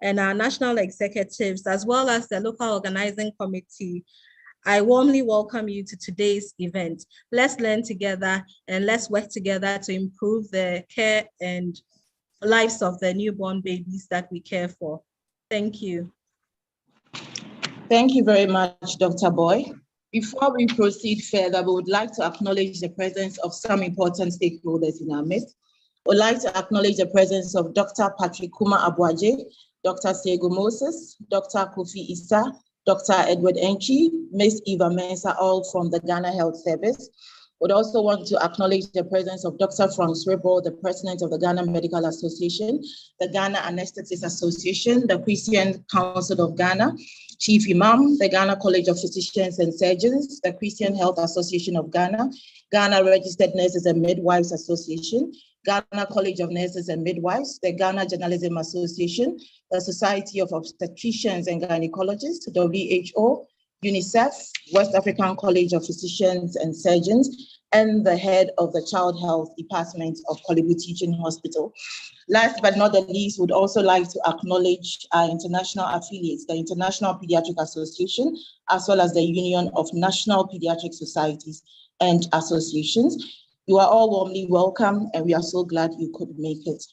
and our national executives, as well as the local organizing committee, I warmly welcome you to today's event. Let's learn together and let's work together to improve the care and lives of the newborn babies that we care for. Thank you. Thank you very much, Dr. Boy. Before we proceed further, we would like to acknowledge the presence of some important stakeholders in our midst. We'd like to acknowledge the presence of Dr. Patrick Kuma Abuaje, Dr. Sego Moses, Dr. Kofi Issa, Dr. Edward Enchi, Ms. Eva Mensah, all from the Ghana Health Service. We'd also want to acknowledge the presence of Dr. Frank Swebo, the president of the Ghana Medical Association, the Ghana Anesthetists Association, the Christian Council of Ghana, Chief Imam, the Ghana College of Physicians and Surgeons, the Christian Health Association of Ghana, Ghana Registered Nurses and Midwives Association, Ghana College of Nurses and Midwives, the Ghana Journalism Association, the Society of Obstetricians and Gynecologists, WHO, UNICEF, West African College of Physicians and Surgeons, and the head of the Child Health Department of Korle Bu Teaching Hospital. Last but not the least, would also like to acknowledge our international affiliates, the International Pediatric Association, as well as the Union of National Pediatric Societies and Associations. You are all warmly welcome, and we are so glad you could make it.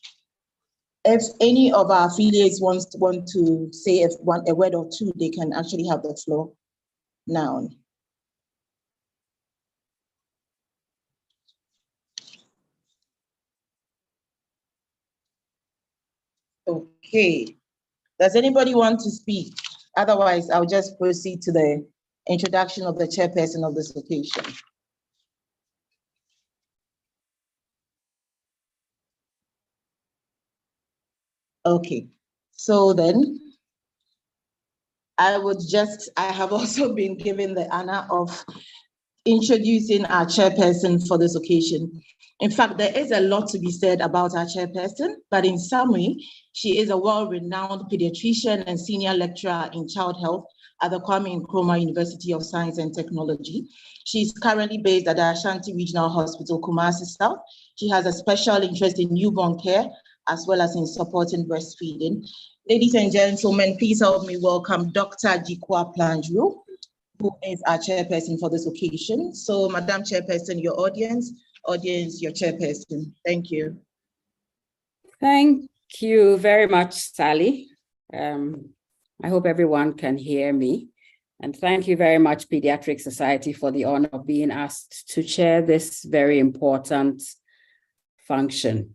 If any of our affiliates want to say a word or two, they can actually have the floor now. Okay. Does anybody want to speak? Otherwise, I'll just proceed to the introduction of the chairperson of this occasion. Okay, so then I have also been given the honor of introducing our chairperson for this occasion. In fact, there is a lot to be said about our chairperson, but in summary, she is a well-renowned pediatrician and senior lecturer in child health at the Kwame Nkrumah University of Science and Technology. She is currently based at the Ashanti Regional Hospital, Kumasi South. She has a special interest in newborn care, as well as in supporting breastfeeding. Ladies and gentlemen, please help me welcome Dr. Jikwa Planjuru, who is our chairperson for this occasion. So, Madam Chairperson, your audience, your chairperson. Thank you. Thank you very much, Sally. I hope everyone can hear me. And thank you very much, Pediatric Society, for the honor of being asked to chair this very important function.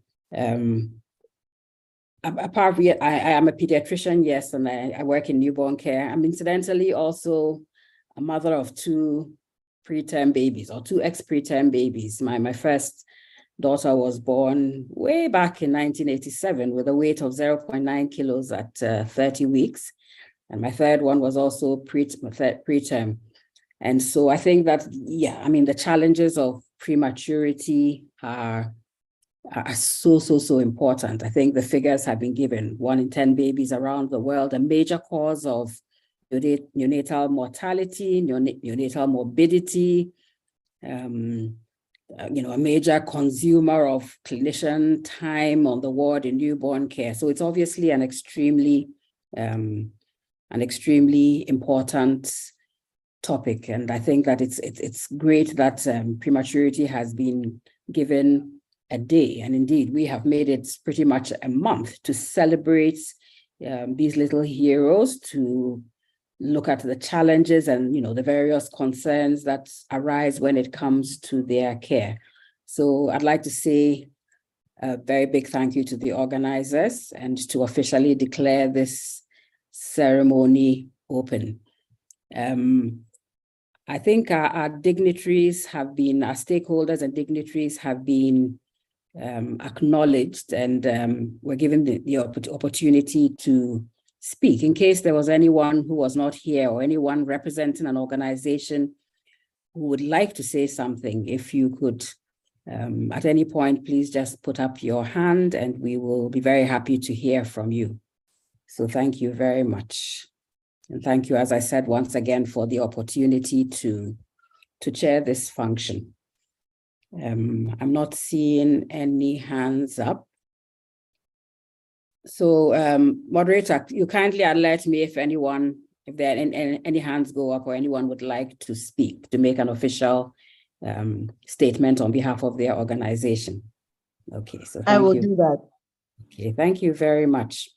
Apart from I am a pediatrician, yes, and I work in newborn care. I'm incidentally also a mother of two preterm babies, or two ex-preterm babies. My first daughter was born way back in 1987 with a weight of 0.9 kilos at 30 weeks. And my third one was also preterm. And so I think that, yeah, I mean, the challenges of prematurity are so important. I think the figures have been given. 1 in 10 babies around the world, a major cause of neonatal mortality, neonatal morbidity, a major consumer of clinician time on the ward in newborn care. So it's obviously an extremely important topic. And I think that it's great that prematurity has been given a day. And indeed, we have made it pretty much a month to celebrate these little heroes, to look at the challenges and the various concerns that arise when it comes to their care. So I'd like to say a very big thank you to the organizers and to officially declare this ceremony open. I think our dignitaries have been, our stakeholders and dignitaries have been acknowledged, and we're given the opportunity to speak. In case there was anyone who was not here or anyone representing an organization who would like to say something, if you could at any point, please just put up your hand and we will be very happy to hear from you. So thank you very much. And thank you, as I said, once again, for the opportunity to chair this function. I'm not seeing any hands up. So moderator, you kindly alert me if there are any hands go up or anyone would like to speak, to make an official statement on behalf of their organization. Okay, so thank you. I will do that. Okay, thank you very much.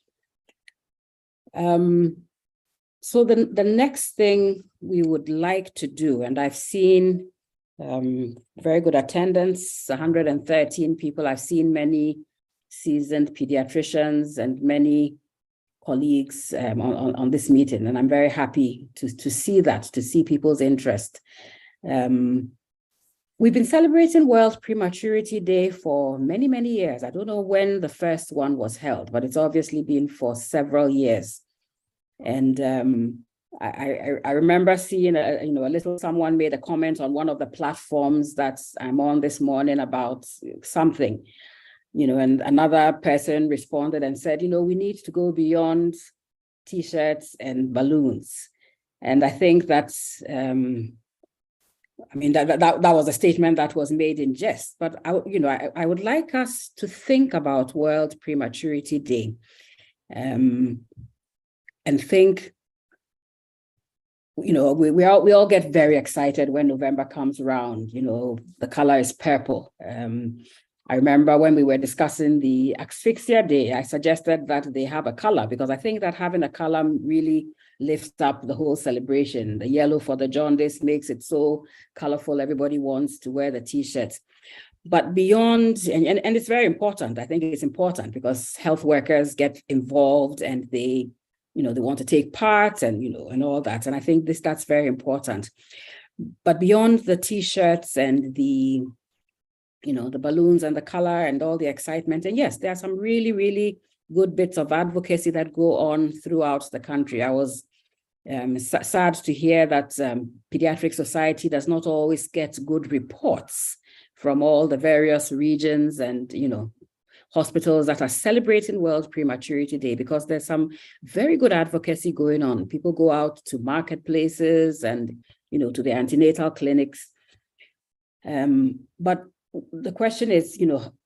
So the next thing we would like to do, and I've seen very good attendance, 113 people. I've seen many seasoned pediatricians and many colleagues on this meeting, and I'm very happy to see that, to see people's interest. We've been celebrating World Prematurity Day for many, many years. I don't know when the first one was held, but it's obviously been for several years. And I remember seeing a little, someone made a comment on one of the platforms that I'm on this morning about something, and another person responded and said, we need to go beyond T-shirts and balloons. And I think that's, that was a statement that was made in jest, but I would like us to think about World Prematurity Day, and think, we all get very excited when November comes around. The color is purple. I remember when we were discussing the Asphyxia Day, I suggested that they have a color, because I think that having a color really lifts up the whole celebration. The yellow for the jaundice makes it so colorful. Everybody wants to wear the T-shirts. But beyond, and it's very important. I think it's important because health workers get involved and they want to take part and all that. And I think that's very important. But beyond the T-shirts and the balloons and the color and all the excitement, and yes, there are some really, really good bits of advocacy that go on throughout the country. I was sad to hear that Pediatric Society does not always get good reports from all the various regions and, hospitals that are celebrating World Prematurity Day, because there's some very good advocacy going on. People go out to marketplaces and, to the antenatal clinics. But the question is,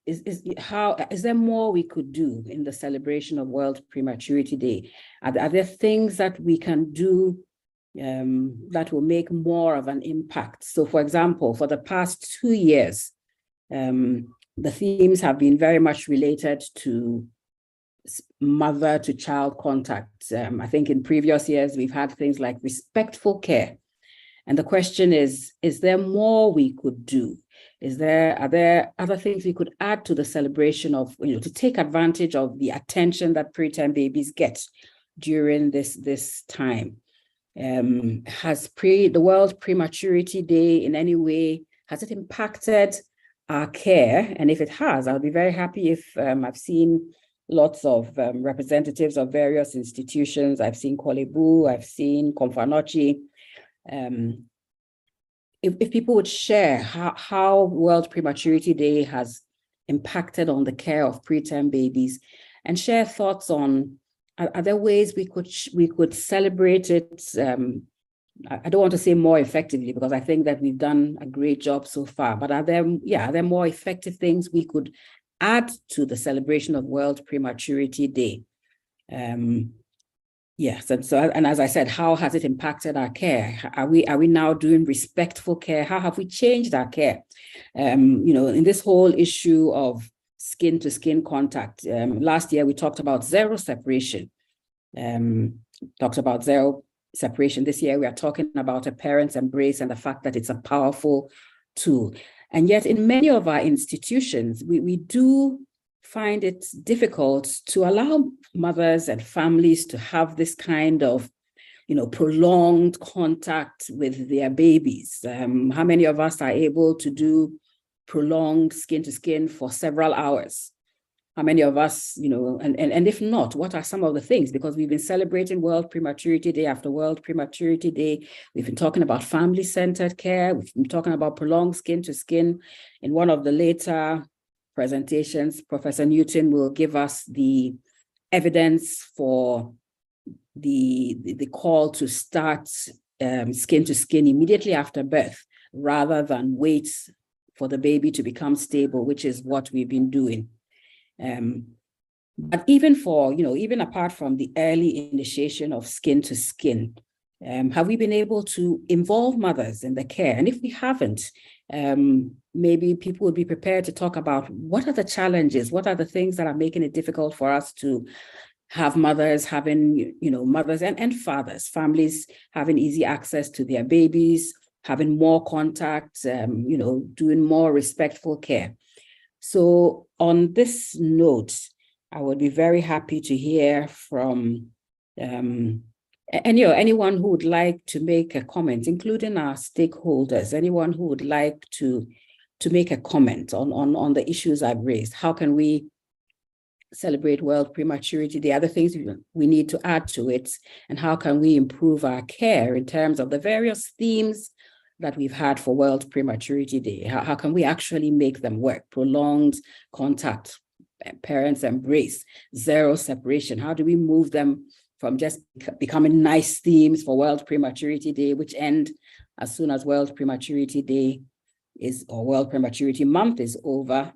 is there more we could do in the celebration of World Prematurity Day? Are there things that we can do that will make more of an impact? So, for example, for the past 2 years, the themes have been very much related to mother-to-child contact. I think in previous years, we've had things like respectful care. And the question is there more we could do? Are there other things we could add to the celebration of, to take advantage of the attention that preterm babies get during this time? Has the World Prematurity Day in any way, has it impacted our care? And if it has, I'll be very happy if I've seen lots of representatives of various institutions. I've seen Kolebu, I've seen Komfanochi. If people would share how World Prematurity Day has impacted on the care of preterm babies, and share thoughts on, are there ways we could celebrate it? I don't want to say more effectively, because I think that we've done a great job so far, but are there more effective things we could add to the celebration of World Prematurity Day? Yes, and as I said, how has it impacted our care? Are we now doing respectful care? How have we changed our care? In this whole issue of skin-to-skin contact, last year we talked about zero separation. This year we are talking about a parent's embrace and the fact that it's a powerful tool. And yet in many of our institutions, we do find it difficult to allow mothers and families to have this kind of, prolonged contact with their babies. How many of us are able to do prolonged skin-to-skin for several hours? How many of us, and if not, what are some of the things? Because we've been celebrating World Prematurity Day after World Prematurity Day. We've been talking about family-centered care. We've been talking about prolonged skin-to-skin. In one of the later presentations, Professor Newton will give us the evidence for the call to start skin-to-skin immediately after birth, rather than wait for the baby to become stable, which is what we've been doing. But even for, even apart from the early initiation of skin to skin, have we been able to involve mothers in the care? And if we haven't, maybe people would be prepared to talk about what are the challenges, what are the things that are making it difficult for us to have mothers having, mothers and fathers, families having easy access to their babies, having more contact, doing more respectful care. So on this note, I would be very happy to hear from anyone who would like to make a comment, including our stakeholders, anyone who would like to make a comment on the issues I've raised. How can we celebrate World Prematurity Day? Other things we need to add to it, and how can we improve our care in terms of the various themes that we've had for World Prematurity Day? How can we actually make them work? Prolonged contact, parents embrace, zero separation. How do we move them from just becoming nice themes for World Prematurity Day, which end as soon as World Prematurity Day or World Prematurity Month is over,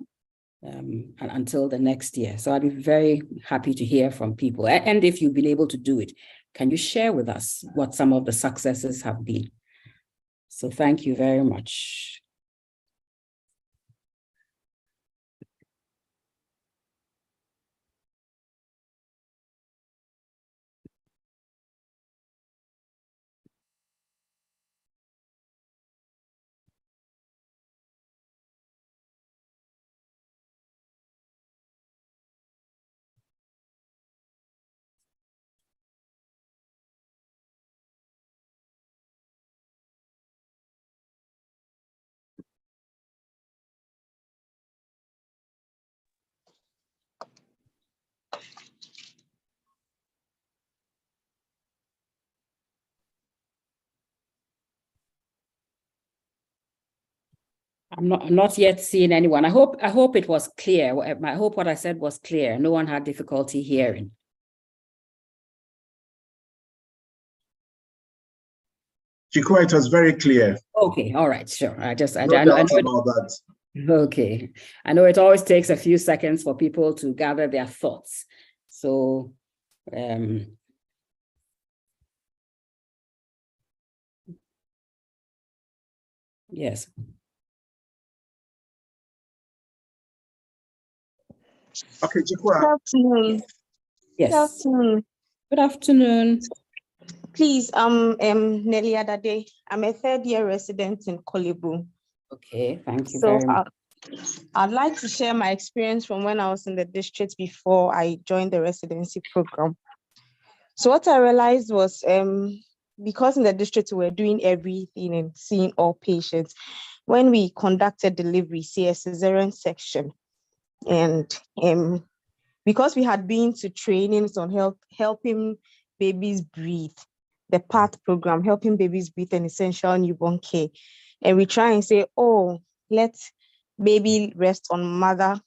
and until the next year? So I'd be very happy to hear from people. And if you've been able to do it, can you share with us what some of the successes have been? So thank you very much. I'm not yet seeing anyone. I hope it was clear. I hope what I said was clear. No one had difficulty hearing. Chikwa, it was very clear. Okay, all right, sure. I No doubt about that. Okay, I know it always takes a few seconds for people to gather their thoughts. So, yes. Okay, Chikwa. Good afternoon. Yes. Good afternoon. Good afternoon. Please, Nelly Adade. I'm a third-year resident in Kolebu. Okay, thank you very much. I'd like to share my experience from when I was in the district before I joined the residency program. So what I realized was, because in the district we were doing everything and seeing all patients, when we conducted delivery, say a cesarean section, and because we had been to trainings on helping babies breathe, the PATH program, helping babies breathe and essential newborn care. And we try and say, oh, let baby rest on mother,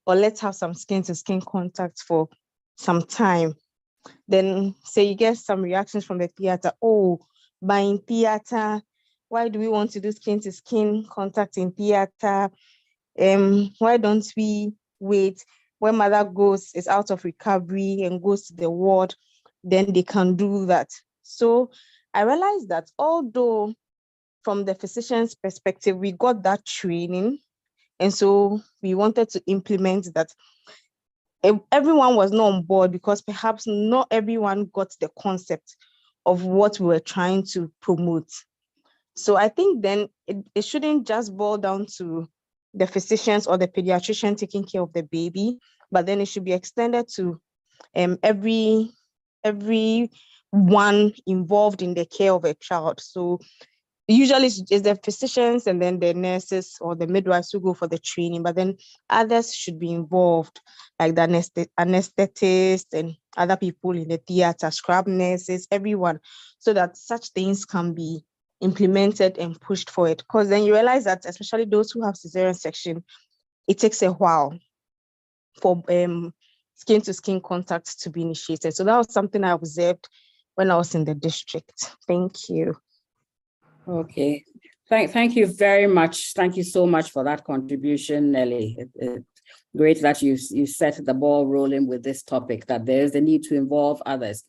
or let's have some skin to skin contact for some time. Then say you get some reactions from the theater. Oh, but in theater, why do we want to do skin to skin contact in theater? Why don't we wait when mother is out of recovery and goes to the ward, then they can do that. So I realized that although from the physician's perspective, we got that training, and so we wanted to implement that, everyone was not on board because perhaps not everyone got the concept of what we were trying to promote. So I think then it shouldn't just boil down to the physicians or the pediatrician taking care of the baby, but then it should be extended to every one involved in the care of a child. So usually it's the physicians and then the nurses or the midwives who go for the training, but then others should be involved, like the anesthetist and other people in the theater, scrub nurses, everyone, so that such things can be implemented and pushed forward. Because then you realize that especially those who have cesarean section, it takes a while for skin to skin contact to be initiated. So that was something I observed when I was in the district. Thank you. Okay, thank you very much. Thank you so much for that contribution, Nelly. great that you set the ball rolling with this topic, that there is a need to involve others.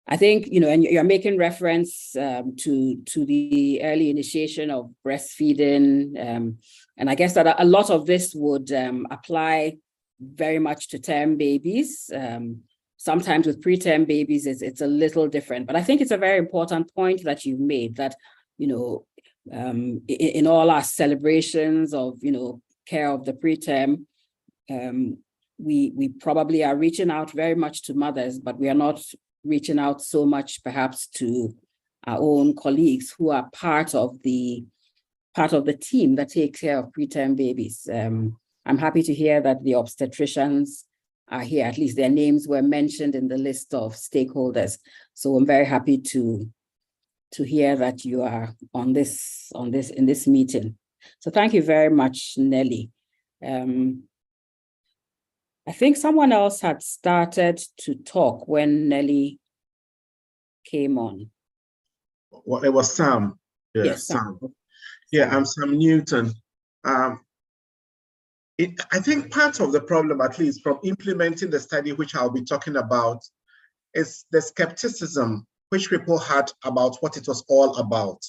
I think, and you're making reference to the early initiation of breastfeeding. And I guess that a lot of this would apply very much to term babies. Sometimes with preterm babies, it's a little different. But I think it's a very important point that you made, that, in all our celebrations of, care of the preterm, we probably are reaching out very much to mothers, but we are not reaching out so much perhaps to our own colleagues who are part of the team that takes care of preterm babies. I'm happy to hear that the obstetricians are here. At least their names were mentioned in the list of stakeholders. So I'm very happy to hear that you are in this meeting. So thank you very much, Nelly. I think someone else had started to talk when Nelly came on. Well, it was Sam. Yeah, Yes, Sam. Yeah, I'm Sam Newton. I think part of the problem, at least from implementing the study, which I'll be talking about, is the skepticism which people had about what it was all about.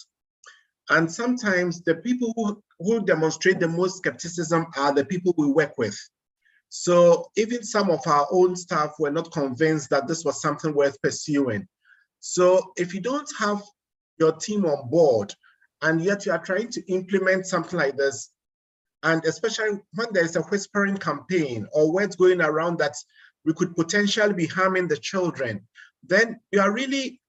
And sometimes the people who demonstrate the most skepticism are the people we work with. So even some of our own staff were not convinced that this was something worth pursuing. So if you don't have your team on board, and yet you are trying to implement something like this, and especially when there's a whispering campaign or words going around that we could potentially be harming the children, then you are really,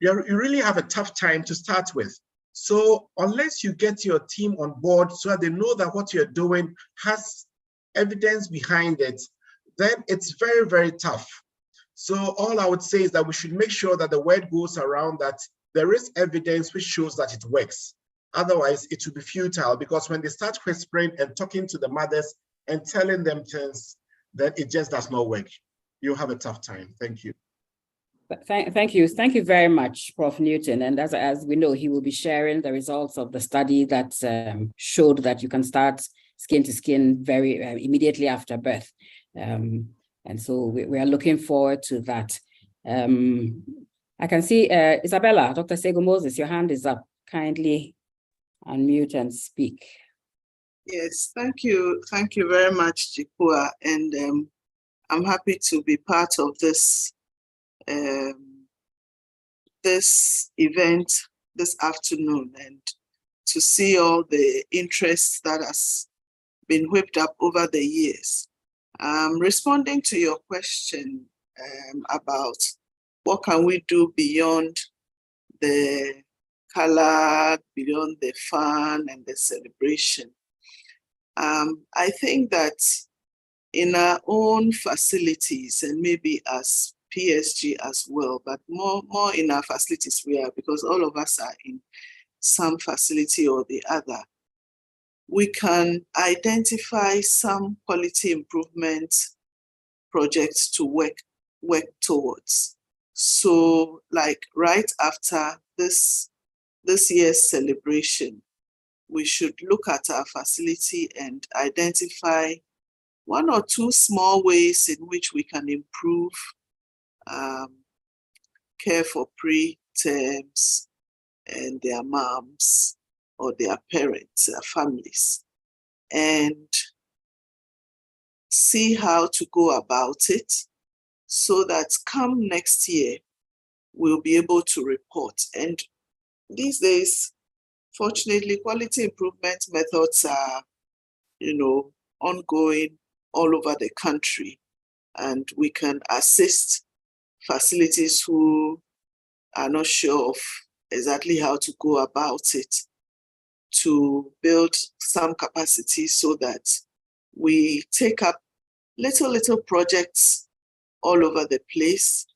you really have a tough time to start with. So unless you get your team on board so that they know that what you're doing has evidence behind it, then it's very, very tough. So all I would say is that we should make sure that the word goes around that there is evidence which shows that it works. Otherwise, it will be futile, because when they start whispering and talking to the mothers and telling them things, then it just does not work. You'll have a tough time. Thank you. Thank you. Thank you very much, Prof. Newton. And as we know, he will be sharing the results of the study that showed that you can start skin to skin very immediately after birth. And so we are looking forward to that. I can see Isabella, Dr. Sego Moses, your hand is up. Kindly unmute and speak. Yes, thank you. Thank you very much, Jikua. And I'm happy to be part of this this event this afternoon, and to see all the interest that has been whipped up over the years. Responding to your question about what can we do beyond the color, beyond the fun and the celebration. I think that in our own facilities, and maybe as PSG as well, but more in our facilities because all of us are in some facility or the other, we can identify some quality improvement projects to work towards. So like right after this year's celebration, we should look at our facility and identify one or two small ways in which we can improve care for preterms and their moms or their parents, their families, and see how to go about it so that come next year, we'll be able to report. And these days, fortunately, quality improvement methods are, ongoing all over the country, and we can assist facilities who are not sure of exactly how to go about it to build some capacity so that we take up little projects all over the place,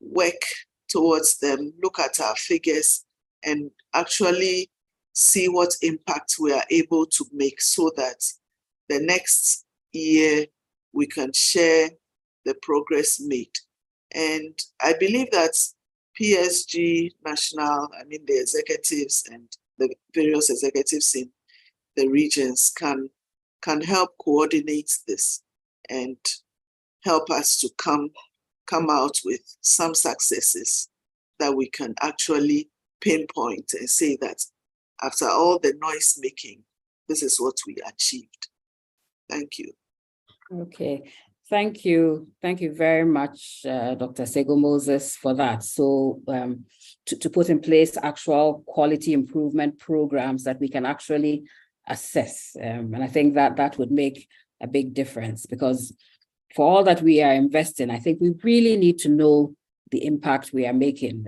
work towards them, look at our figures, and actually see what impact we are able to make so that the next year we can share the progress made. And I believe that PSG National, the executives and the various executives in the regions can can help coordinate this and help us to come out with some successes that we can actually pinpoint and say that after all the noise making, this is what we achieved. Thank you. Okay, thank you. Thank you very much, Dr. Sego Moses, for that. So to put in place actual quality improvement programs that we can actually assess. And I think that would make a big difference, because for all that we are investing, I think we really need to know the impact we are making.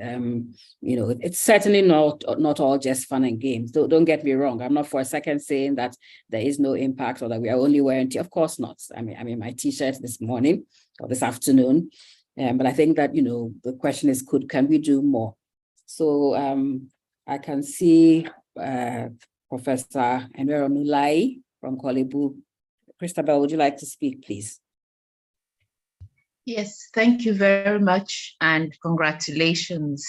You know, it's certainly not all just fun and games. Don't get me wrong. I'm not for a second saying that there is no impact or that we are only wearing Of course not. I mean my T-shirt this morning or this afternoon. But I think that, you know, the question is, can we do more? So I can see Professor Enwero Nulai from Kolebu. Christabel, would you like to speak, please? Yes, thank you very much, and congratulations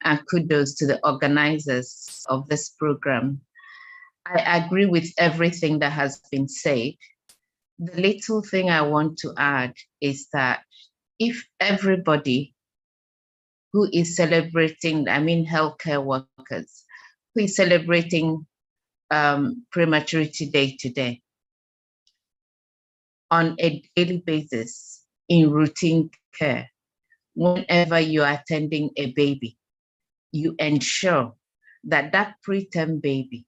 and kudos to the organizers of this program. I agree with everything that has been said. The little thing I want to add is that if everybody who is celebrating, I mean healthcare workers, who is celebrating Prematurity Day today on a daily basis, in routine care, whenever you are attending a baby, you ensure that that preterm baby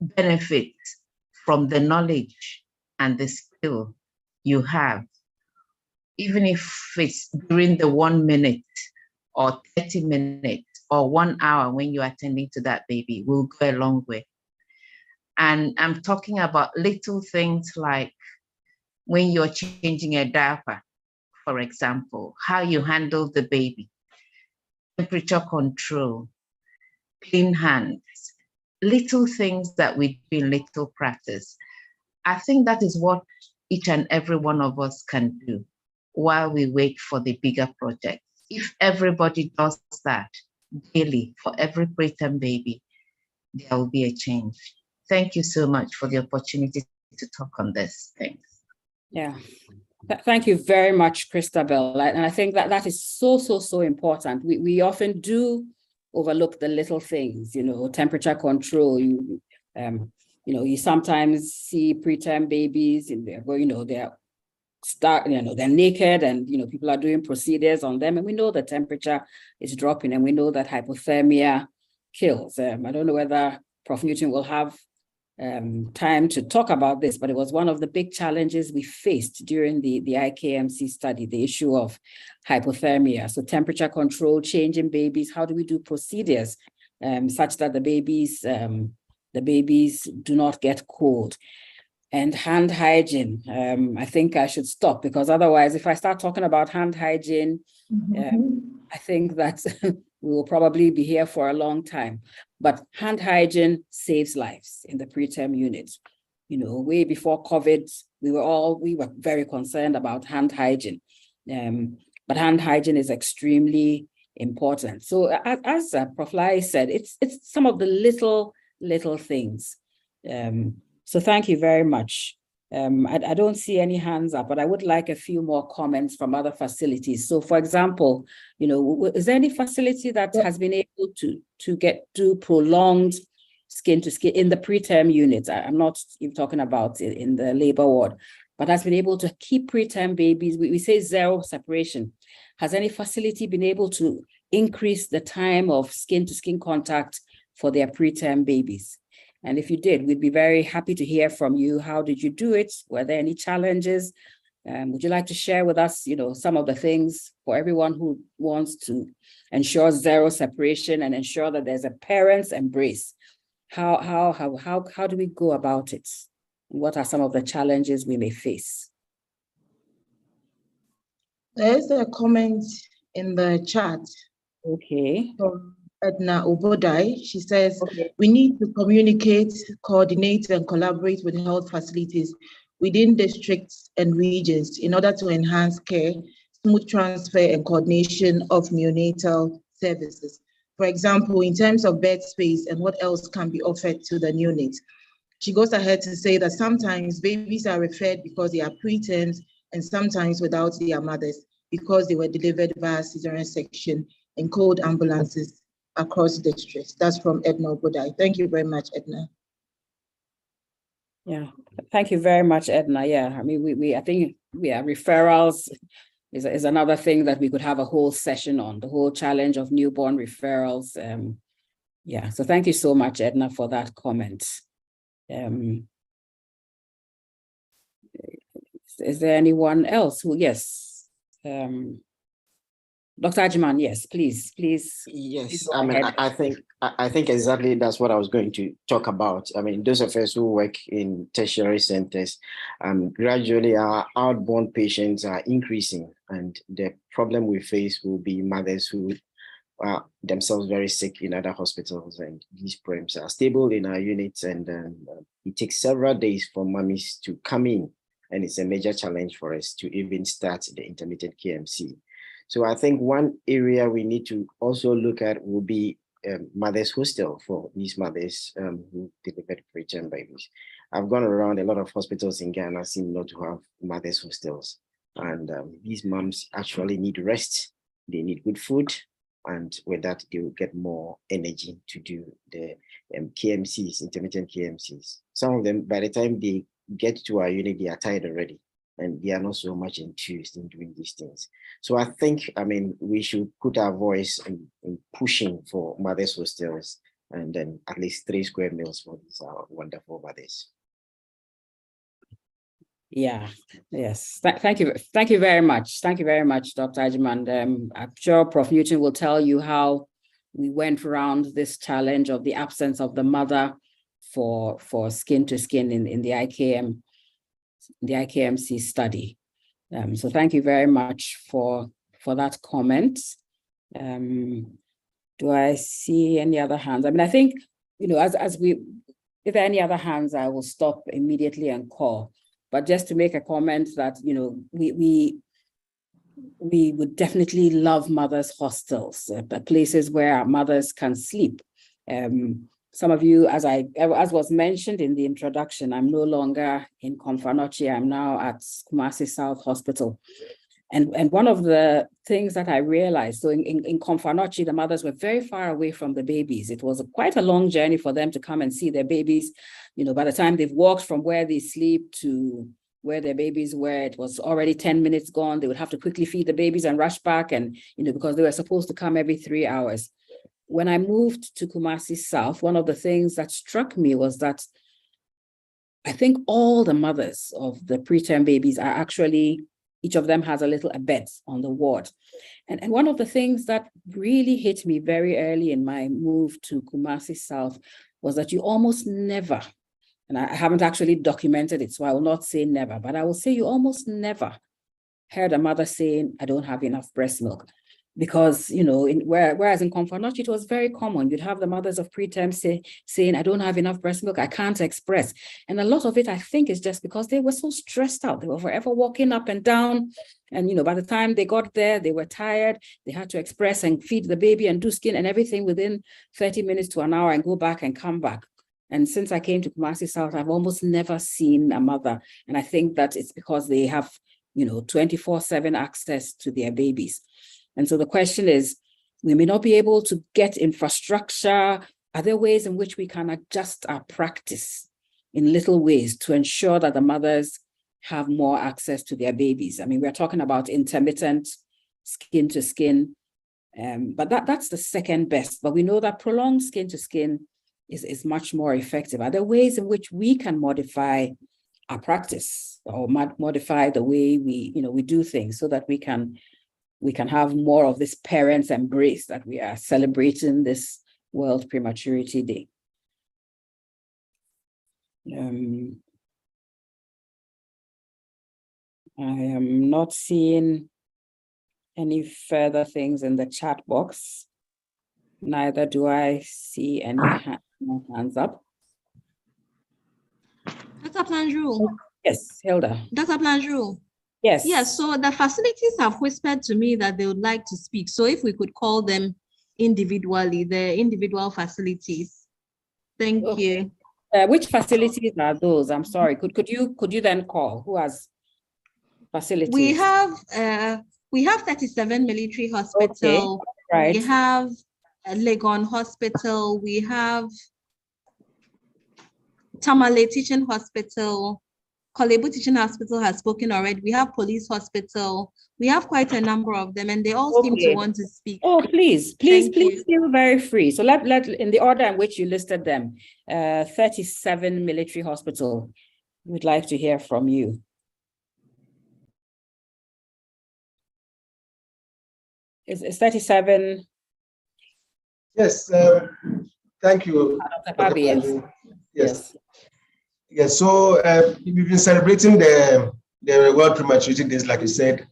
benefits from the knowledge and the skill you have, even if it's during the 1 minute or 30 minutes or 1 hour when you're attending to that baby, will go a long way. And I'm talking about little things like when you're changing a diaper, for example, how you handle the baby, temperature control, clean hands, little things that we do in little practice. I think that is what each and every one of us can do while we wait for the bigger project. If everybody does that daily for every preterm baby, there will be a change. Thank you so much for the opportunity to talk on this. Thanks. Yeah, thank you very much, Christabel. And I think that is so important. We often do overlook the little things, you know, temperature control. You know, you sometimes see preterm babies in there where, you know, they're naked and, you know, people are doing procedures on them. And we know the temperature is dropping and we know that hypothermia kills. I don't know whether Prof. Newton will have time to talk about this, but it was one of the big challenges we faced during the IKMC study, the issue of hypothermia. So temperature control, changing babies, how do we do procedures such that the babies do not get cold? And hand hygiene. I think I should stop, because otherwise, if I start talking about hand hygiene, I think that we will probably be here for a long time. But hand hygiene saves lives in the preterm unit. You know, way before COVID, we were very concerned about hand hygiene. But hand hygiene is extremely important. So as Prof. Lai said, it's some of the little things. So thank you very much. I don't see any hands up, but I would like a few more comments from other facilities. So for example, you know, is there any facility that has been able to do prolonged skin to skin in the preterm units? I'm not even talking about in the labor ward, but has been able to keep preterm babies. We say zero separation. Has any facility been able to increase the time of skin to skin contact for their preterm babies? And if you did, we'd be very happy to hear from you. How did you do it? Were there any challenges? Would you like to share with us, you know, some of the things for everyone who wants to ensure zero separation and ensure that there's a parent's embrace? How do we go about it? What are some of the challenges we may face? There's a comment in the chat. Okay. From Edna Obodai. She says, okay, we need to communicate, coordinate, and collaborate with health facilities within districts and regions in order to enhance care, smooth transfer, and coordination of neonatal services. For example, in terms of bed space and what else can be offered to the neonate. She goes ahead to say that sometimes babies are referred because they are preterms and sometimes without their mothers because they were delivered via cesarean section in cold ambulances across districts. That's from Edna Obodai. Thank you very much, Edna. Yeah, thank you very much, Edna. Yeah, I mean, I think referrals is another thing that we could have a whole session on, the whole challenge of newborn referrals. Yeah, so thank you so much, Edna, for that comment. Is there anyone else who, yes, Dr. Ajiman, yes, please. Yes, I mean, I think exactly that's what I was going to talk about. I mean, those of us who work in tertiary centers, gradually our outborn patients are increasing, and the problem we face will be mothers who are themselves very sick in other hospitals, and these prems are stable in our units, and it takes several days for mummies to come in, and it's a major challenge for us to even start the intermittent KMC. So I think one area we need to also look at will be mother's hostel for these mothers who delivered preterm babies. I've gone around a lot of hospitals in Ghana, seem not to have mother's hostels. And these moms actually need rest. They need good food. And with that, they will get more energy to do the KMCs, intermittent KMCs. Some of them, by the time they get to our unit, they are tired already, and they are not so much enthused in doing these things. So I think, I mean, we should put our voice in pushing for mothers' hostels, and then at least 3 square meals for these wonderful mothers. Yeah, yes. Thank you very much. Thank you very much, Dr. Ajiman. I'm sure Prof. Newton will tell you how we went around this challenge of the absence of the mother for skin to skin in the IKMC study. So thank you very much for that comment. Do I see any other hands? I mean, I think, you know, if there are any other hands, I will stop immediately and call. But just to make a comment that, you know, we would definitely love mothers' hostels, places where our mothers can sleep. Some of you, as was mentioned in the introduction, I'm no longer in Komfanochi. I'm now at Kumasi South Hospital. And one of the things that I realized, so in Komfanochi, the mothers were very far away from the babies. It was quite a long journey for them to come and see their babies. You know, by the time they've walked from where they sleep to where their babies were, it was already 10 minutes gone. They would have to quickly feed the babies and rush back, and, you know, because they were supposed to come every 3 hours. When I moved to Kumasi South, one of the things that struck me was that I think all the mothers of the preterm babies are actually, each of them has a little bed on the ward. And one of the things that really hit me very early in my move to Kumasi South was that you almost never, and I haven't actually documented it, so I will not say never, but I will say you almost never heard a mother saying, I don't have enough breast milk. Because, you know, whereas in Komfanochi, it was very common. You'd have the mothers of preterm saying, I don't have enough breast milk, I can't express. And a lot of it, I think, is just because they were so stressed out. They were forever walking up and down. And, you know, by the time they got there, they were tired. They had to express and feed the baby and do skin and everything within 30 minutes to an hour and go back and come back. And since I came to Kumasi South, I've almost never seen a mother. And I think that it's because they have, you know, 24/7 access to their babies. And so the question is, we may not be able to get infrastructure. Are there ways in which we can adjust our practice in little ways to ensure that the mothers have more access to their babies? I mean, we're talking about intermittent skin to skin, but that's the second best. But we know that prolonged skin to skin is much more effective. Are there ways in which we can modify our practice or modify the way we do things so that we can have more of this parents' embrace that we are celebrating this World Prematurity Day? I am not seeing any further things in the chat box. Neither do I see any hands up. Dr. Planjou. Yes, Hilda. Dr. Planjou. Yes. Yes, so the facilities have whispered to me that they would like to speak. So if we could call them individually, the individual facilities. Thank you. Which facilities are those? I'm sorry. Could you then call who has facilities? We have 37 military hospital. Okay. Right. We have Legon Hospital. We have Tamale Teaching Hospital. Kolebu Teaching Hospital has spoken already. We have Police Hospital. We have quite a number of them, and they all seem to want to speak. Oh, please feel very free. So let in the order in which you listed them, 37 military hospital. We'd like to hear from you. Is 37? Yes, thank you. Dr. Fabi, yes. Yes, so we've been celebrating the World Prematurity Days, like you said,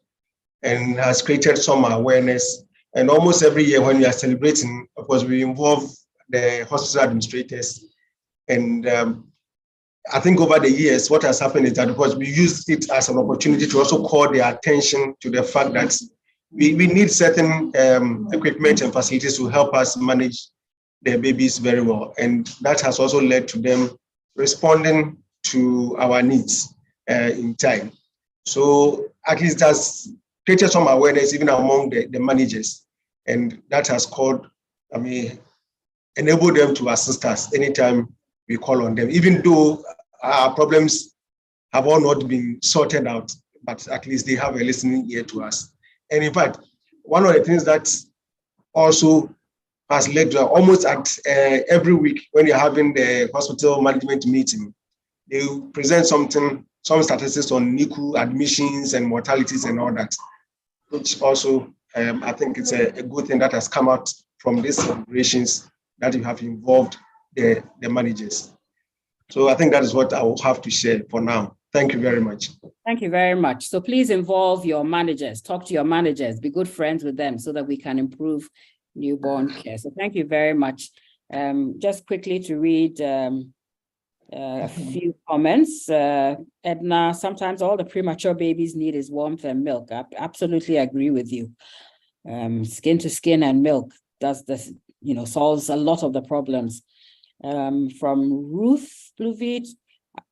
and has created some awareness. And almost every year when we are celebrating, of course, we involve the hospital administrators. And I think over the years, what has happened is that, of course, we use it as an opportunity to also call their attention to the fact that we need certain equipment and facilities to help us manage their babies very well. And that has also led to them responding to our needs in time. So at least that's created some awareness even among the managers. And that has enabled them to assist us anytime we call on them, even though our problems have all not been sorted out, but at least they have a listening ear to us. And in fact, one of the things that also has led to almost at every week when you're having the hospital management meeting, they will present some statistics on NICU admissions and mortalities and all that, which also I think it's a good thing that has come out from these celebrations that you have involved the managers. So I think that is what I will have to share for now. Thank you very much. Thank you very much. So please involve your managers, talk to your managers, be good friends with them so that we can improve newborn care. So thank you very much. Just quickly to read a few comments. Edna, sometimes all the premature babies need is warmth and milk. I absolutely agree with you. Skin to skin and milk does this, solves a lot of the problems. From Ruth Bluvid,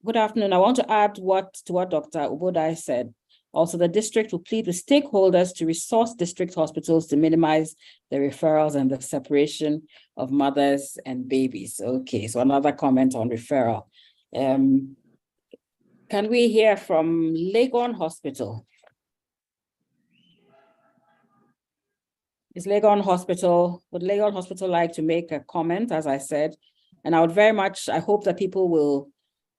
good afternoon. I want to add to what Dr. Ubodai said. Also, the district will plead with stakeholders to resource district hospitals to minimize the referrals and the separation of mothers and babies. Okay, so another comment on referral. Can we hear from Legon Hospital? Would Legon Hospital like to make a comment, as I said? And I hope that people will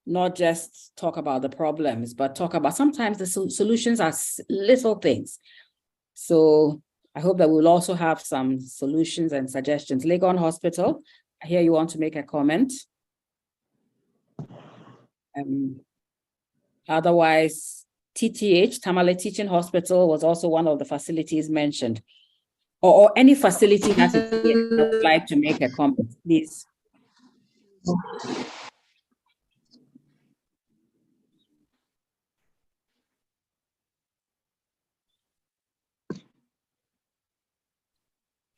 not just talk about the problems, but talk about sometimes the solutions are little things. So I hope that we'll also have some solutions and suggestions. Legon Hospital, I hear you want to make a comment. Otherwise, TTH, Tamale Teaching Hospital, was also one of the facilities mentioned. Or any facility that would like to make a comment, please.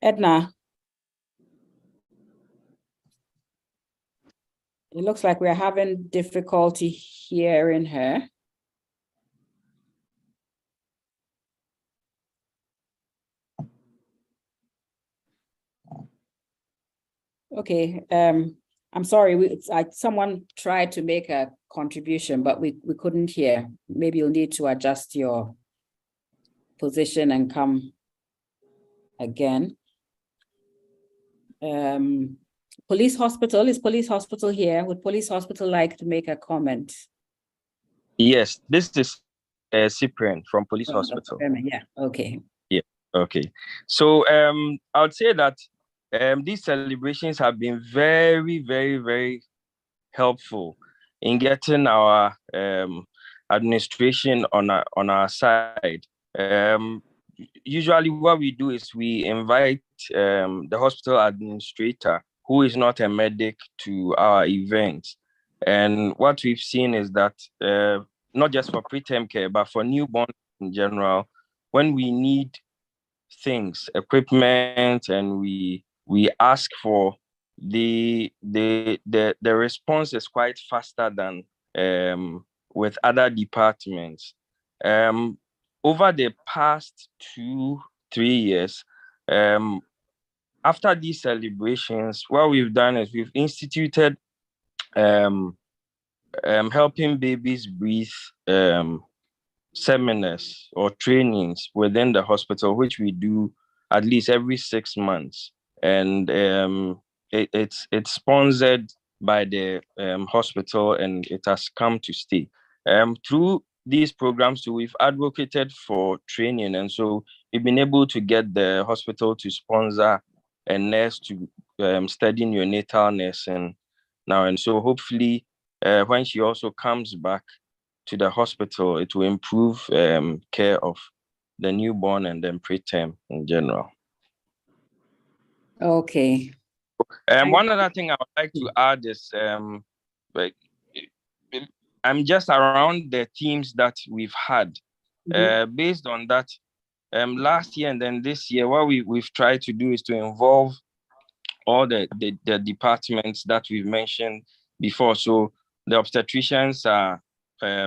Edna, it looks like we're having difficulty hearing her. Okay, I'm sorry, someone tried to make a contribution, but we couldn't hear. Maybe you'll need to adjust your position and come again. Police Hospital, is Police Hospital here? Would Police Hospital like to make a comment? Yes, this is Cyprian from Police Hospital. Yeah, okay. Yeah, okay. So I would say that these celebrations have been very, very, very helpful in getting our administration on our side. Usually what we do is we invite the hospital administrator, who is not a medic, to our events. And what we've seen is that not just for preterm care, but for newborn in general, when we need things, equipment, and we we ask for, the response is quite faster than with other departments. Over the past 2-3 years, after these celebrations, what we've done is we've instituted helping babies breathe seminars or trainings within the hospital, which we do at least every 6 months. And it's sponsored by the hospital, and it has come to stay. Through these programs, so we've advocated for training, and so we've been able to get the hospital to sponsor a nurse to study neonatal nursing now. And so hopefully, when she also comes back to the hospital, it will improve care of the newborn and then preterm in general. Okay. One other thing I would like to add is, like, I'm just around the themes that we've had. Based on that, last year and then this year, what we've tried to do is to involve all the departments that we've mentioned before. So the obstetricians are,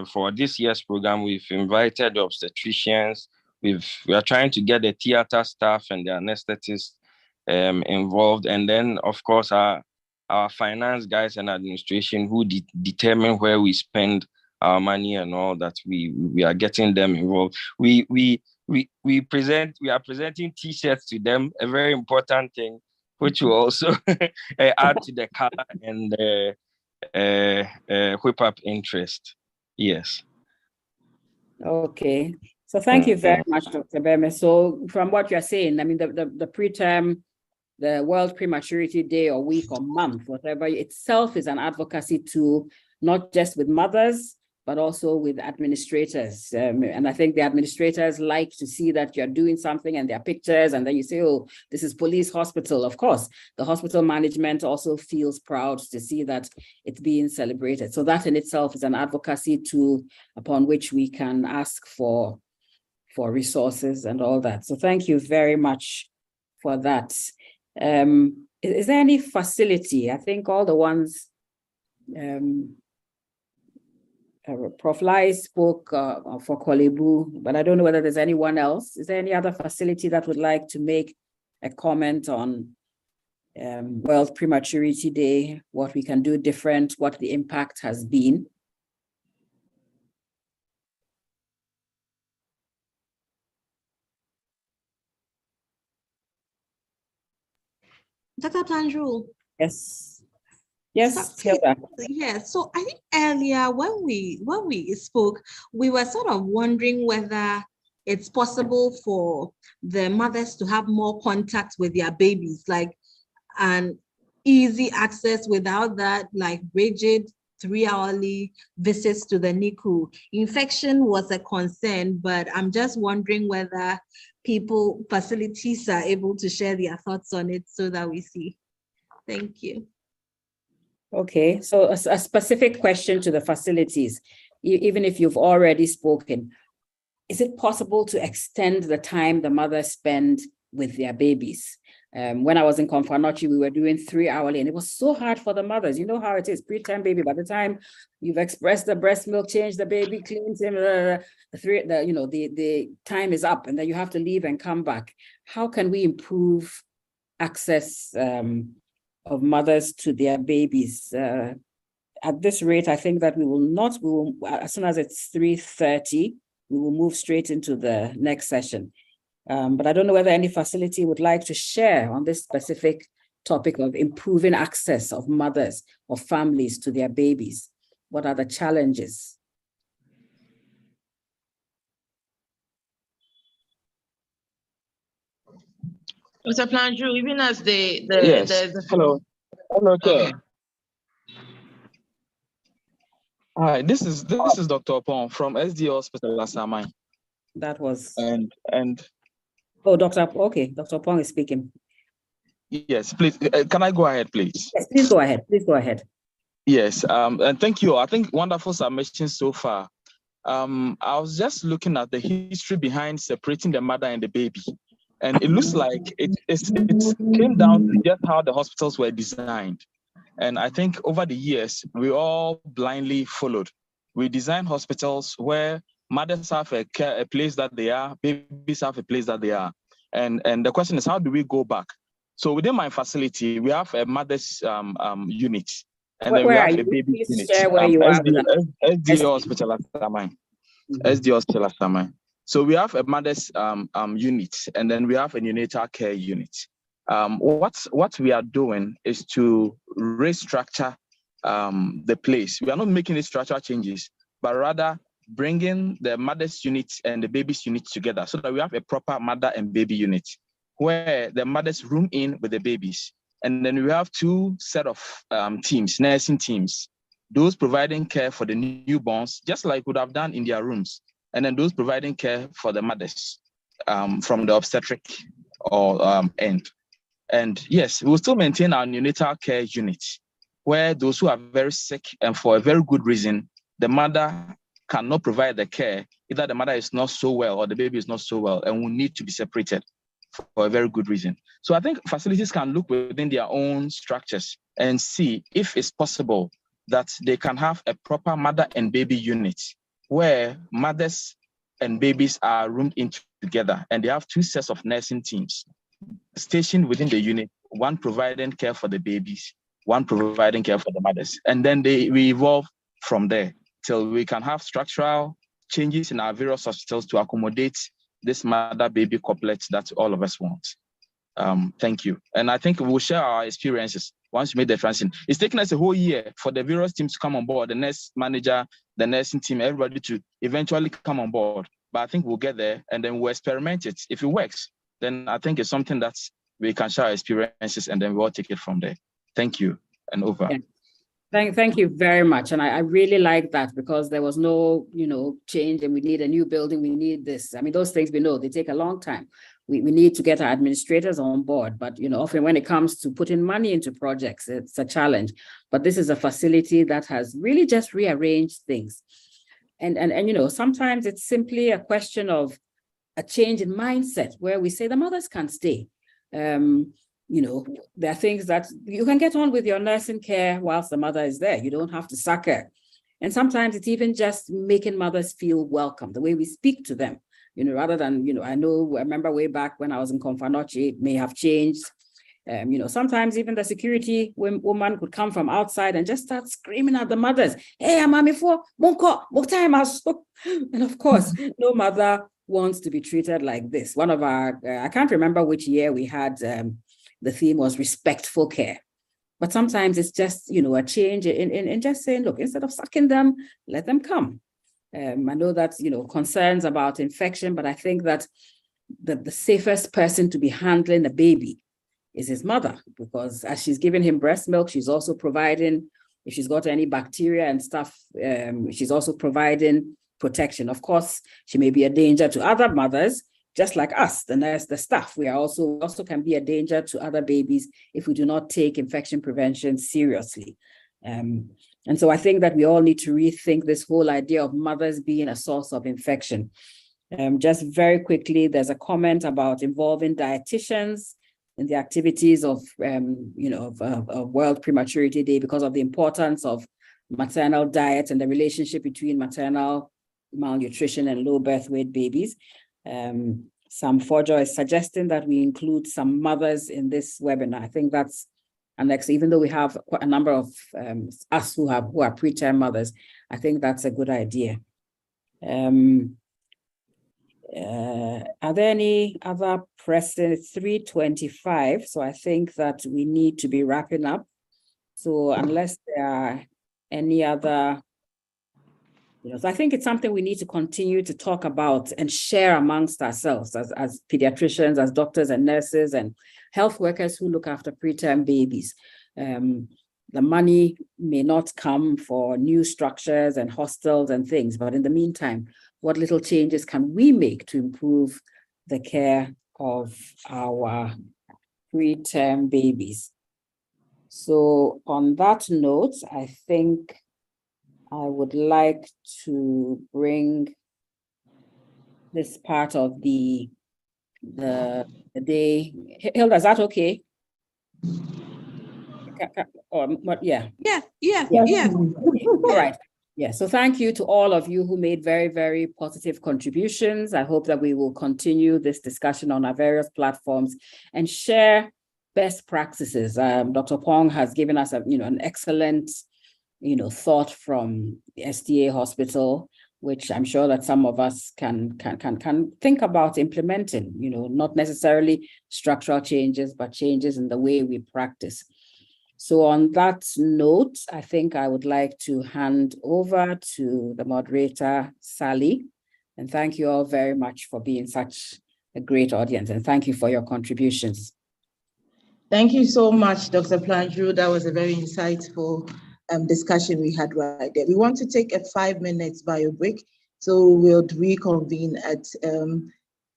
for this year's program, we've invited the obstetricians. We are trying to get the theater staff and the anesthetists involved. And then, of course, our finance guys and administration who determine where we spend our money and all that. We are getting them involved. We are presenting T-shirts to them, a very important thing, which will also add to the color and whip up interest. Yes. Okay. So thank you very much, Dr. Beme. So from what you're saying, I mean, the preterm, the World Prematurity Day or week or month, whatever, itself is an advocacy tool, not just with mothers, but also with administrators. And I think the administrators like to see that you're doing something and there are pictures, and then you say, oh, this is police hospital. Of course, the hospital management also feels proud to see that it's being celebrated. So that in itself is an advocacy tool upon which we can ask for resources and all that. So thank you very much for that. Is there any facility? I think all the ones Prof. Lai spoke for Kolebu, but I don't know whether there's anyone else. Is there any other facility that would like to make a comment on World Prematurity Day, what we can do different, what the impact has been? Dr. Planjul. Yes. Yes, Hilda. Yeah, so I think earlier when we spoke, we were sort of wondering whether it's possible for the mothers to have more contact with their babies, like an easy access without that, like rigid 3-hourly visits to the NICU. Infection was a concern, but I'm just wondering whether facilities are able to share their thoughts on it so that we see. Thank you. Okay, so a specific question to the facilities, even if you've already spoken, is it possible to extend the time the mothers spend with their babies? When I was in Confanochi, we were doing 3-hourly, and it was so hard for the mothers. You know how it is, preterm baby, by the time you've expressed the breast milk, change the baby, cleans him, the time is up, and then you have to leave and come back. How can we improve access of mothers to their babies? At this rate, I think that we will, as soon as it's 3:30, we will move straight into the next session. But I don't know whether any facility would like to share on this specific topic of improving access of mothers or families to their babies. What are the challenges? Mr. Planjul, even as yes. Hello. Okay. Hi, this is Dr. Opon from SD Hospital Asamai. That was and oh, Dr. Opon is speaking. Yes, please. Can I go ahead, please? Yes, please go ahead. Please go ahead. Yes, and thank you. I think wonderful submissions so far. I was just looking at the history behind separating the mother and the baby. And it looks like it came down to just how the hospitals were designed. And I think over the years, we all blindly followed. We designed hospitals where mothers have a place that they are, babies have a place that they are. And the question is, how do we go back? So within my facility, we have a mother's unit. And then we have a baby unit. Share where you are with SD Hospital at Samai. SD Hospital at Samai. So we have a mother's unit, and then we have a neonatal care unit. What we are doing is to restructure the place. We are not making any structural changes, but rather bringing the mother's unit and the baby's unit together so that we have a proper mother and baby unit where the mothers room in with the babies. And then we have two set of teams, nursing teams, those providing care for the newborns, just like we would have done in their rooms. And then those providing care for the mothers from the obstetric or end. And yes, we will still maintain our neonatal care unit, where those who are very sick and for a very good reason, the mother cannot provide the care. Either the mother is not so well or the baby is not so well and will need to be separated for a very good reason. So I think facilities can look within their own structures and see if it's possible that they can have a proper mother and baby unit where mothers and babies are roomed in together and they have two sets of nursing teams stationed within the unit, one providing care for the babies, one providing care for the mothers. And then we evolve from there till we can have structural changes in our various hospitals to accommodate this mother-baby couplet that all of us want. Thank you. And I think we'll share our experiences once we made the transition. It's taken us a whole year for the various teams to come on board, the nurse manager, the nursing team, everybody to eventually come on board. But I think we'll get there and then we'll experiment it. If it works, then I think it's something that we can share our experiences and then we'll take it from there. Thank you, and over. Yeah. Thank you very much. And I really like that because there was no, change and we need a new building, we need this. I mean, those things we know, they take a long time. We need to get our administrators on board, but, often when it comes to putting money into projects, it's a challenge. But this is a facility that has really just rearranged things. And sometimes it's simply a question of a change in mindset where we say the mothers can stay. There are things that you can get on with your nursing care whilst the mother is there. You don't have to sack her. And sometimes it's even just making mothers feel welcome, the way we speak to them, rather than, I remember way back when I was in Confanoche, it may have changed. Sometimes even the security woman could come from outside and just start screaming at the mothers. Hey, I'm for Monko, what time? And of course, no mother wants to be treated like this. One of our, I can't remember which year we had, the theme was respectful care. But sometimes it's just, a change in just saying, look, instead of sucking them, let them come. I know that, concerns about infection, but I think that the safest person to be handling a baby is his mother, because as she's giving him breast milk, she's also providing, if she's got any bacteria and stuff, she's also providing protection. Of course, she may be a danger to other mothers, just like us, the nurse, the staff. We are also can be a danger to other babies if we do not take infection prevention seriously. And so I think that we all need to rethink this whole idea of mothers being a source of infection. Just very quickly, there's a comment about involving dietitians in the activities of World Prematurity Day because of the importance of maternal diet and the relationship between maternal malnutrition and low birth weight babies. Sam Forger is suggesting that we include some mothers in this webinar. I think that's next, even though we have quite a number of us who are preterm mothers, I think that's a good idea. Are there any other pressing? It's 3:25, so I think that we need to be wrapping up. So unless there are any other, so I think it's something we need to continue to talk about and share amongst ourselves as pediatricians, as doctors and nurses and health workers who look after preterm babies. The money may not come for new structures and hostels and things, but in the meantime, what little changes can we make to improve the care of our preterm babies? So on that note, I think I would like to bring this part of the the day. Hilda, is that okay? Yeah. Yeah. All right. Yeah, so thank you to all of you who made very, very positive contributions. I hope that we will continue this discussion on our various platforms and share best practices. Dr. Pong has given us an excellent thought from the STA hospital, which I'm sure that some of us can think about implementing, not necessarily structural changes, but changes in the way we practice. So on that note, I think I would like to hand over to the moderator, Sally. And thank you all very much for being such a great audience. And thank you for your contributions. Thank you so much, Dr. Planju. That was a very insightful discussion we had right there. We want to take a 5 minutes bio break. So we'll reconvene at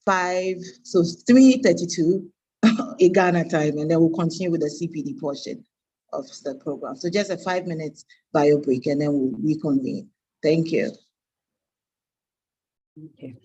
3:32 Ghana time, and then we'll continue with the CPD portion of the program. So just a 5 minutes bio break, and then we'll reconvene. Thank you. Okay.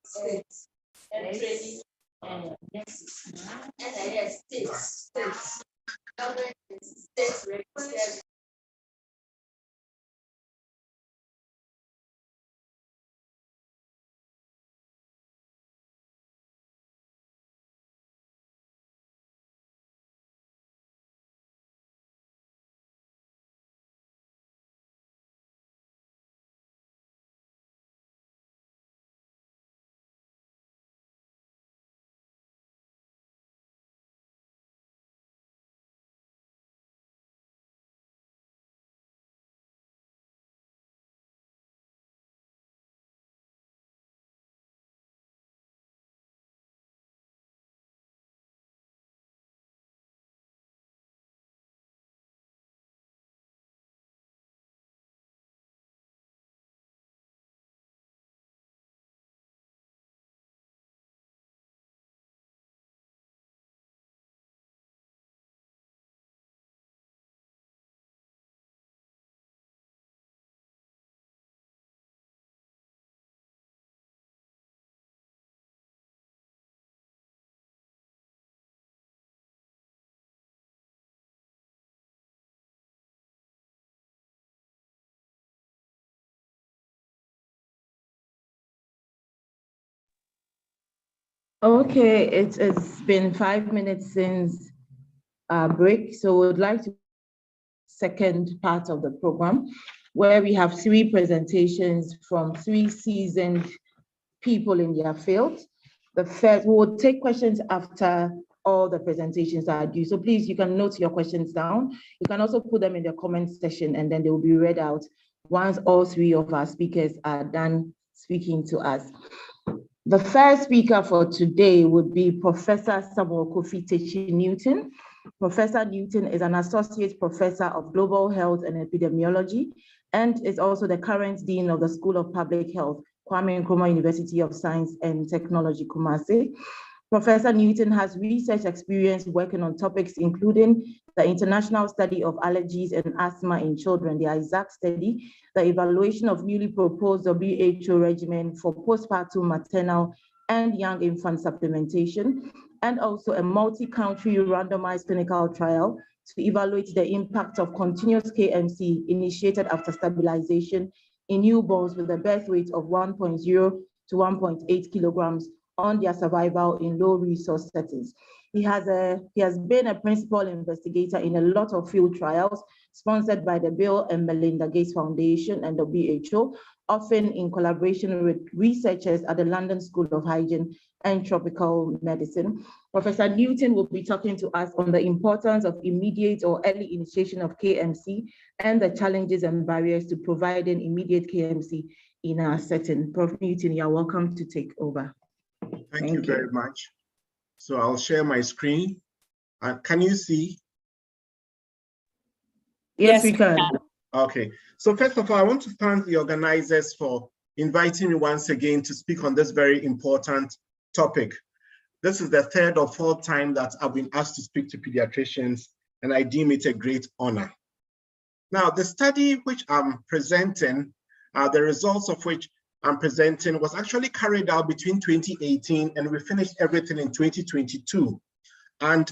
States. And training. States. States. Okay, it's been 5 minutes since our break, so we would like to second part of the program where we have 3 presentations from 3 seasoned people in their field. The first, we will take questions after all the presentations are due. So please, you can note your questions down. You can also put them in the comment section and then they will be read out once all 3 of our speakers are done speaking to us. The first speaker for today would be Professor Samuel Kofi Techi Newton. Professor Newton is an associate professor of global health and epidemiology and is also the current dean of the School of Public Health, Kwame Nkrumah University of Science and Technology, Kumasi. Professor Newton has research experience working on topics including the international study of allergies and asthma in children, the ISAC study, the evaluation of newly proposed WHO regimen for postpartum maternal and young infant supplementation, and also a multi-country randomized clinical trial to evaluate the impact of continuous KMC initiated after stabilization in newborns with a birth weight of 1.0 to 1.8 kilograms on their survival in low resource settings. He has been a principal investigator in a lot of field trials sponsored by the Bill and Melinda Gates Foundation and the WHO, often in collaboration with researchers at the London School of Hygiene and Tropical Medicine. Professor Newton will be talking to us on the importance of immediate or early initiation of KMC and the challenges and barriers to providing immediate KMC in our setting. Prof. Newton, you are welcome to take over. Thank you very much. So I'll share my screen. Can you see? Yes, we can. Okay. So first of all, I want to thank the organizers for inviting me once again to speak on this very important topic. This is the 3rd or 4th time that I've been asked to speak to pediatricians, and I deem it a great honor. Now, the study which I'm presenting, the results of which I'm presenting was actually carried out between 2018 and we finished everything in 2022. And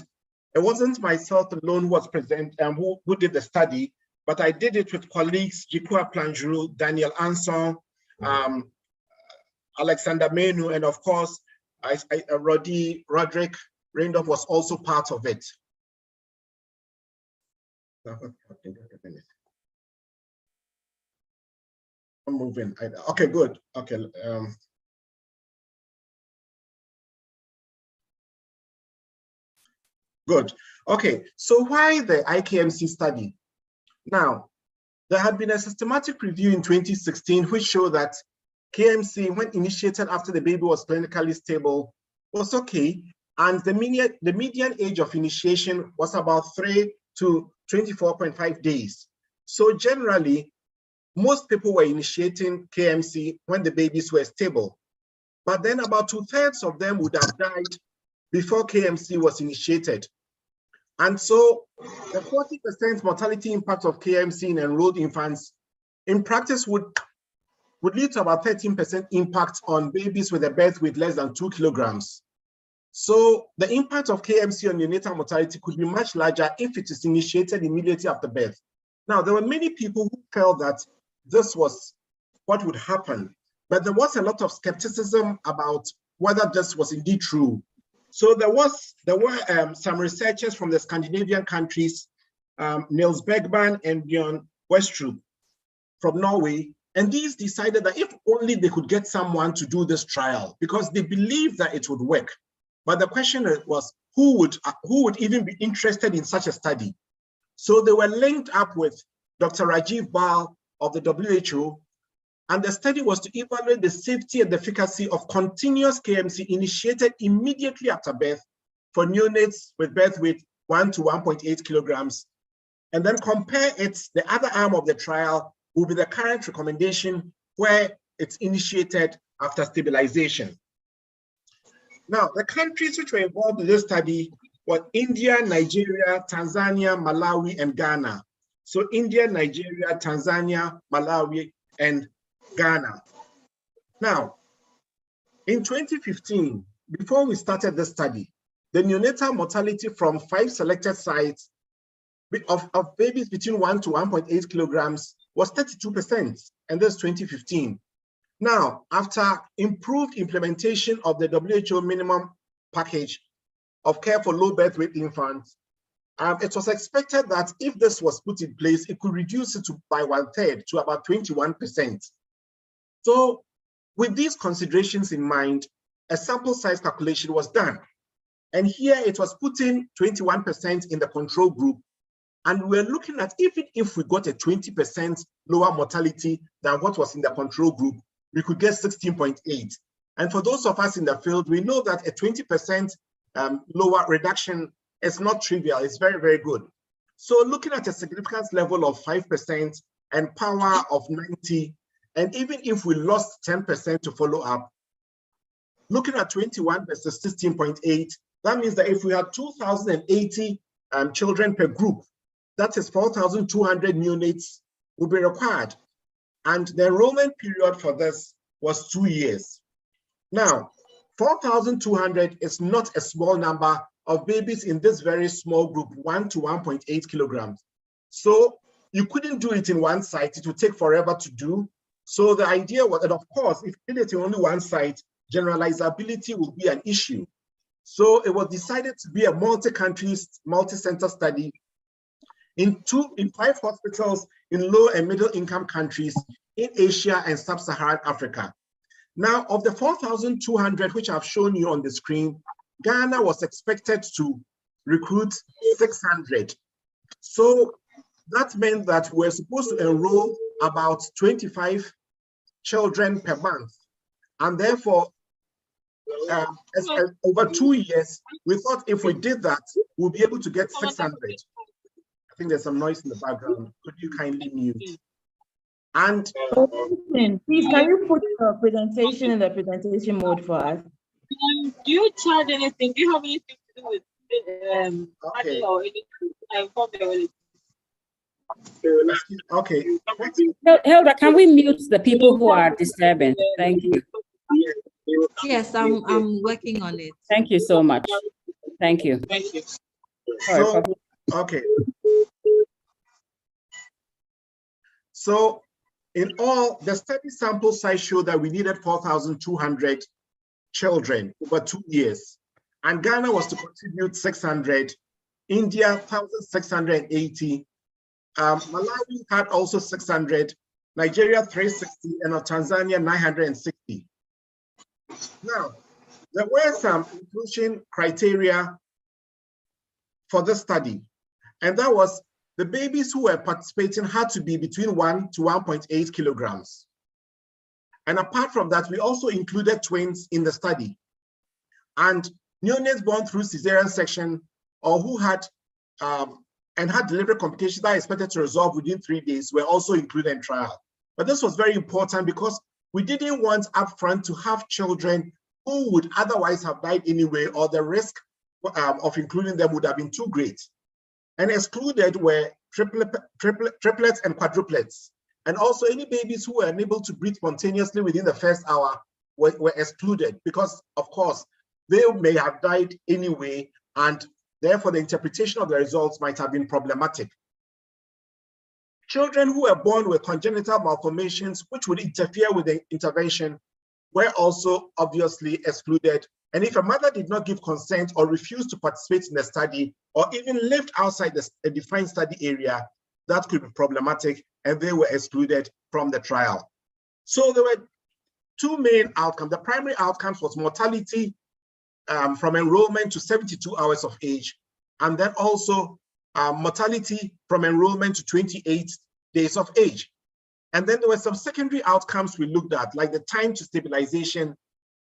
it wasn't myself alone who was present and who did the study, but I did it with colleagues Jikua Planjuru, Daniel Anson, Alexander Menu, and of course, Roderick Reindorf was also part of it. I'm moving. Okay, good. Okay. Good. Okay, so why the IKMC study? Now, there had been a systematic review in 2016 which showed that KMC, when initiated after the baby was clinically stable, was okay, and the median age of initiation was about 3 to 24.5 days. So generally, most people were initiating KMC when the babies were stable, but then about 2/3 of them would have died before KMC was initiated. And so the 40% mortality impact of KMC in enrolled infants in practice would lead to about 13% impact on babies with a birth weight less than 2 kilograms. So the impact of KMC on neonatal mortality could be much larger if it is initiated immediately after birth. Now, there were many people who felt that this was what would happen, but there was a lot of skepticism about whether this was indeed true. So there were some researchers from the Scandinavian countries, Niels Bergman and Bjørn Westrup from Norway, and these decided that if only they could get someone to do this trial, because they believed that it would work. But the question was, who would even be interested in such a study? So they were linked up with Dr. Rajiv Bal of the WHO, and the study was to evaluate the safety and efficacy of continuous KMC initiated immediately after birth for neonates with birth weight 1 to 1.8 kilograms, and then compare it, the other arm of the trial will be the current recommendation where it's initiated after stabilization. Now, the countries which were involved in this study were India, Nigeria, Tanzania, Malawi, and Ghana. So India, Nigeria, Tanzania, Malawi, and Ghana. Now, in 2015, before we started the study, the neonatal mortality from 5 selected sites of babies between 1 to 1.8 kilograms was 32%, and that's 2015. Now, after improved implementation of the WHO minimum package of care for low birth weight infants, it was expected that if this was put in place, it could reduce it by 1/3 to about 21%. So with these considerations in mind, a sample size calculation was done. And here it was putting 21% in the control group. And we're looking at even if we got a 20% lower mortality than what was in the control group, we could get 16.8. And for those of us in the field, we know that a 20% lower reduction is not trivial. It's very, very good. So looking at a significance level of 5% and power of 90, and even if we lost 10% to follow up, looking at 21 versus 16.8, that means that if we had 2,080 children per group, that is 4,200 neonates will be required. And the enrollment period for this was 2 years. Now, 4,200 is not a small number of babies in this very small group, 1 to 1.8 kilograms. So you couldn't do it in one site. It would take forever to do. So the idea was that, of course, if you did it in only one site, generalizability will be an issue. So it was decided to be a multi-country, multi-center study in 5 hospitals in low and middle income countries in Asia and sub-Saharan Africa. Now, of the 4,200, which I've shown you on the screen, Ghana was expected to recruit 600. So that meant that we're supposed to enroll about 25 children per month. And therefore, over 2 years, we thought if we did that, we'll be able to get 600. I think there's some noise in the background. Could you kindly mute? And please, can you put your presentation in the presentation mode for us? Do you charge anything? Do you have anything to do with money or anything? Okay. Hilda, can we mute the people who are disturbing? Thank you. Yes, I'm working on it. Thank you so much. Thank you. Thank you. So, okay. So in all, the study sample size showed that we needed 4,200 children over 2 years. And Ghana was to contribute 600, India 1,680, Malawi had also 600, Nigeria 360, and Tanzania 960. Now, there were some inclusion criteria for the study, and that was the babies who were participating had to be between 1 to 1.8 kilograms. And apart from that, we also included twins in the study. And neonates born through cesarean section or who had delivery complications that are expected to resolve within 3 days were also included in trial. But this was very important because we didn't want upfront to have children who would otherwise have died anyway, or the risk of including them would have been too great. And excluded were triplets and quadruplets. And also any babies who were unable to breathe spontaneously within the first hour were excluded because, of course, they may have died anyway, and therefore the interpretation of the results might have been problematic. Children who were born with congenital malformations which would interfere with the intervention were also obviously excluded. And if a mother did not give consent or refused to participate in the study, or even lived outside the defined study area, that could be problematic, and they were excluded from the trial. So there were 2 main outcomes. The primary outcomes was mortality from enrollment to 72 hours of age, and then also mortality from enrollment to 28 days of age. And then there were some secondary outcomes we looked at, like the time to stabilization,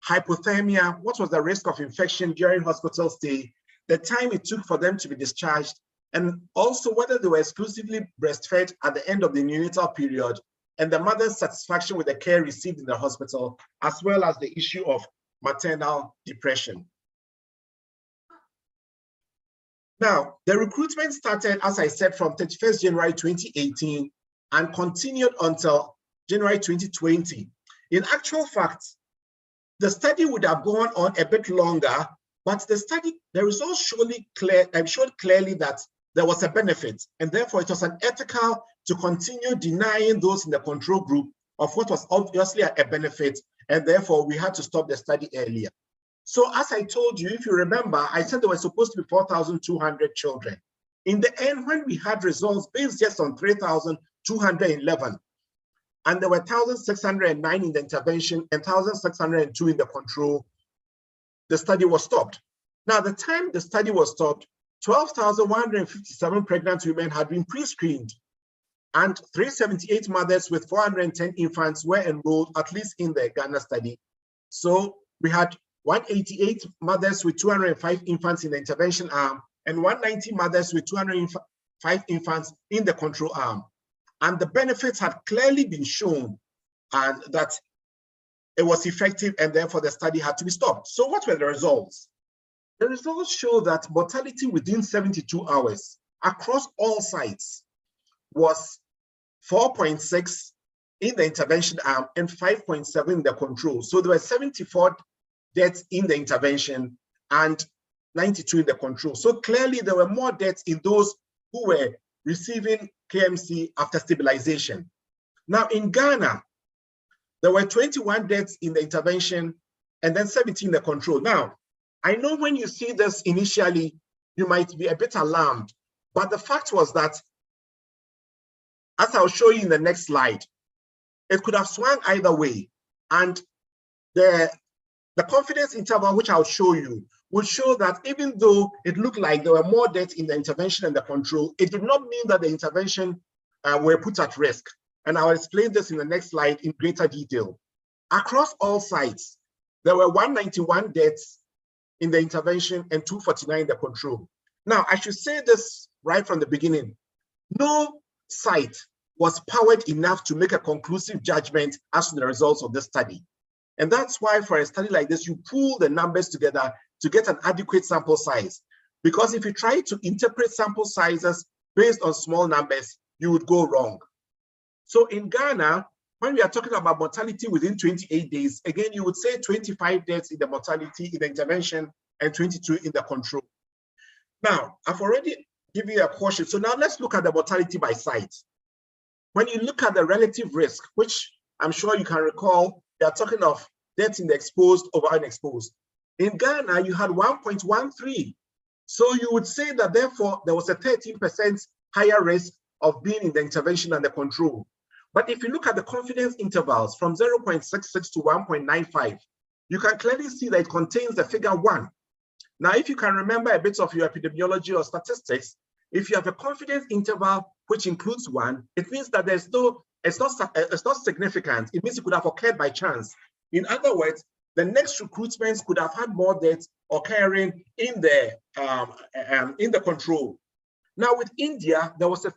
hypothermia, what was the risk of infection during hospital stay, the time it took for them to be discharged, and also whether they were exclusively breastfed at the end of the neonatal period, and the mother's satisfaction with the care received in the hospital, as well as the issue of maternal depression. Now, the recruitment started, as I said, from 31st January 2018 and continued until January 2020. In actual fact, the study would have gone on a bit longer, but the results showed clearly that there was a benefit, and therefore it was unethical to continue denying those in the control group of what was obviously a benefit, and therefore we had to stop the study earlier. So as I told you, if you remember, I said there were supposed to be 4,200 children. In the end, when we had results based just on 3,211, and there were 1,609 in the intervention and 1,602 in the control, the study was stopped. Now, the time the study was stopped, 12,157 pregnant women had been pre-screened, and 378 mothers with 410 infants were enrolled, at least in the Ghana study. So we had 188 mothers with 205 infants in the intervention arm, and 190 mothers with 205 infants in the control arm. And the benefits had clearly been shown, and that it was effective, and therefore the study had to be stopped. So what were the results? The results show that mortality within 72 hours across all sites was 4.6 in the intervention arm and 5.7 in the control. So there were 74 deaths in the intervention and 92 in the control. So clearly there were more deaths in those who were receiving KMC after stabilization. Now in Ghana, there were 21 deaths in the intervention and then 17 in the control. Now, I know when you see this initially, you might be a bit alarmed, but the fact was that, as I'll show you in the next slide, it could have swung either way. And the confidence interval, which I'll show you, will show that even though it looked like there were more deaths in the intervention and the control, it did not mean that the intervention were put at risk. And I'll explain this in the next slide in greater detail. Across all sites, there were 191 deaths in the intervention and 249 in the control. Now, I should say this right from the beginning. No site was powered enough to make a conclusive judgment as to the results of this study. And that's why for a study like this, you pool the numbers together to get an adequate sample size. Because if you try to interpret sample sizes based on small numbers, you would go wrong. So in Ghana, when we are talking about mortality within 28 days, again, you would say 25 deaths in the mortality in the intervention and 22 in the control. Now, I've already given you a caution. So now let's look at the mortality by site. When you look at the relative risk, which I'm sure you can recall, they are talking of deaths in the exposed over unexposed. In Ghana, you had 1.13. So you would say that therefore there was a 13% higher risk of being in the intervention and the control. But if you look at the confidence intervals from 0.66 to 1.95, you can clearly see that it contains the figure 1. Now, if you can remember a bit of your epidemiology or statistics, if you have a confidence interval which includes 1, it means that it's not significant. It means it could have occurred by chance. In other words, the next recruitments could have had more deaths occurring in the control. Now with India, there was a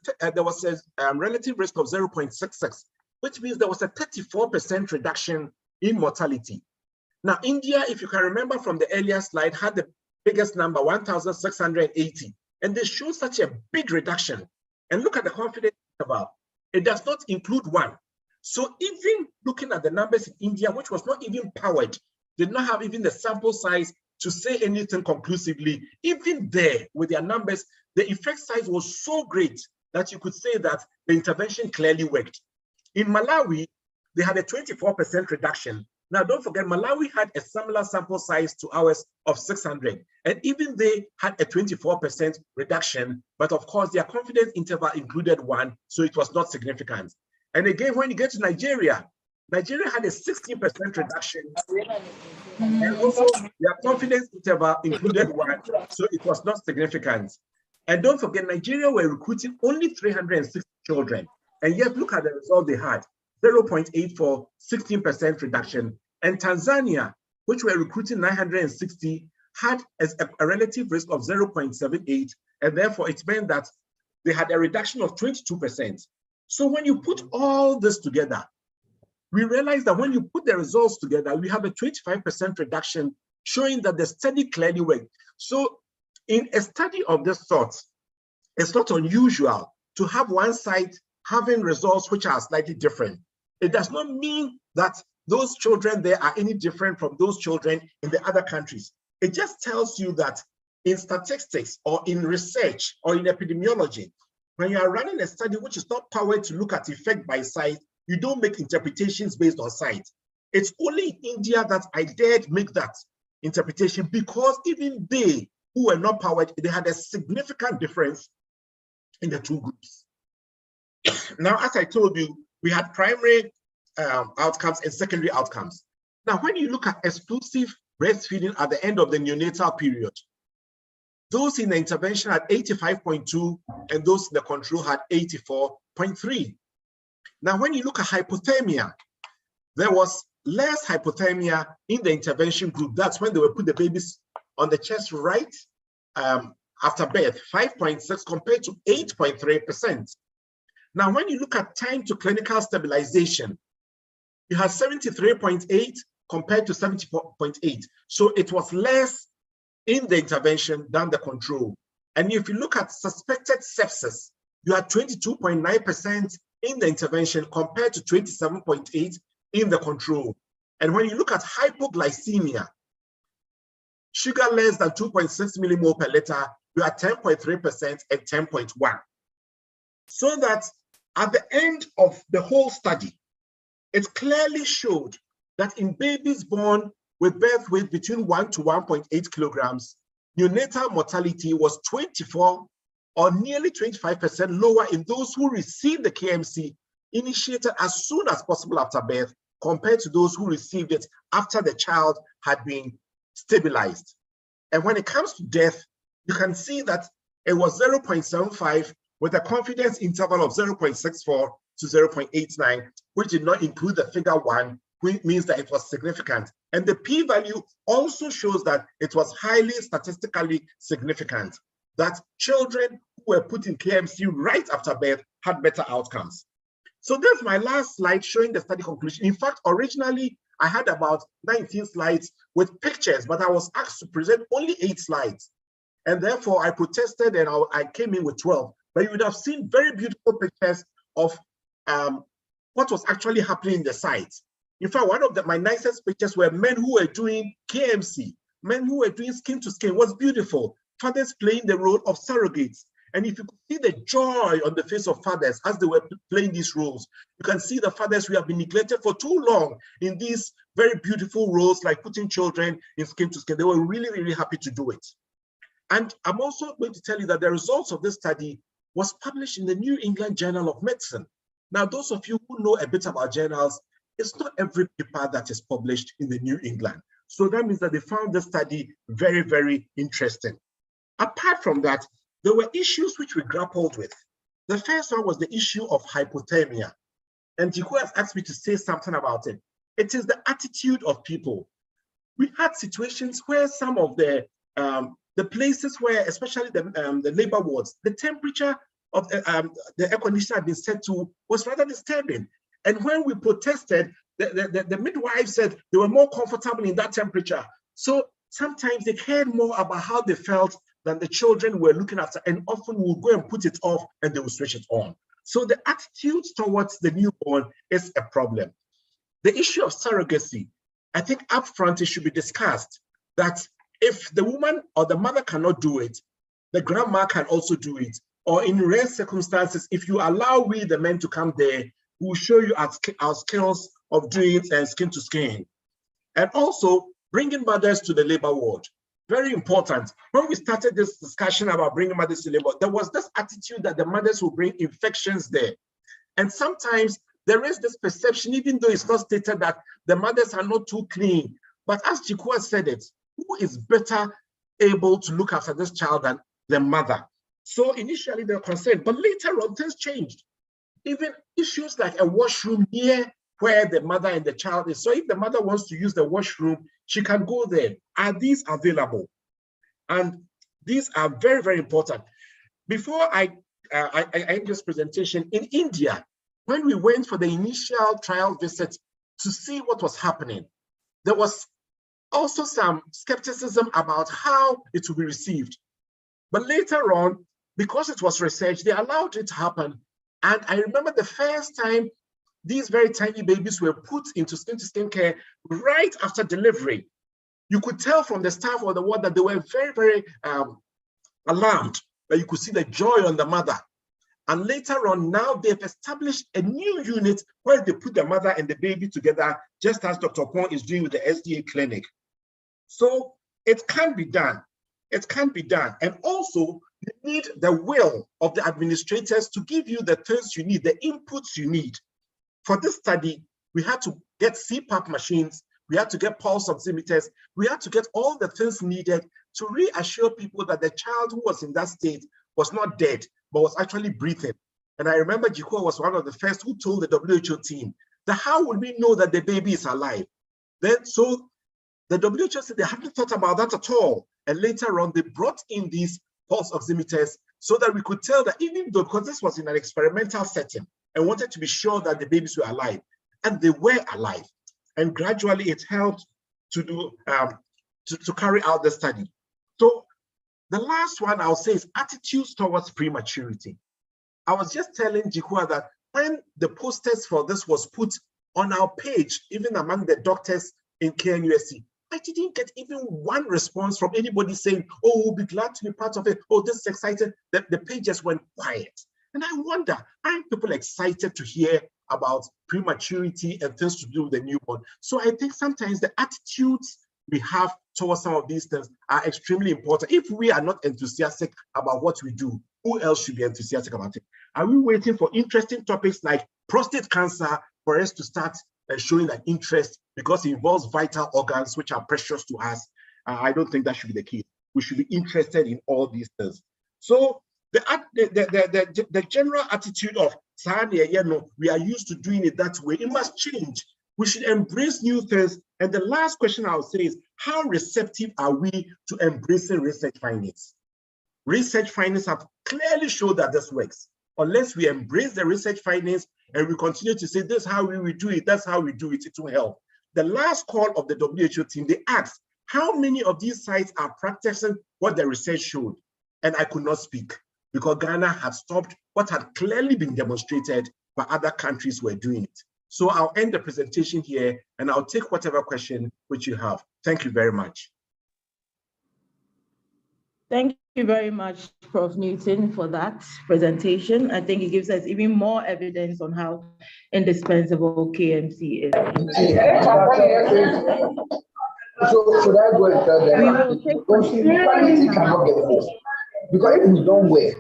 relative risk of 0.66, which means there was a 34% reduction in mortality. Now India, if you can remember from the earlier slide, had the biggest number, 1,680, and they show such a big reduction. And look at the confidence interval. It does not include 1. So even looking at the numbers in India, which was not even powered, did not have even the sample size to say anything conclusively, even there with their numbers, the effect size was so great that you could say that the intervention clearly worked. In Malawi, they had a 24% reduction. Now, don't forget, Malawi had a similar sample size to ours of 600, and even they had a 24% reduction, but of course, their confidence interval included 1, so it was not significant. And again, when you get to Nigeria, Nigeria had a 16% reduction, and also their confidence interval included 1, so it was not significant. And don't forget, Nigeria were recruiting only 360 children, and yet look at the result they had, 0.84, 16% reduction. And Tanzania, which were recruiting 960, had a relative risk of 0.78, and therefore it meant that they had a reduction of 22%. So when you put all this together, we realize that when you put the results together, we have a 25% reduction, showing that the study clearly worked. So in a study of this sort, it's not unusual to have one site having results which are slightly different. It does not mean that those children there are any different from those children in the other countries. It just tells you that in statistics or in research or in epidemiology, when you are running a study which is not powered to look at effect by site, you don't make interpretations based on site. It's only in India that I dared make that. interpretation because even they who were not powered, they had a significant difference in the two groups. Now, as I told you, we had primary outcomes and secondary outcomes. Now, when you look at exclusive breastfeeding at the end of the neonatal period, those in the intervention had 85.2 and those in the control had 84.3. Now, when you look at hypothermia, there was less hypothermia in the intervention group. That's when they would put the babies on the chest right after birth, 5.6 compared to 8.3%. Now, when you look at time to clinical stabilization, you had 73.8 compared to 74.8. So it was less in the intervention than the control. And if you look at suspected sepsis, you had 22.9% in the intervention compared to 27.8 in the control. And when you look at hypoglycemia, sugar less than 2.6 millimole per liter, you are 10.3% and 10.1. So that at the end of the whole study, it clearly showed that in babies born with birth weight between 1 to 1.8 kilograms, neonatal mortality was 24 or nearly 25% lower in those who received the KMC initiated as soon as possible after birth compared to those who received it after the child had been stabilized. And when it comes to death, you can see that it was 0.75 with a confidence interval of 0.64 to 0.89, which did not include the figure 1, which means that it was significant. And the p-value also shows that it was highly statistically significant, that children who were put in KMC right after birth had better outcomes. So that's my last slide showing the study conclusion. In fact, originally, I had about 19 slides with pictures, but I was asked to present only 8 slides. And therefore, I protested and I came in with 12. But you would have seen very beautiful pictures of what was actually happening in the site. In fact, one of my nicest pictures were men who were doing KMC, men who were doing skin to skin. It was beautiful. Fathers playing the role of surrogates. And if you could see the joy on the face of fathers as they were playing these roles, you can see the fathers who have been neglected for too long in these very beautiful roles, like putting children in skin to skin. They were really, really happy to do it. And I'm also going to tell you that the results of this study was published in the New England Journal of Medicine. Now, those of you who know a bit about journals, it's not every paper that is published in the New England. So that means that they found the study very, very interesting. Apart from that, there were issues which we grappled with. The first one was the issue of hypothermia. And Jiku has asked me to say something about it. It is the attitude of people. We had situations where some of the places where, especially the labor wards, the temperature of the air conditioner had been set to was rather disturbing. And when we protested, the midwives said they were more comfortable in that temperature. So sometimes they cared more about how they felt than the children were looking after, and often we'll go and put it off and they will switch it on. So the attitude towards the newborn is a problem. The issue of surrogacy, I think upfront it should be discussed that if the woman or the mother cannot do it, the grandma can also do it. Or in rare circumstances, if you allow we, the men, to come there, we'll show you our skills of doing it skin to skin. And also bringing mothers to the labor ward. Very important. When we started this discussion about bringing mothers to labor, there was this attitude that the mothers will bring infections there. And sometimes there is this perception, even though it's not stated, that the mothers are not too clean. But as Chikua said it, who is better able to look after this child than the mother? So initially they were concerned, but later on things changed. Even issues like a washroom near where the mother and the child is. So if the mother wants to use the washroom, she can go there. Are these available? And these are very, very important. Before I end this presentation, in India, when we went for the initial trial visit to see what was happening, there was also some skepticism about how it would be received. But later on, because it was research, they allowed it to happen. And I remember the first time these very tiny babies were put into skin-to-skin care right after delivery. You could tell from the staff of the ward that they were very, very alarmed, but you could see the joy on the mother. And later on, now they've established a new unit where they put the mother and the baby together, just as Dr. Kwon is doing with the SDA clinic. So it can be done. It can be done. And also, you need the will of the administrators to give you the things you need, the inputs you need. For this study, we had to get CPAP machines, we had to get pulse oximeters, we had to get all the things needed to reassure people that the child who was in that state was not dead, but was actually breathing. And I remember Jiko was one of the first who told the WHO team that how would we know that the baby is alive? Then, so the WHO said they hadn't thought about that at all. And later on, they brought in these pulse oximeters so that we could tell that even though, because this was in an experimental setting, and wanted to be sure that the babies were alive, and they were alive. And gradually it helped to do to carry out the study. So the last one I'll say is attitudes towards prematurity. I was just telling Jikwa that when the posters for this was put on our page, even among the doctors in KNUST, I didn't get even one response from anybody saying, oh, we'll be glad to be part of it. Oh, this is exciting. The page just went quiet. And I wonder, aren't people excited to hear about prematurity and things to do with the newborn? So I think sometimes the attitudes we have towards some of these things are extremely important. If we are not enthusiastic about what we do, who else should be enthusiastic about it? Are we waiting for interesting topics like prostate cancer for us to start showing that interest because it involves vital organs which are precious to us? I don't think that should be the case. We should be interested in all these things. So the general attitude of we are used to doing it that way, it must change. We should embrace new things. And the last question I would say is, how receptive are we to embracing research findings? Research findings have clearly shown that this works. Unless we embrace the research findings and we continue to say, this is how we will do it, that's how we do it, it will help. The last call of the WHO team, they asked, how many of these sites are practicing what the research showed? And I could not speak, because Ghana had stopped what had clearly been demonstrated, but other countries were doing it. So I'll end the presentation here and I'll take whatever question which you have. Thank you very much. Thank you very much, Prof. Newton, for that presentation. I think it gives us even more evidence on how indispensable KMC is. So should I go and tell them? We will take questions. Cannot get this. Because if you don't wait.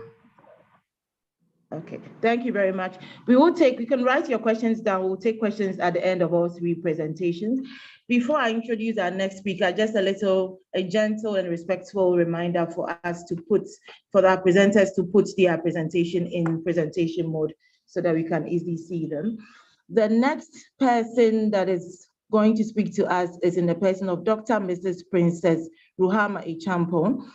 Okay, thank you very much. We can write your questions down. We'll take questions at the end of all three presentations. Before I introduce our next speaker, just a gentle and respectful reminder for our presenters to put their presentation in presentation mode so that we can easily see them. The next person that is going to speak to us is in the person of Dr. Mrs. Princess Ruhama Echampong.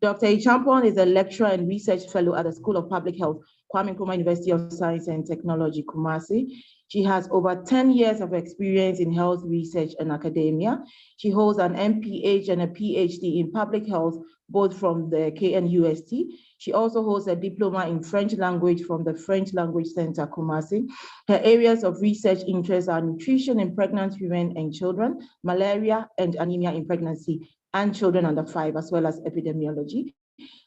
Dr. Echampong is a lecturer and research fellow at the School of Public Health, Kwame Nkrumah University of Science and Technology, Kumasi. She has over 10 years of experience in health research and academia. She holds an MPH and a PhD in public health, both from the KNUST. She also holds a diploma in French language from the French Language Center, Kumasi. Her areas of research interest are nutrition in pregnant women and children, malaria and anemia in pregnancy and children under 5, as well as epidemiology.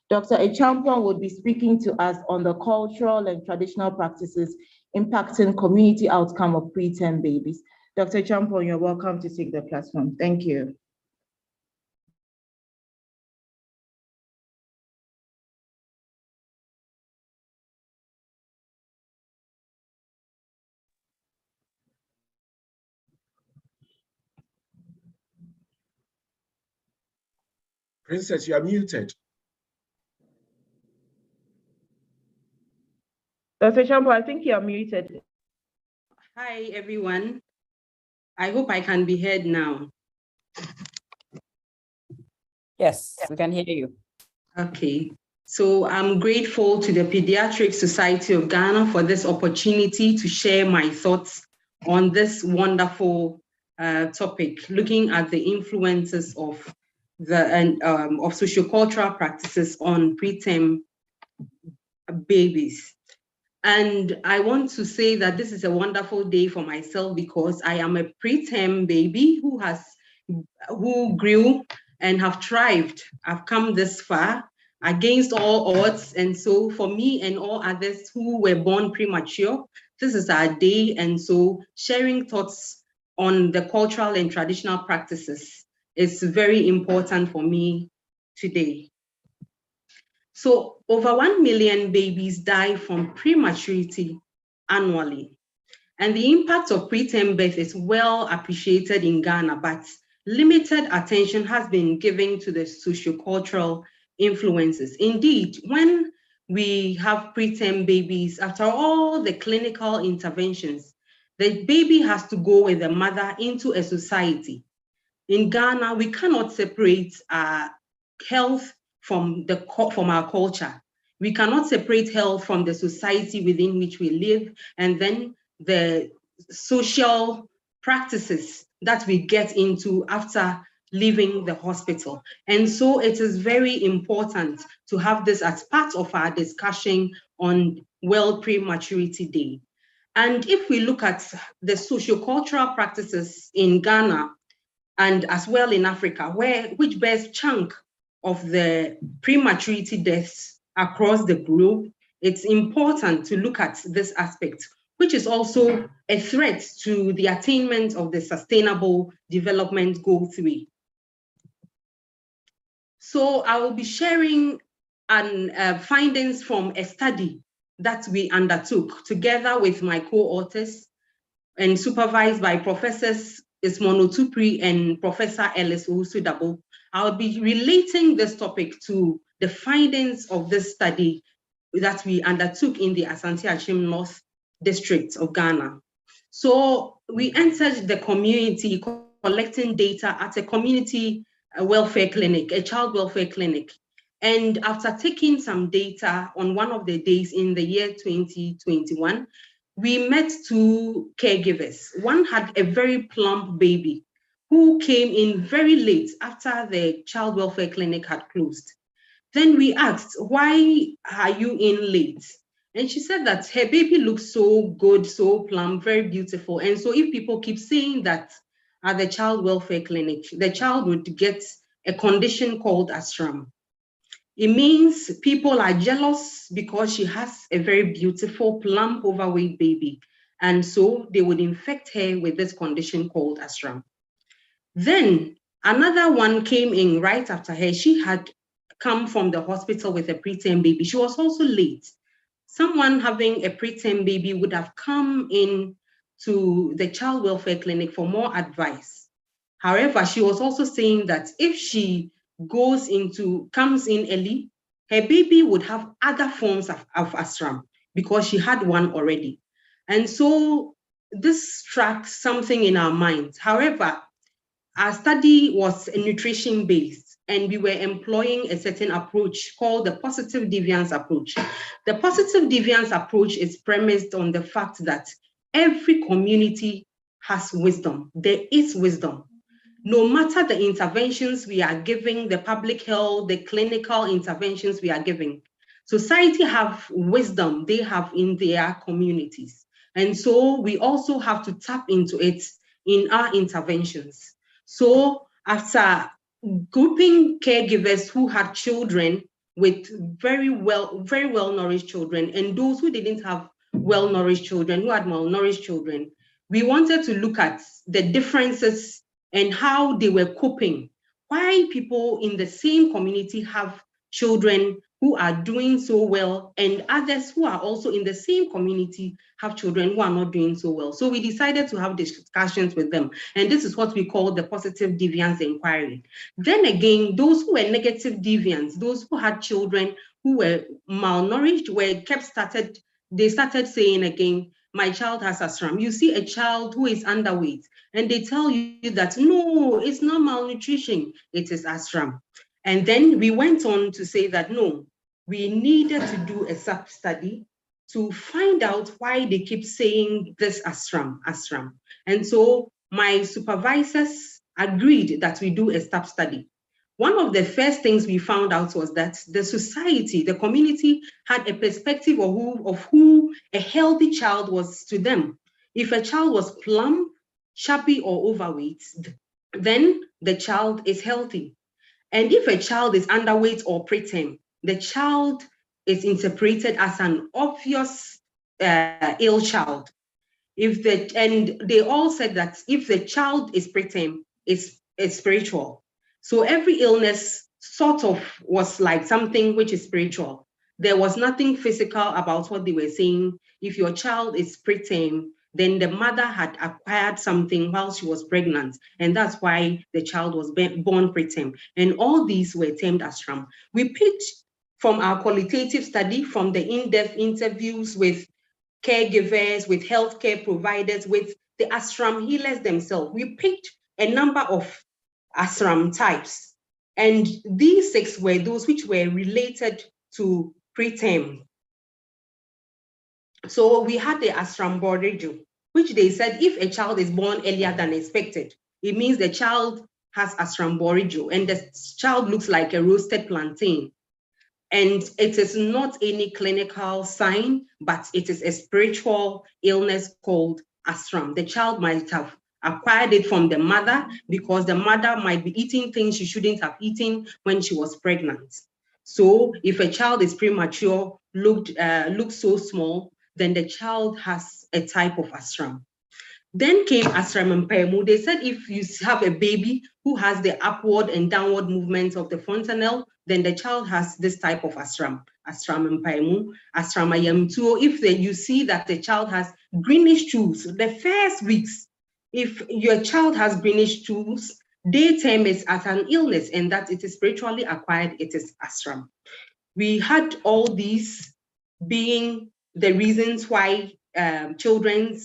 Dr. Echampong would be speaking to us on the cultural and traditional practices impacting community outcome of preterm babies. Dr. Echampong, you're welcome to take the platform. Thank you. Princess, you are muted. Dr. Echampong, I think you are muted. Hi, everyone. I hope I can be heard now. Yes, we can hear you. Okay. So I'm grateful to the Pediatric Society of Ghana for this opportunity to share my thoughts on this wonderful topic, looking at the influences of sociocultural practices on preterm babies. And I want to say that this is a wonderful day for myself because I am a preterm baby who grew and have thrived. I've come this far against all odds. And so for me and all others who were born premature, this is our day. And so sharing thoughts on the cultural and traditional practices is very important for me today. So over 1 million babies die from prematurity annually. And the impact of preterm birth is well appreciated in Ghana, but limited attention has been given to the sociocultural influences. Indeed, when we have preterm babies, after all the clinical interventions, the baby has to go with the mother into a society. In Ghana, we cannot separate health from our culture. We cannot separate health from the society within which we live, and then the social practices that we get into after leaving the hospital. And so it is very important to have this as part of our discussion on World Prematurity Day. And if we look at the sociocultural practices in Ghana and as well in Africa, which bears chunk of the prematurity deaths across the globe, it's important to look at this aspect, which is also a threat to the attainment of the Sustainable Development Goal 3. So I will be sharing findings from a study that we undertook together with my co-authors and supervised by Professors Ismono Tupri and Professor Ellis Owusu-Dabo. I'll be relating this topic to the findings of this study that we undertook in the Asante-Achim North District of Ghana. So we entered the community collecting data at a community welfare clinic, a child welfare clinic. And after taking some data on one of the days in the year 2021, we met two caregivers. One had a very plump baby who came in very late after the child welfare clinic had closed. Then we asked, why are you in late? And she said that her baby looks so good, so plump, very beautiful. And so if people keep saying that at the child welfare clinic, the child would get a condition called ashram. It means people are jealous because she has a very beautiful, plump, overweight baby. And so they would infect her with this condition called ashram. Then another one came in right after her. She had come from the hospital with a preterm baby. She was also late. Someone having a preterm baby would have come in to the child welfare clinic for more advice. However, she was also saying that if she comes in early, her baby would have other forms of ashram because she had one already. And so this struck something in our minds. However, our study was nutrition-based, and we were employing a certain approach called the positive deviance approach. The positive deviance approach is premised on the fact that every community has wisdom. There is wisdom. No matter the interventions we are giving, the public health, the clinical interventions we are giving, society have wisdom they have in their communities. And so we also have to tap into it in our interventions. So after grouping caregivers who had children with very well nourished children and those who didn't have well-nourished children, who had malnourished children, we wanted to look at the differences and how they were coping. Why people in the same community have children who are doing so well and others who are also in the same community have children who are not doing so well. So we decided to have discussions with them. And this is what we call the positive deviance inquiry. Then again, those who were negative deviants, those who had children who were malnourished, they started saying again, my child has ashram. You see a child who is underweight and they tell you that, no, it's not malnutrition, it is ashram. And then we went on to say that, no, we needed to do a sub-study to find out why they keep saying this ashram. And so my supervisors agreed that we do a sub-study. One of the first things we found out was that the society, the community had a perspective of who a healthy child was to them. If a child was plump, chubby, or overweight, then the child is healthy. And if a child is underweight or preterm, the child is interpreted as an obvious ill child. And they all said that if the child is preterm, it's spiritual. So every illness sort of was like something which is spiritual. There was nothing physical about what they were saying. If your child is preterm, then the mother had acquired something while she was pregnant, and that's why the child was born preterm. And all these were termed astram. We picked from our qualitative study, from the in-depth interviews with caregivers, with healthcare providers, with the ashram healers themselves. We picked a number of ashram types, and these 6 were those which were related to preterm. So we had the ashram boriju, which they said if a child is born earlier than expected, it means the child has ashram boriju, and the child looks like a roasted plantain. And it is not any clinical sign, but it is a spiritual illness called ashram. The child might have acquired it from the mother because the mother might be eating things she shouldn't have eaten when she was pregnant. So if a child is premature, looks so small, then the child has a type of ashram. Then came ashram mpemu. They said if you have a baby who has the upward and downward movements of the fontanelle, then the child has this type of ashram mpemu, ashram ayamtuo. If you see that the child has greenish stools, the first weeks, if your child has greenish stools, they term it as an illness and that it is spiritually acquired, it is ashram. We had all these being the reasons why children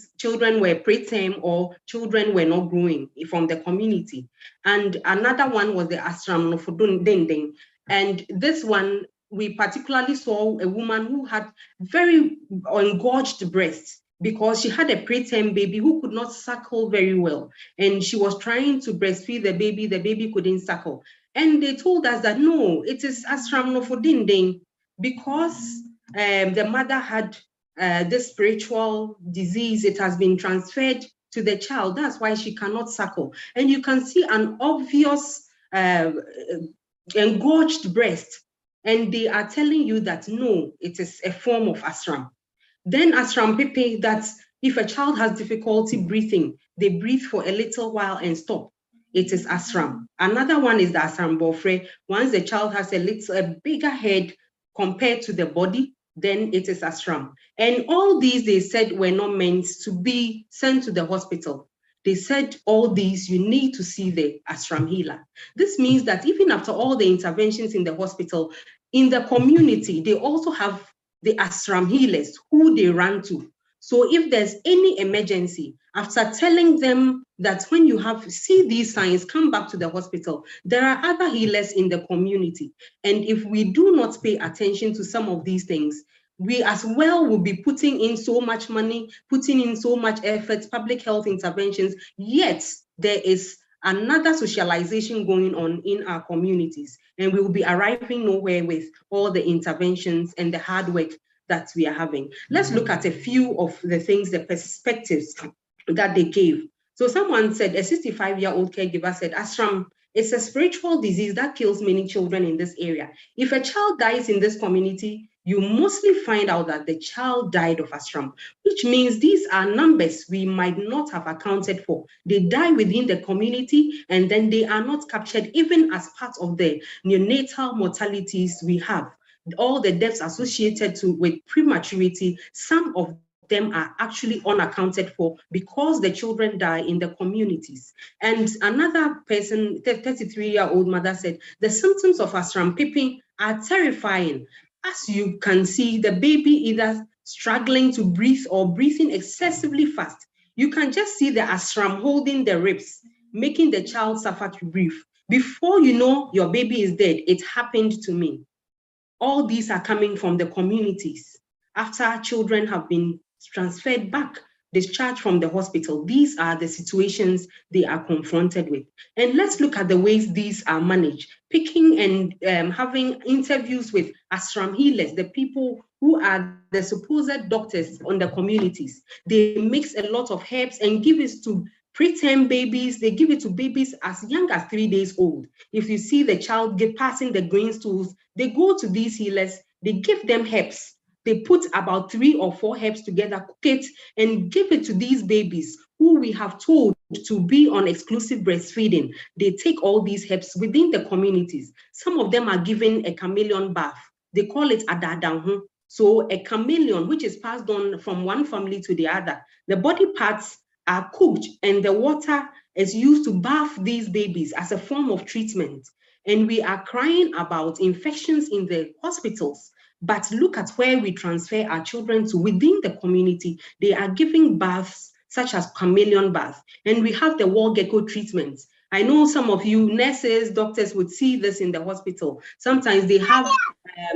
were preterm or children were not growing from the community. And another one was the ashram nofodundendeng. And this one, we particularly saw a woman who had very engorged breasts because she had a preterm baby who could not suckle very well. And she was trying to breastfeed the baby couldn't suckle. And they told us that no, it is ashram nofodindeng because the mother had this spiritual disease. It has been transferred to the child. That's why she cannot suckle. And you can see an obvious engorged breast. And they are telling you that no, it is a form of ashram. Then ashram pepe, that if a child has difficulty breathing, they breathe for a little while and stop. It is ashram. Another one is the ashram bofre. Once the child has a bigger head compared to the body, then it is ashram. And all these, they said, were not meant to be sent to the hospital. They said all these, you need to see the ashram healer. This means that even after all the interventions in the hospital, in the community, they also have the ashram healers who they run to. So if there's any emergency, after telling them that when you see these signs, come back to the hospital, there are other healers in the community. And if we do not pay attention to some of these things, we as well will be putting in so much money, putting in so much effort, public health interventions, yet there is another socialization going on in our communities, and we will be arriving nowhere with all the interventions and the hard work that we are having. Let's look at a few of the things, the perspectives that they gave. So someone said, a 65-year-old caregiver said, ashram is a spiritual disease that kills many children in this area. If a child dies in this community, you mostly find out that the child died of ashram, which means these are numbers we might not have accounted for. They die within the community, and then they are not captured even as part of the neonatal mortalities we have. All the deaths associated with prematurity, some of them are actually unaccounted for because the children die in the communities. And another person, 33-year-old mother, said the symptoms of ashram peeping are terrifying. As you can see, the baby either struggling to breathe or breathing excessively fast. You can just see the ashram holding the ribs, making the child suffer to breathe. Before you know your baby is dead, it happened to me. All these are coming from the communities. After children have been transferred back, discharged from the hospital, these are the situations they are confronted with. And let's look at the ways these are managed. Picking and having interviews with ashram healers, the people who are the supposed doctors on the communities. They mix a lot of herbs and give it to preterm babies. They give it to babies as young as 3 days old. If you see the child passing the green stools, they go to these healers, they give them herbs. They put about 3 or 4 herbs together, cook it, and give it to these babies who we have told to be on exclusive breastfeeding, they take all these herbs within the communities. Some of them are given a chameleon bath. They call it adadanghu. So a chameleon, which is passed on from one family to the other, the body parts are cooked and the water is used to bath these babies as a form of treatment. And we are crying about infections in the hospitals. But look at where we transfer our children to within the community. They are giving baths such as chameleon bath. And we have the wall gecko treatments. I know some of you nurses, doctors would see this in the hospital. Sometimes they have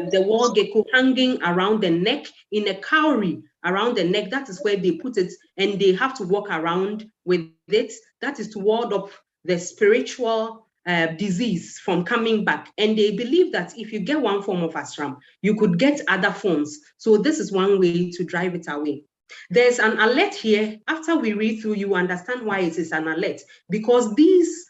the wall gecko hanging around the neck in a cowrie around the neck. That is where they put it, and they have to walk around with it. That is to ward off the spiritual disease from coming back. And they believe that if you get one form of ashram, you could get other forms. So this is one way to drive it away. There's an alert here. After we read through, you understand why it is an alert, because these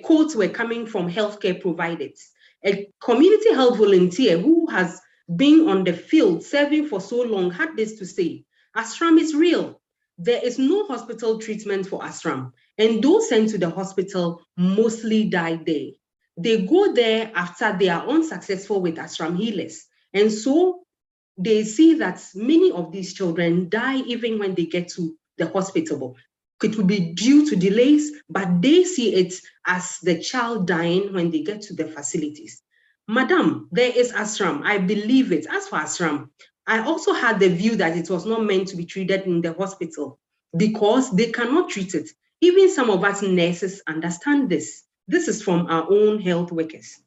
quotes were coming from healthcare providers. A community health volunteer who has been on the field serving for so long had this to say: ashram is real. There is no hospital treatment for ashram, and those sent to the hospital mostly die there. They go there after they are unsuccessful with ashram healers, and so they see that many of these children die even when they get to the hospital. It will be due to delays, but they see it as the child dying when they get to the facilities. Madam, there is ashram. I believe it. As for ashram, I also had the view that it was not meant to be treated in the hospital because they cannot treat it. Even some of us nurses understand this. This is from our own health workers.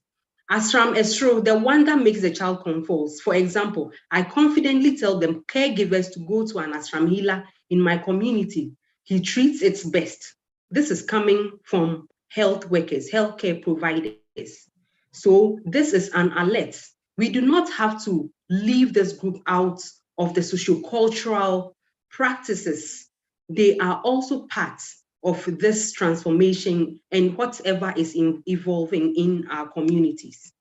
Ashram is true, the one that makes the child convulse. For example, I confidently tell them caregivers to go to an ashram healer in my community. He treats it best. This is coming from health workers, healthcare providers. So this is an alert. We do not have to leave this group out of the sociocultural practices. They are also part of this transformation and whatever is evolving in our communities.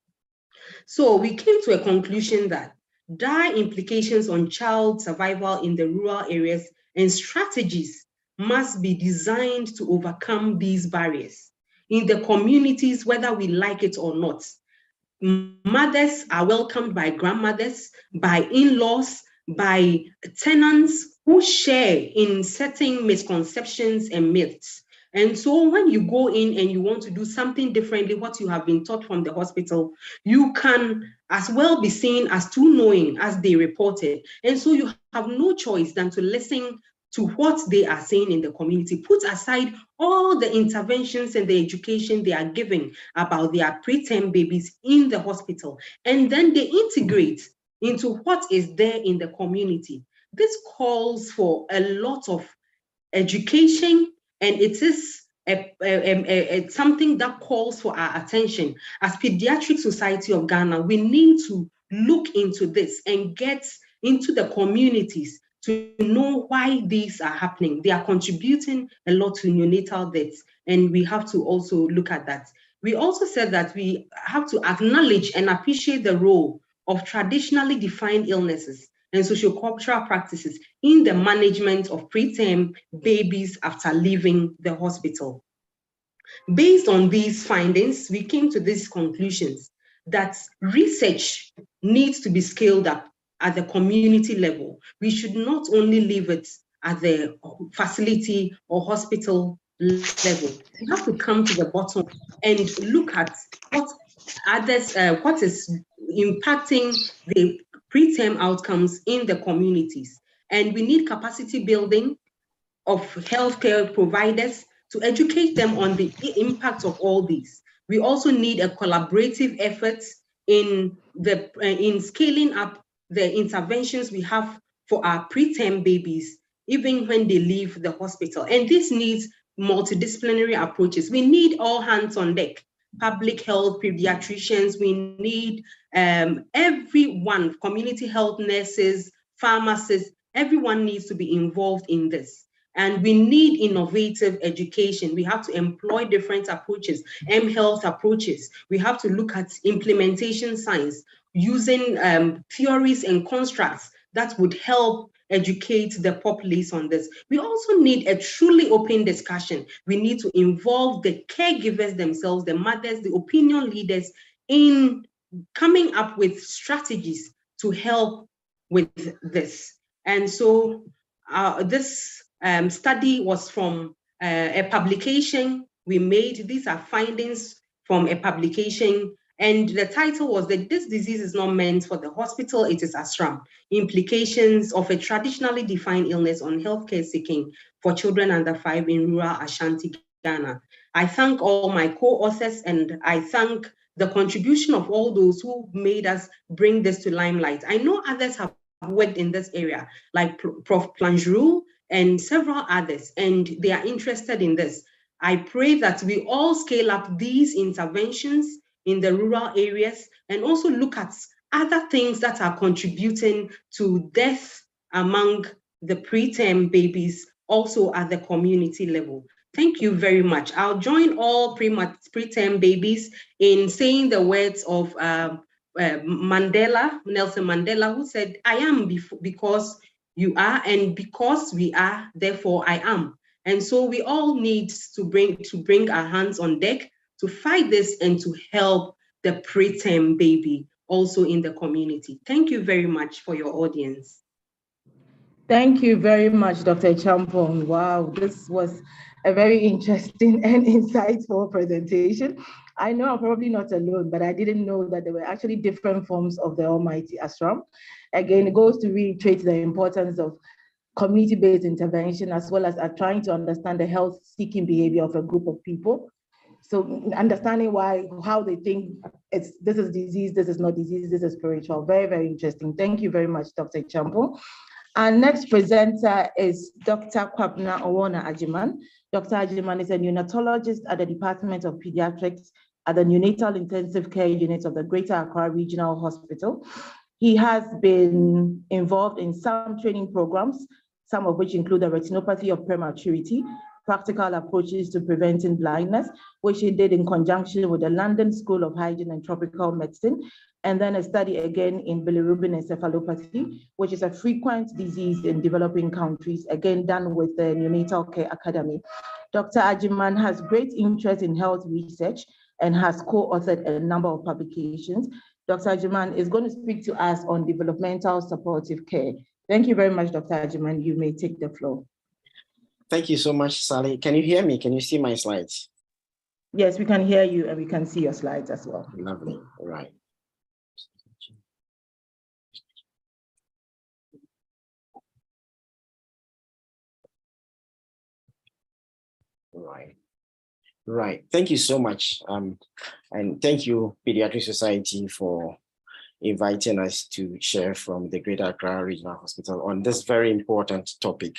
So we came to a conclusion that dire implications on child survival in the rural areas and strategies must be designed to overcome these barriers. In the communities, whether we like it or not, mothers are welcomed by grandmothers, by in-laws, by tenants who share in certain misconceptions and myths. And so when you go in and you want to do something differently, what you have been taught from the hospital, you can as well be seen as too knowing as they reported. And so you have no choice than to listen to what they are saying in the community. Put aside all the interventions and the education they are giving about their preterm babies in the hospital, and then they integrate into what is there in the community. This calls for a lot of education, and it is something that calls for our attention. As Pediatric Society of Ghana, we need to look into this and get into the communities to know why these are happening. They are contributing a lot to neonatal deaths, and we have to also look at that. We also said that we have to acknowledge and appreciate the role of traditionally defined illnesses and sociocultural practices in the management of preterm babies after leaving the hospital. Based on these findings, we came to these conclusions that research needs to be scaled up at the community level. We should not only leave it at the facility or hospital level. We have to come to the bottom and look at what is impacting the preterm outcomes in the communities. And we need capacity building of healthcare providers to educate them on the impact of all these. We also need a collaborative effort in scaling up the interventions we have for our preterm babies, even when they leave the hospital. And this needs multidisciplinary approaches. We need all hands on deck. Public health pediatricians, we need everyone, community health nurses, pharmacists, everyone needs to be involved in this. And we need innovative education. We have to employ different approaches, M-health approaches. We have to look at implementation science, using theories and constructs that would help educate the populace on this. We also need a truly open discussion. We need to involve the caregivers themselves, the mothers, the opinion leaders in coming up with strategies to help with this. And so this study was from a publication we made. These are findings from a publication, and the title was that this disease is not meant for the hospital, it is ASRAM, implications of a traditionally defined illness on healthcare seeking for children under 5 in rural Ashanti, Ghana. I thank all my co-authors, and I thank the contribution of all those who made us bring this to limelight. I know others have worked in this area, like Prof. Plangerou and several others, and they are interested in this. I pray that we all scale up these interventions in the rural areas and also look at other things that are contributing to death among the preterm babies, also at the community level. Thank you very much. I'll join all preterm babies in saying the words of Mandela, Nelson Mandela, who said, I am because you are, and because we are, therefore I am. And so we all need to bring our hands on deck to fight this and to help the preterm baby also in the community. Thank you very much for your audience. Thank you very much, Dr. Champong. Wow, this was a very interesting and insightful presentation. I know I'm probably not alone, but I didn't know that there were actually different forms of the almighty ASRAM. Again, it goes to reiterate the importance of community-based intervention, as well as trying to understand the health-seeking behavior of a group of people. So understanding how they think this is disease, this is not disease, this is spiritual. Very, very interesting. Thank you very much, Dr. Champong. Our next presenter is Dr. Kwabena Owona Ajiman. Dr. Ajiman is a neonatologist at the Department of Pediatrics at the Neonatal Intensive Care Unit of the Greater Accra Regional Hospital. He has been involved in some training programs, some of which include the retinopathy of prematurity, practical approaches to preventing blindness, which he did in conjunction with the London School of Hygiene and Tropical Medicine, and then a study again in bilirubin encephalopathy, which is a frequent disease in developing countries, again done with the Neonatal Care Academy. Dr. Ajiman has great interest in health research and has co-authored a number of publications. Dr. Ajiman is going to speak to us on developmental supportive care. Thank you very much, Dr. Ajiman. You may take the floor. Thank you so much, Sally. Can you hear me? Can you see my slides? Yes, we can hear you and we can see your slides as well. Lovely. All right. Right. Thank you so much. And thank you, Pediatric Society, for inviting us to share from the Greater Accra Regional Hospital on this very important topic,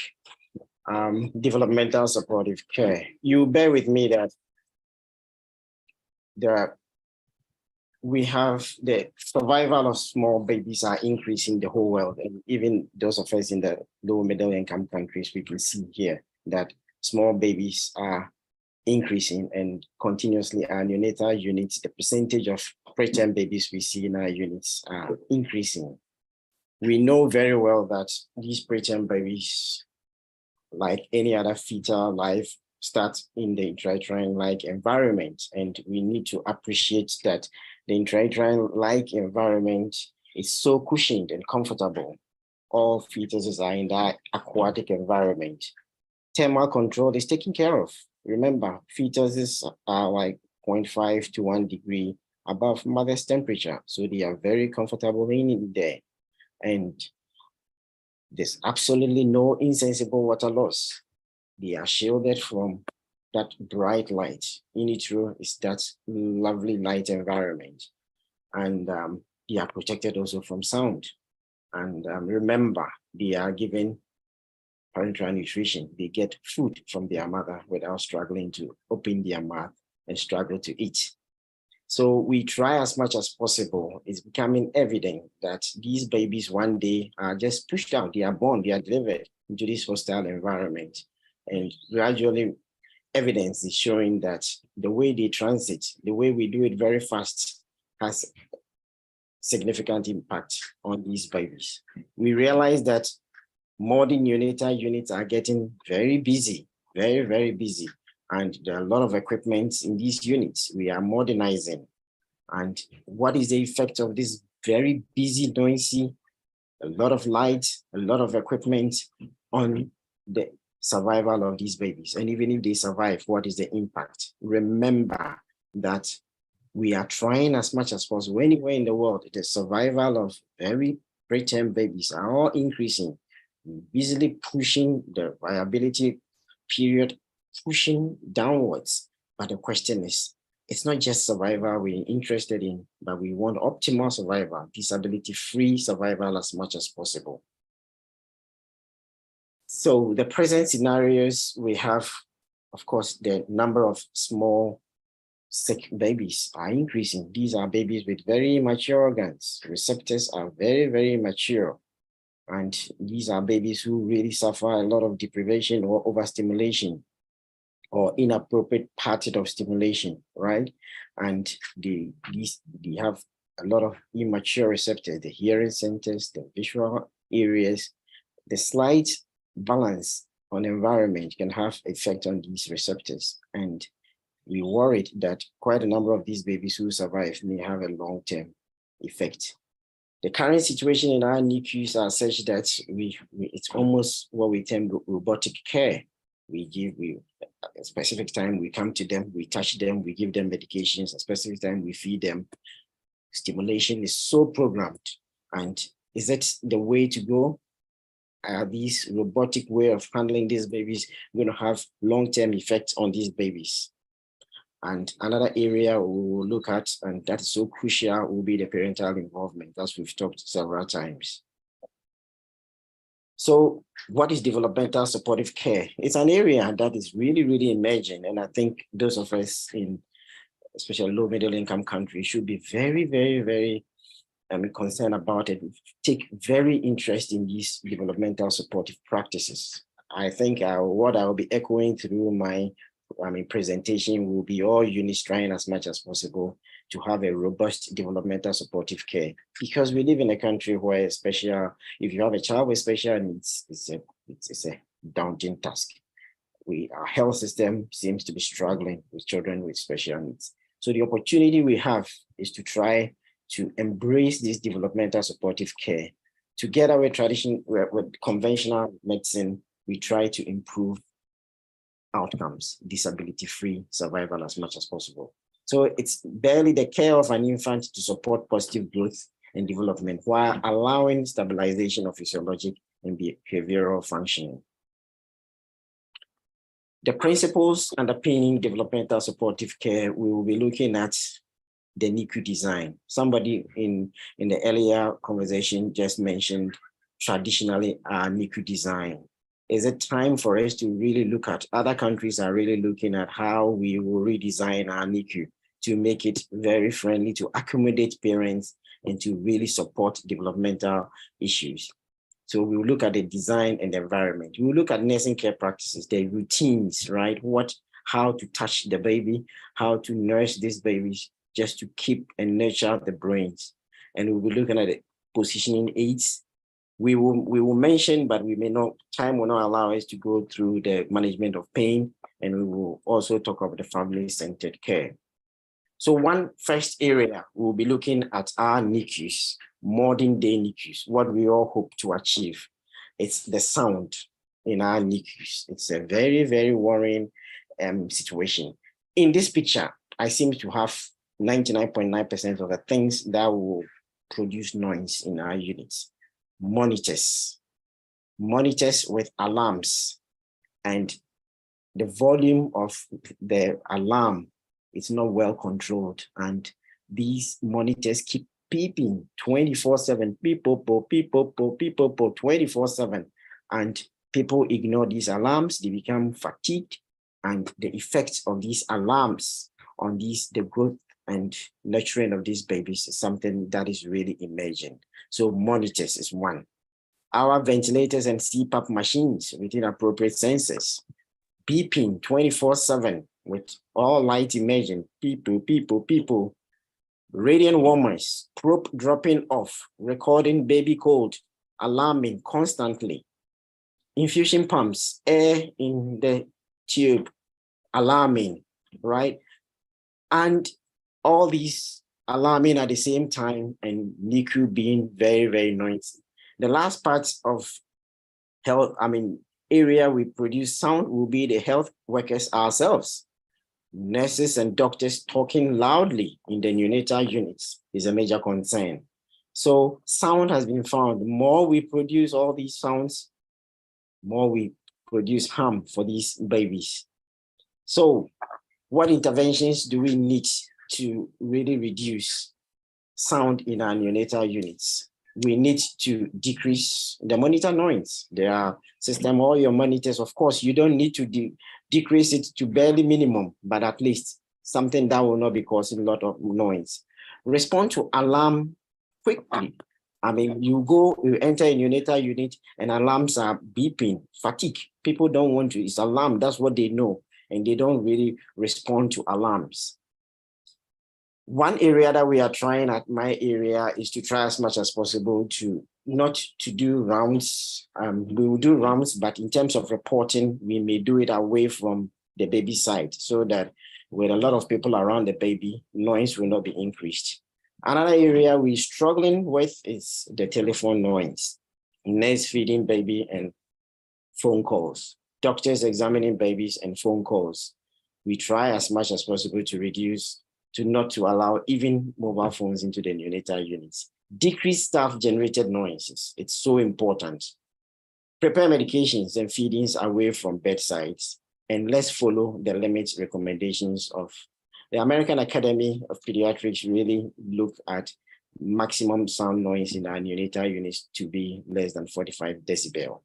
developmental supportive care. You bear with me that we have the survival of small babies are increasing the whole world, and even those of us in the low middle income countries, we can see here that small babies are increasing, and continuously our neonatal units, the percentage of preterm babies we see in our units are increasing. We know very well that these preterm babies, like any other fetal life, start in the intrauterine-like environment, and we need to appreciate that the intrauterine-like environment is so cushioned and comfortable. All fetuses are in that aquatic environment. Thermal control is taken care of. Remember, fetuses are like 0.5 to 1 degree above mother's temperature, so they are very comfortable in there. And there's absolutely no insensible water loss. They are shielded from that bright light. In utero is that lovely light environment. And they are protected also from sound. And remember, they are given parenteral nutrition. They get food from their mother without struggling to open their mouth and struggle to eat. So we try as much as possible. It's becoming evident that these babies one day are just pushed out. They are born, they are delivered into this hostile environment. And gradually, evidence is showing that the way they transit, the way we do it very fast, has significant impact on these babies. We realize that Modern neonatal units are getting very busy, very, very busy. And there are a lot of equipment in these units. We are modernizing. And what is the effect of this very busy, noisy, a lot of light, a lot of equipment on the survival of these babies? And even if they survive, what is the impact? Remember that we are trying as much as possible anywhere in the world. The survival of very preterm babies are all increasing, easily pushing the viability period, pushing downwards. But the question is, it's not just survival we're interested in, but we want optimal survival, disability-free survival as much as possible. So the present scenarios we have, of course, the number of small sick babies are increasing. These are babies with very immature organs. Receptors are very, very mature. And these are babies who really suffer a lot of deprivation or overstimulation or inappropriate pattern of stimulation, right? And they have a lot of immature receptors, the hearing centers, the visual areas. The slight balance on environment can have effect on these receptors. And we worried that quite a number of these babies who survive may have a long-term effect. The current situation in our NICUs are such that it's almost what we term robotic care. We give a specific time, we come to them, we touch them, we give them medications, a specific time we feed them. Stimulation is so programmed. And is that the way to go? Are these robotic way of handling these babies going to have long-term effects on these babies? And another area we will look at, and that is so crucial, will be the parental involvement, as we've talked several times. So what is developmental supportive care? It's an area that is really, really emerging. And I think those of us in especially low middle income countries should be very, very, very concerned about it. Take very interest in these developmental supportive practices. I think what I will be echoing through my presentation will be all units trying as much as possible to have a robust developmental supportive care, because we live in a country where if you have a child with special needs, it's a daunting task. Our health system seems to be struggling with children with special needs. So the opportunity we have is to try to embrace this developmental supportive care. Together with conventional medicine, we try to improve outcomes, disability-free survival as much as possible. So it's barely the care of an infant to support positive growth and development while allowing stabilization of physiologic and behavioral functioning. The principles underpinning developmental supportive care, we will be looking at the NICU design. Somebody in the earlier conversation just mentioned traditionally our NICU design. Is it time for us to really look at, other countries are really looking at how we will redesign our NICU to make it very friendly to accommodate parents and to really support developmental issues. So we will look at the design and the environment. We will look at nursing care practices, the routines, right? How to touch the baby, how to nurse these babies, just to keep and nurture the brains. And we'll be looking at the positioning aids. We will mention, but time will not allow us to go through the management of pain, and we will also talk about the family-centered care. So one first area, we'll be looking at our NICUs, modern day NICUs, what we all hope to achieve. It's the sound in our NICUs. It's a very, very worrying situation. In this picture, I seem to have 99.9% of the things that will produce noise in our units. Monitors with alarms, and the volume of the alarm is not well controlled, and these monitors keep beeping 24/7, people 24/7, and people ignore these alarms. They become fatigued, and the effects of these alarms on the growth and nurturing of these babies is something that is really emerging. So monitors is one. Our ventilators and CPAP machines with inappropriate sensors, beeping 24/7 with all light emerging, people. Radiant warmers, probe dropping off, recording baby cold, alarming constantly. infusion pumps, air in the tube, alarming, right? And all these alarming at the same time, and NICU being very, very noisy. The last part of health, area we produce sound will be the health workers ourselves. Nurses and doctors talking loudly in the neonatal units is a major concern. So sound has been found. The more we produce all these sounds, more we produce harm for these babies. So what interventions do we need to really reduce sound in our neonatal units? We need to decrease the monitor noise. There are system, all your monitors, of course, you don't need to decrease it to barely minimum, but at least something that will not be causing a lot of noise. Respond to alarm quickly. You enter a neonatal unit and alarms are beeping, fatigue. People don't want to, it's alarm, that's what they know. And they don't really respond to alarms. One area that we are trying at my area is to try as much as possible to not to do rounds. We will do rounds, but in terms of reporting, we may do it away from the baby side so that with a lot of people around the baby, noise will not be increased. Another area we're struggling with is the telephone noise, nurse feeding baby and phone calls, doctors examining babies and phone calls. We try as much as possible to reduce, not to allow even mobile phones into the neonatal units. Decrease staff-generated noises. It's so important. Prepare medications and feedings away from bedsides, and let's follow the limits recommendations of the American Academy of Pediatrics. Really look at maximum sound noise in our neonatal units to be less than 45 decibel.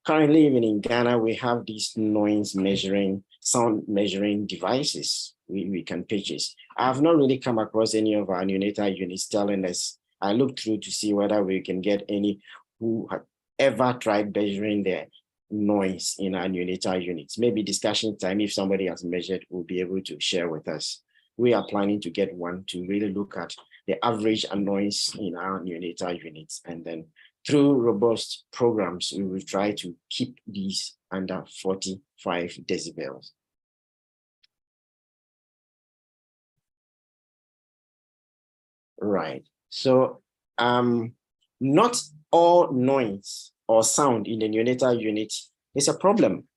Currently, even in Ghana, we have these sound measuring devices we can purchase. I have not really come across any of our neonatal units telling us. I looked through to see whether we can get any who have ever tried measuring the noise in our neonatal units. Maybe discussion time, if somebody has measured, will be able to share with us. We are planning to get one to really look at the average noise in our neonatal units. And then through robust programs, we will try to keep these under 45 decibels. Right. So not all noise or sound in the neonatal unit is a problem.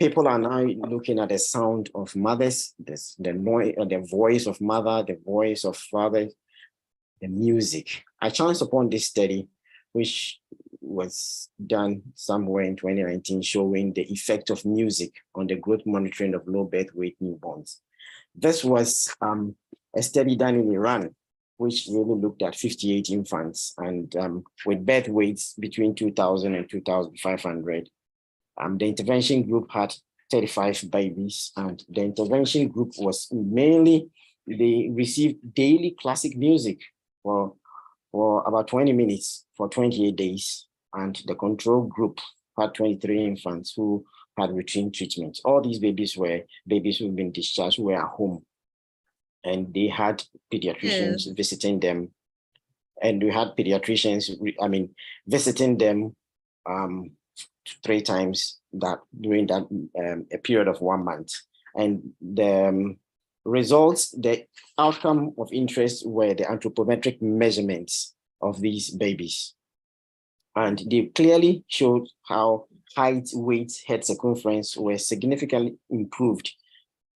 People are now looking at the sound of mothers, the noise, the voice of mother, the voice of father, the music. I chanced upon this study, which was done somewhere in 2019, showing the effect of music on the growth monitoring of low birth weight newborns. This was a study done in Iran, which really looked at 58 infants and with birth weights between 2,000 and 2,500. The intervention group had 35 babies, and the intervention group was mainly, they received daily classic music for about 20 minutes for 28 days. And the control group had 23 infants who had routine treatment. All these babies were babies who've been discharged, who were at home. And they had pediatricians visiting them. And we had pediatricians, visiting them 3 times during that a period of 1 month. And the results, the outcome of interest were the anthropometric measurements of these babies. And they clearly showed how height, weight, head circumference were significantly improved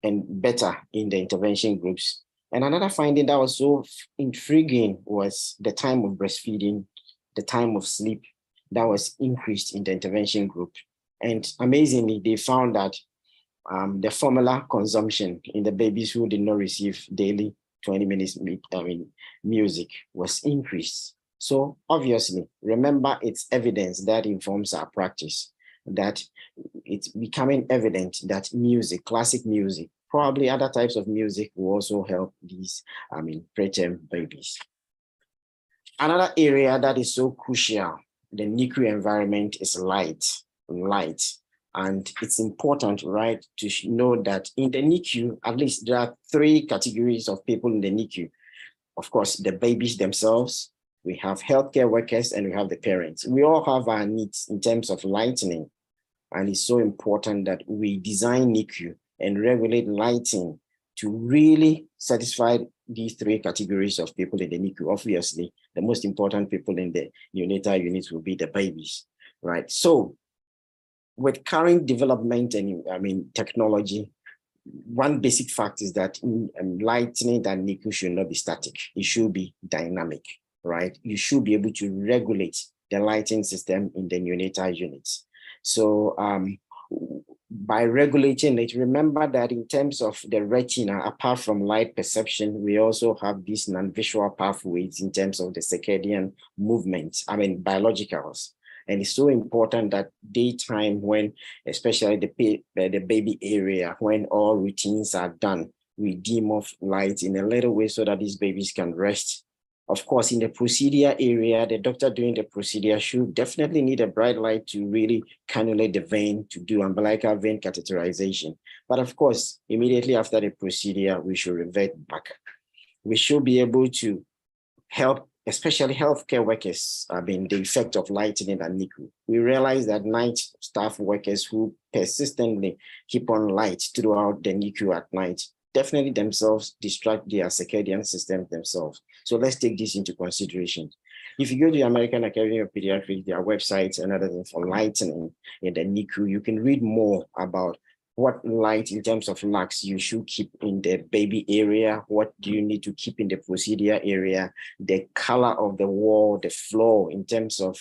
and better in the intervention groups. And another finding that was so intriguing was the time of breastfeeding, the time of sleep that was increased in the intervention group. And amazingly, they found that the formula consumption in the babies who did not receive daily 20 minutes music was increased. So obviously, remember, it's evidence that informs our practice, that it's becoming evident that music, classic music, probably other types of music will also help these preterm babies. Another area that is so crucial, the NICU environment, is light. And it's important, right, to know that in the NICU, at least there are 3 categories of people in the NICU. Of course, the babies themselves, we have healthcare workers, and we have the parents. We all have our needs in terms of lighting. And it's so important that we design NICU and regulate lighting to really satisfy these three categories of people in the NICU. Obviously, the most important people in the neonatal units will be the babies, right? So with current development and technology, one basic fact is that lighting and NICU should not be static. It should be dynamic, right? You should be able to regulate the lighting system in the neonatal units. So by regulating it, remember that in terms of the retina, apart from light perception, we also have these non-visual pathways in terms of the circadian movements, biologicals. And it's so important that daytime, when especially the baby area, when all routines are done, we dim off lights in a little way so that these babies can rest. Of course, in the procedure area, the doctor doing the procedure should definitely need a bright light to really cannulate the vein to do umbilical vein catheterization. But of course, immediately after the procedure, we should revert back. We should be able to help, especially healthcare workers, the effect of lighting in the NICU. We realize that night staff workers who persistently keep on light throughout the NICU at night definitely themselves distract their circadian system themselves. So let's take this into consideration. If you go to the American Academy of Pediatrics, their websites and other things for lighting in the NICU, you can read more about what light in terms of lux you should keep in the baby area, what do you need to keep in the procedure area, the color of the wall, the floor in terms of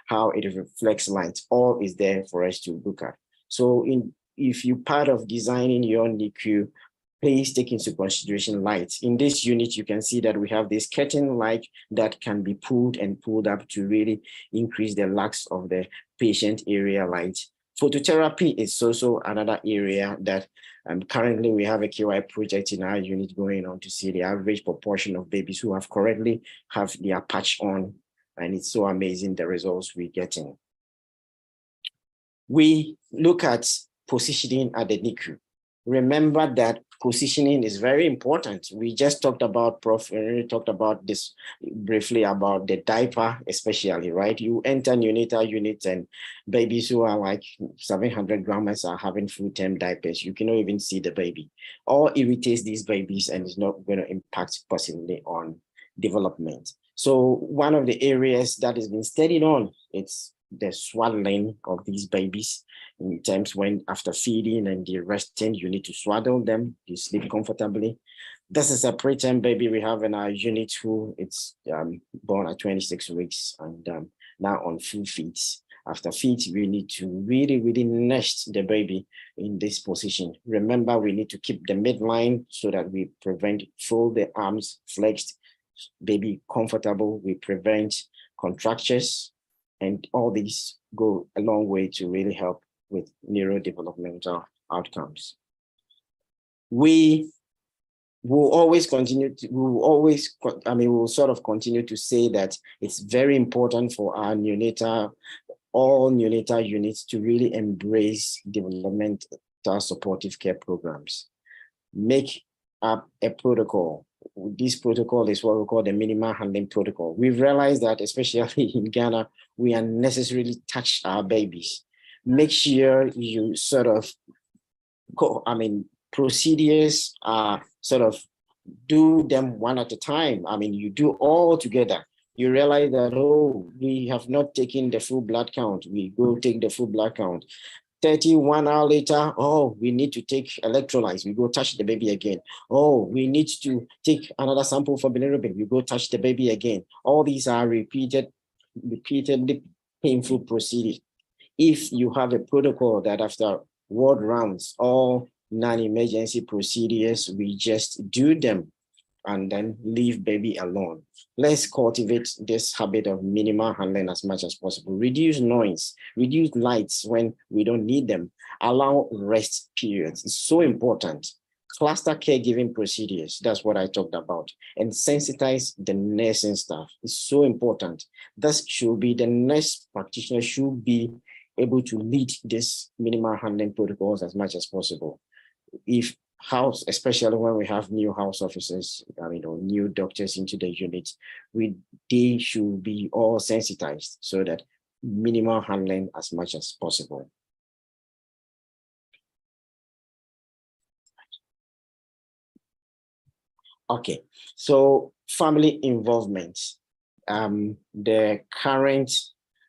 how it reflects light, all is there for us to look at. So if you're part of designing your NICU, please take into consideration lights. In this unit, you can see that we have this curtain light that can be pulled and pulled up to really increase the lux of the patient area light. Phototherapy is also another area that currently we have a KY project in our unit going on to see the average proportion of babies who have correctly have their patch on, and it's so amazing the results we're getting. We look at positioning at the NICU. Remember that positioning is very important. We just talked about, Prof. talked about this briefly about the diaper, especially, right? You enter neonatal units and babies who are like 700 grams are having full-term diapers. You cannot even see the baby. All irritates these babies and is not going to impact positively on development. So one of the areas that has been studied on, it's the swaddling of these babies. In terms when after feeding and the resting, you need to swaddle them, you sleep comfortably. This is a preterm baby we have in our unit who it's born at 26 weeks and now on full feeds. After feeds, we need to really nest the baby in this position. Remember, we need to keep the midline so that we fold the arms flexed, baby comfortable, we prevent contractures, and all these go a long way to really help with neurodevelopmental outcomes. We will always continue to, we will sort of continue to say that it's very important for our all neonatal units to really embrace developmental supportive care programs. Make up a protocol. This protocol is what we call the minimal handling protocol. We've realized that, especially in Ghana, we unnecessarily touch our babies. Make sure you sort of, procedures are sort of do them one at a time. You do all together. You realize that, oh, we have not taken the full blood count. We go take the full blood count. 31 hours later, oh, we need to take electrolytes. We go touch the baby again. Oh, we need to take another sample for bilirubin. We go touch the baby again. All these are repeatedly painful procedures. If you have a protocol that after ward rounds, all non-emergency procedures, we just do them and then leave baby alone. Let's cultivate this habit of minimal handling as much as possible. Reduce noise, reduce lights when we don't need them, allow rest periods. It's so important. Cluster caregiving procedures, that's what I talked about. And sensitize the nursing staff. It's so important. This should be, the nurse practitioner should be able to lead this minimal handling protocols as much as possible. If house, especially when we have new house officers, new doctors into the unit, they should be all sensitized so that minimal handling as much as possible. Okay, so family involvement. The current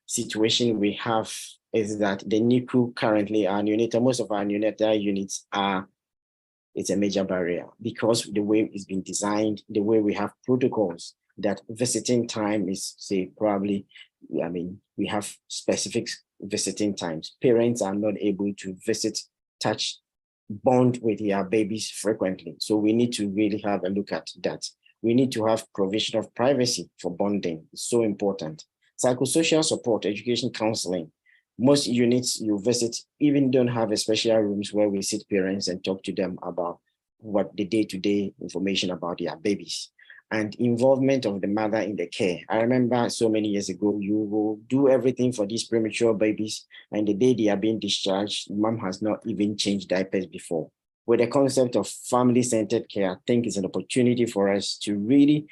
situation we have is that the NICU currently, our neonatal, most of our neonatal units are, it's a major barrier because the way it's been designed, the way we have protocols, that visiting time is, say, probably, I mean, we have specific visiting times. Parents are not able to visit, touch, bond with their babies frequently. So we need to really have a look at that. We need to have provision of privacy for bonding. It's so important. Psychosocial support, education, counseling. Most units you visit even don't have a special rooms where we sit parents and talk to them about what the day-to-day information about their babies. And involvement of the mother in the care. I remember so many years ago, you will do everything for these premature babies, and the day they are being discharged, mom has not even changed diapers before. With the concept of family-centered care, I think it's an opportunity for us to really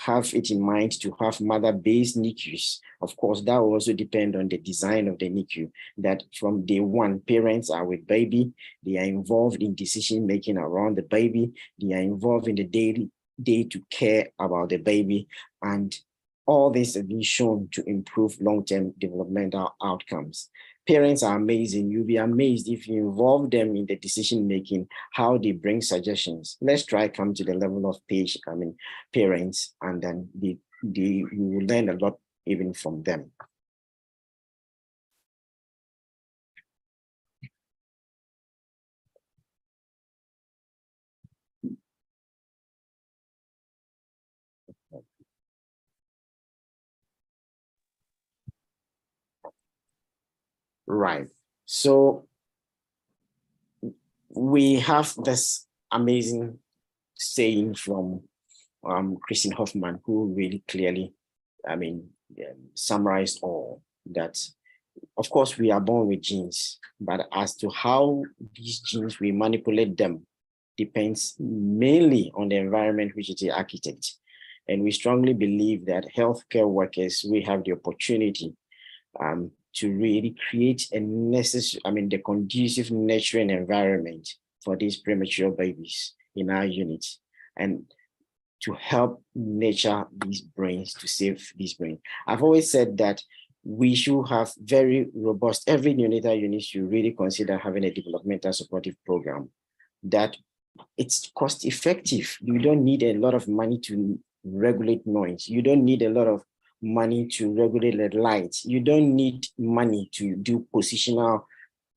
have it in mind to have mother-based NICUs. Of course, that will also depend on the design of the NICU, that from day one, parents are with baby, they are involved in decision-making around the baby, they are involved in the daily day to care about the baby, and all this has been shown to improve long-term developmental outcomes. Parents are amazing. You'll be amazed if you involve them in the decision-making, how they bring suggestions. Let's try come to the level of parents, and then we will learn a lot even from them. Right. So we have this amazing saying from Christine Hoffman, who really clearly, summarized all that. Of course, we are born with genes, but as to how these genes, we manipulate them, depends mainly on the environment which is the architect. And we strongly believe that healthcare workers, we have the opportunity to really create a the conducive nurturing environment for these premature babies in our unit, and to help nurture these brains, to save these brains. I've always said that we should have very robust, every neonatal unit should really consider having a developmental supportive program, that it's cost effective. You don't need a lot of money to regulate noise. You don't need a lot of money to regulate the lights. You don't need money to do positional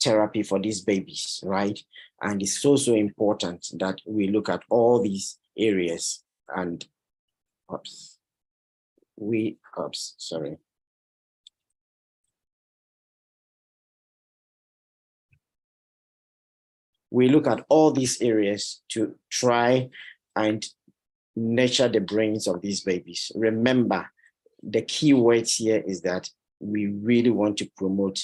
therapy for these babies, right? And it's so important that we look at all these areas and we look at all these areas to try and nurture the brains of these babies. Remember, the key words here is that we really want to promote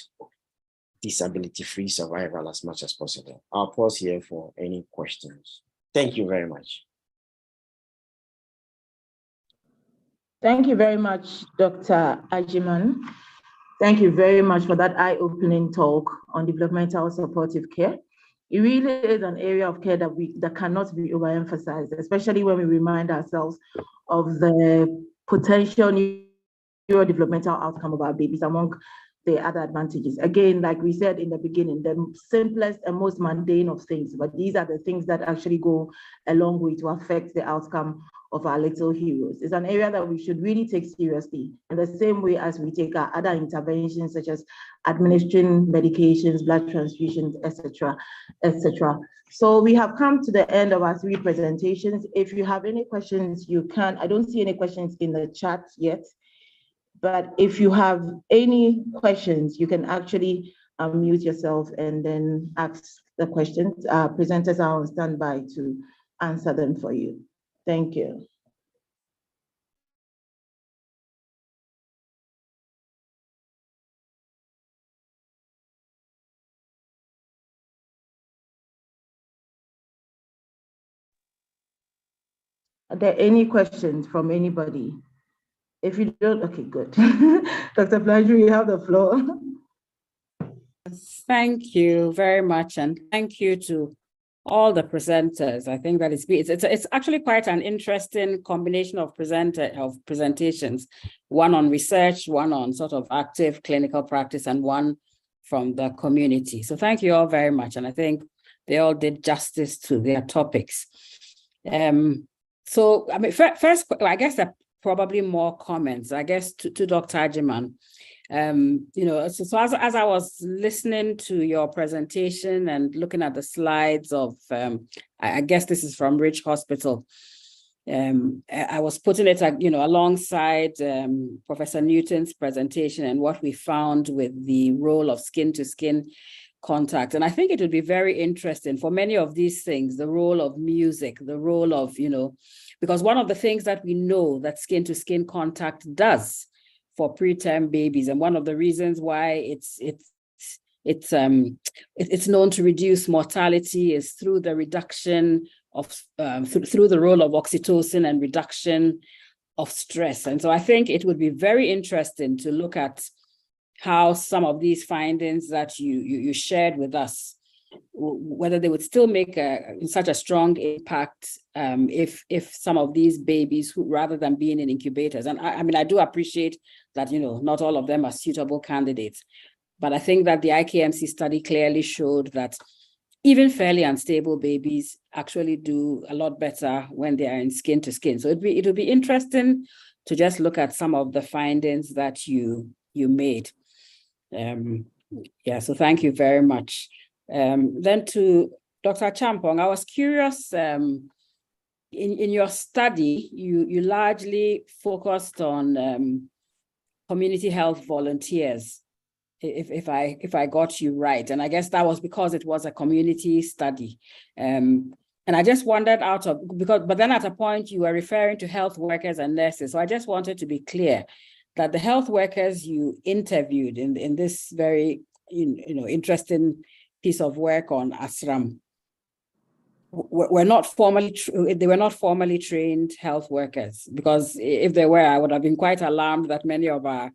disability-free survival as much as possible. I'll pause here for any questions. Thank you very much. Thank you very much, Dr. Ajiman. Thank you very much for that eye-opening talk on developmental supportive care. It really is an area of care that cannot be overemphasized, especially when we remind ourselves of the potential neurodevelopmental outcome of our babies among the other advantages. Again, like we said in the beginning, the simplest and most mundane of things, but these are the things that actually go a long way to affect the outcome of our little heroes. It's an area that we should really take seriously in the same way as we take our other interventions, such as administering medications, blood transfusions, etc., etc. So we have come to the end of our 3 presentations. If you have any questions, you can. I don't see any questions in the chat yet, but if you have any questions, you can actually unmute yourself and then ask the questions. Presenters are on standby to answer them for you. Thank you. Are there any questions from anybody? If you don't, okay, good. Dr. Blanchard, you have the floor. Thank you very much. And thank you to all the presenters. I think that it's actually quite an interesting combination of presentations, one on research, one on sort of active clinical practice, and one from the community. So thank you all very much. And I think they all did justice to their topics. So I mean, first, I guess there are probably more comments, I guess, to Dr. Agyemang. You know, so as I was listening to your presentation and looking at the slides of, I guess this is from Ridge Hospital. I was putting it, you know, alongside Professor Newton's presentation and what we found with the role of skin-to-skin contact. And I think it would be very interesting for many of these things, the role of music, the role of, you know, because one of the things that we know that skin-to-skin contact does for preterm babies, and one of the reasons why it's known to reduce mortality is through the reduction of through the role of oxytocin and reduction of stress. And so I think it would be very interesting to look at how some of these findings that you shared with us, whether they would still make such a strong impact if some of these babies, who, rather than being in incubators, and I mean, I do appreciate that, you know, not all of them are suitable candidates, but I think that the IKMC study clearly showed that even fairly unstable babies actually do a lot better when they are in skin to skin. So it'll be interesting to just look at some of the findings that you made. Yeah, so thank you very much. Then to Dr. Champong, I was curious, in your study, you largely focused on community health volunteers, if I got you right. And I guess that was because it was a community study. And I just wondered but then at a point you were referring to health workers and nurses. So I just wanted to be clear that the health workers you interviewed in this very interesting piece of work on ASRAM were not formally trained health workers, because if they were, I would have been quite alarmed that many of our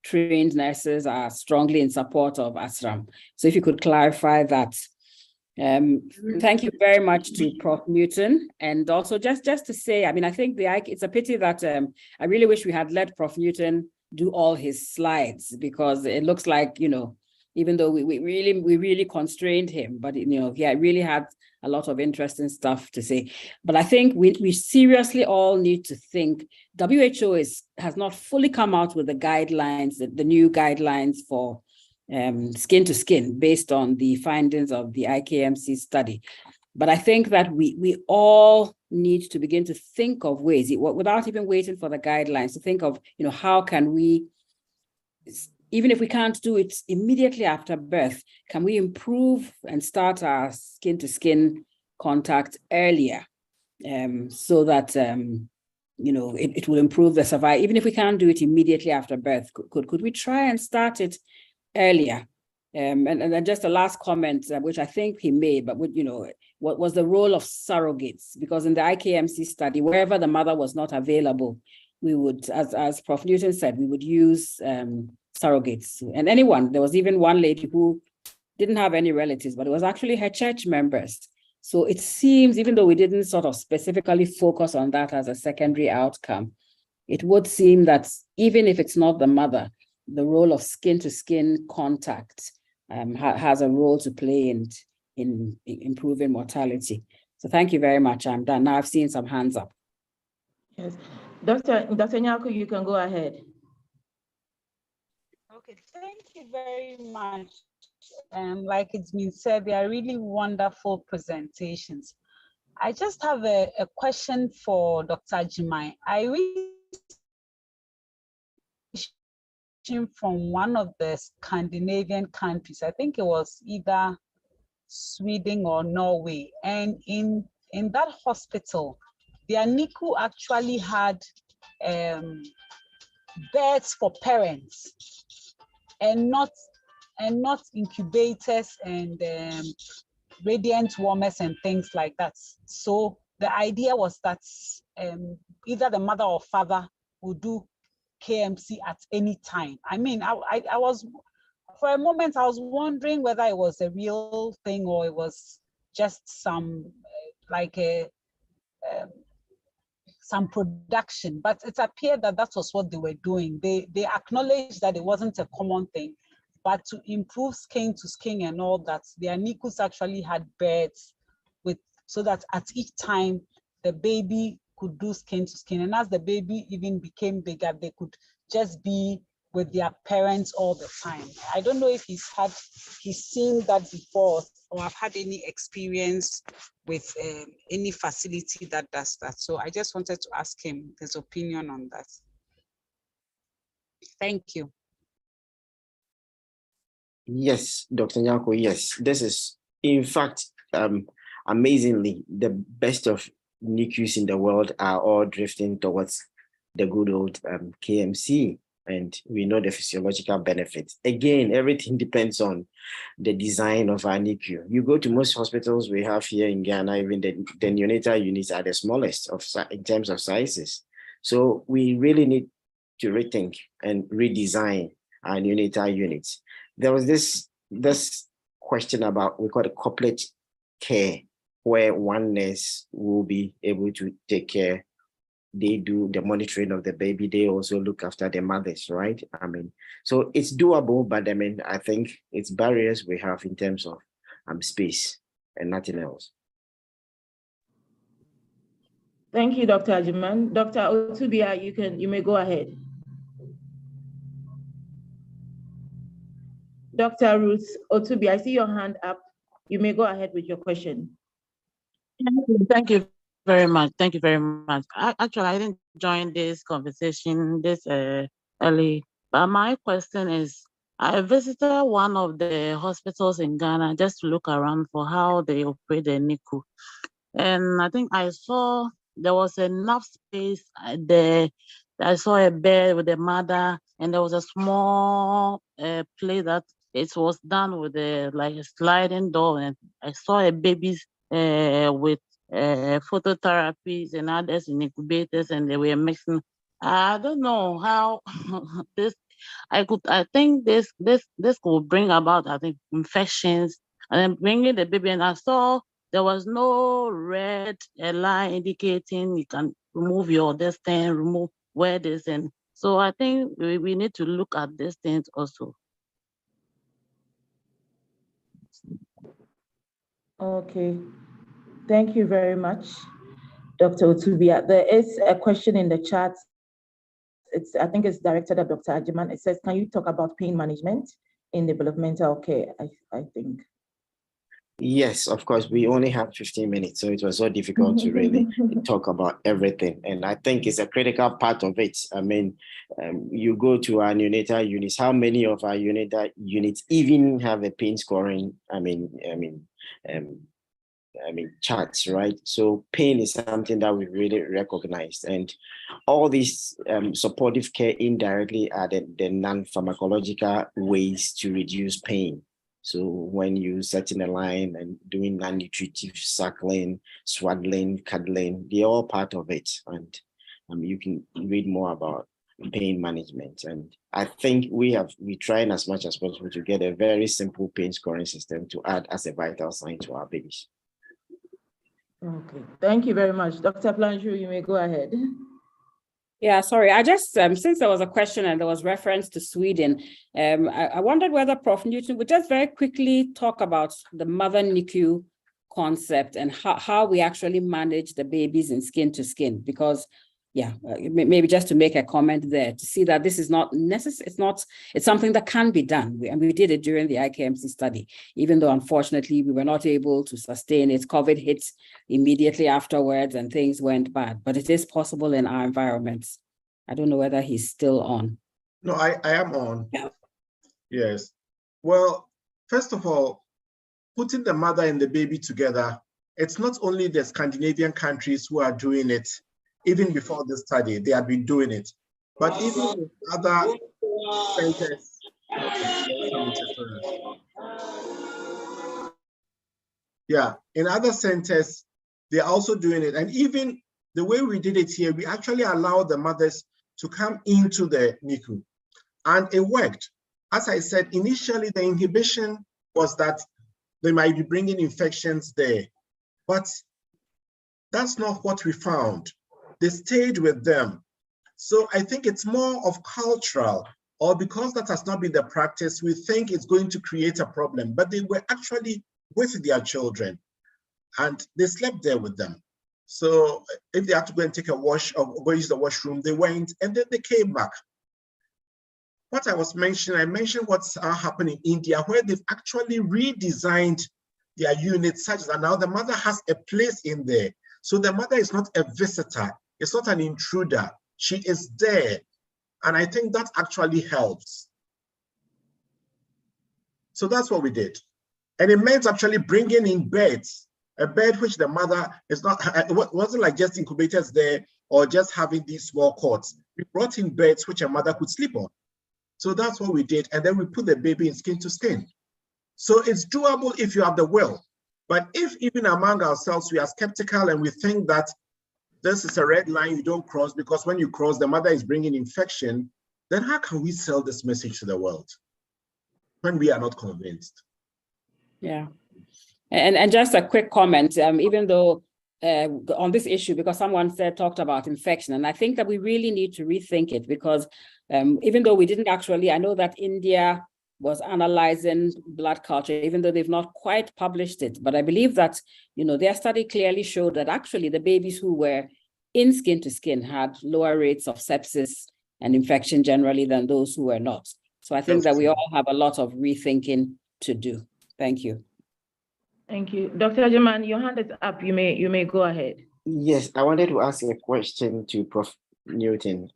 trained nurses are strongly in support of ASRAM. So if you could clarify that. Thank you very much to Prof. Newton. And also just to say, I mean, I think it's a pity that I really wish we had let Prof. Newton do all his slides, because it looks like, you know, even though we really constrained him, but you know, he really had a lot of interesting stuff to say. But I think we seriously all need to think. WHO has not fully come out with the guidelines, the new guidelines for skin to skin based on the findings of the IKMC study. But I think that we all need to begin to think of ways, without even waiting for the guidelines, to think of, you know, how can we, even if we can't do it immediately after birth, can we improve and start our skin to skin contact earlier, so that you know, it will improve the survival. Even if we can't do it immediately after birth, could we try and start it earlier? And then just a last comment, which I think he made, but you know, what was the role of surrogates? Because in the IKMC study, wherever the mother was not available, we would, as Prof. Newton said, we would use surrogates. And there was even one lady who didn't have any relatives, but it was actually her church members. So it seems, even though we didn't sort of specifically focus on that as a secondary outcome, it would seem that even if it's not the mother, the role of skin-to-skin contact has a role to play in improving mortality. So thank you very much. I'm done. Now I've seen some hands up. Yes. Dr. Nyako, you can go ahead. Okay, thank you very much. Like it's been said, they are really wonderful presentations. I just have a question for Dr. Agyemang. I really from one of the Scandinavian countries, I think it was either Sweden or Norway, and in that hospital, their NICU actually had beds for parents and not incubators and radiant warmers and things like that. So the idea was that either the mother or father would do KMC at any time. I mean, I was, for a moment, I was wondering whether it was a real thing or it was just some some production, but it appeared that that was what they were doing. They acknowledged that it wasn't a common thing, but to improve skin to skin and all that, their NICUs actually had beds with, so that at each time the baby could do skin to skin. And as the baby even became bigger, they could just be with their parents all the time. I don't know if he's seen that before or have had any experience with any facility that does that. So I just wanted to ask him his opinion on that. Thank you. Yes, Dr. Nyako, yes. This is, in fact, amazingly, the best of NICUs in the world are all drifting towards the good old KMC, and we know the physiological benefits. Again, everything depends on the design of our NICU. You go to most hospitals we have here in Ghana, even the neonatal units are the smallest in terms of sizes. So we really need to rethink and redesign our neonatal units. There was this question about, we call it couplet care, where one nurse will be able to take care. They do the monitoring of the baby. They also look after the mothers, right? I mean, so it's doable, but I mean, I think it's barriers we have in terms of space and nothing else. Thank you, Dr. Ajiman. Dr. Otubia, you may go ahead. Dr. Ruth Otubia, I see your hand up. You may go ahead with your question. Thank you very much. Thank you very much. Actually, I didn't join this conversation this early, but my question is, I visited one of the hospitals in Ghana just to look around for how they operate the NICU. And I think I saw there was enough space there. I saw a bed with a mother, and there was a small place that it was done with like a sliding door. And I saw a baby with phototherapies and others in incubators, and they were mixing. I don't know how this. I think this could bring about, I think, infections, and then bringing the baby. And I saw there was no red line indicating you can remove your destiny, remove where this, and so I think we need to look at these things also. Okay, thank you very much, Dr. Otubia. There is a question in the chat. I think it's directed at Dr. Ajiman. It says, can you talk about pain management in developmental care? I think. Yes, of course. We only have 15 minutes, so it was so difficult to really talk about everything. And I think it's a critical part of it. I mean, you go to our neonatal units, how many of our neonatal units even have a pain scoring, charts, right? So pain is something that we really recognize, and all these supportive care indirectly are the non-pharmacological ways to reduce pain. So when you set in a line and doing non-nutritive suckling, swaddling, cuddling, they're all part of it. And you can read more about pain management. And I think we're trying as much as possible to get a very simple pain scoring system to add as a vital sign to our babies. Okay, thank you very much. Dr. Planchu, you may go ahead. Yeah, sorry, I just, since there was a question and there was reference to Sweden, I wondered whether Prof. Newton would just very quickly talk about the mother NICU concept and how we actually manage the babies in skin to skin, because yeah, maybe just to make a comment there to see that this is not necessary. It's something that can be done. And we did it during the IKMC study, even though unfortunately we were not able to sustain it. COVID hit immediately afterwards and things went bad, but it is possible in our environments. I don't know whether he's still on. No, I am on. Yeah. Yes. Well, first of all, putting the mother and the baby together, it's not only the Scandinavian countries who are doing it. Even before the study, they had been doing it. But even in other centers, in other centers, they're also doing it. And even the way we did it here, we actually allowed the mothers to come into the NICU. And it worked. As I said, initially the inhibition was that they might be bringing infections there. But that's not what we found. They stayed with them. So I think it's more of cultural, or because that has not been the practice, we think it's going to create a problem, but they were actually with their children and they slept there with them. So if they had to go and take a wash or go use the washroom, they went and then they came back. What I was mentioning, I mentioned what's happening in India, where they've actually redesigned their units such that now the mother has a place in there. So the mother is not a visitor, it's not an intruder. She is there. And I think that actually helps. So that's what we did. And it meant actually bringing in beds, a bed which the mother is not, it wasn't like just incubators there or just having these small cots. We brought in beds which a mother could sleep on. So that's what we did. And then we put the baby in skin to skin. So it's doable if you have the will. But if even among ourselves, we are skeptical and we think that this is a red line you don't cross, because when you cross, the mother is bringing infection, then how can we sell this message to the world when we are not convinced? Yeah. And just a quick comment, even though on this issue, because someone talked about infection, and I think that we really need to rethink it, because even though we didn't actually, I know that India was analyzing blood culture, even though they've not quite published it. But I believe that, their study clearly showed that actually the babies who were in skin to skin had lower rates of sepsis and infection generally than those who were not. So I think that we all have a lot of rethinking to do. Thank you. Thank you. Dr. German, your hand is up. You may go ahead. Yes, I wanted to ask a question to Prof. Newton.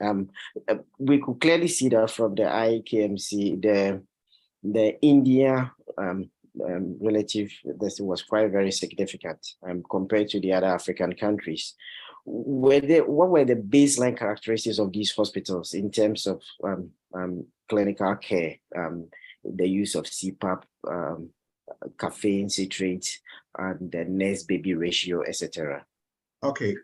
We could clearly see that from the IKMC, the India relative, this was quite very significant compared to the other African countries. What were the baseline characteristics of these hospitals in terms of clinical care, the use of CPAP, caffeine, citrate, and the nurse-baby ratio, etc.? Okay,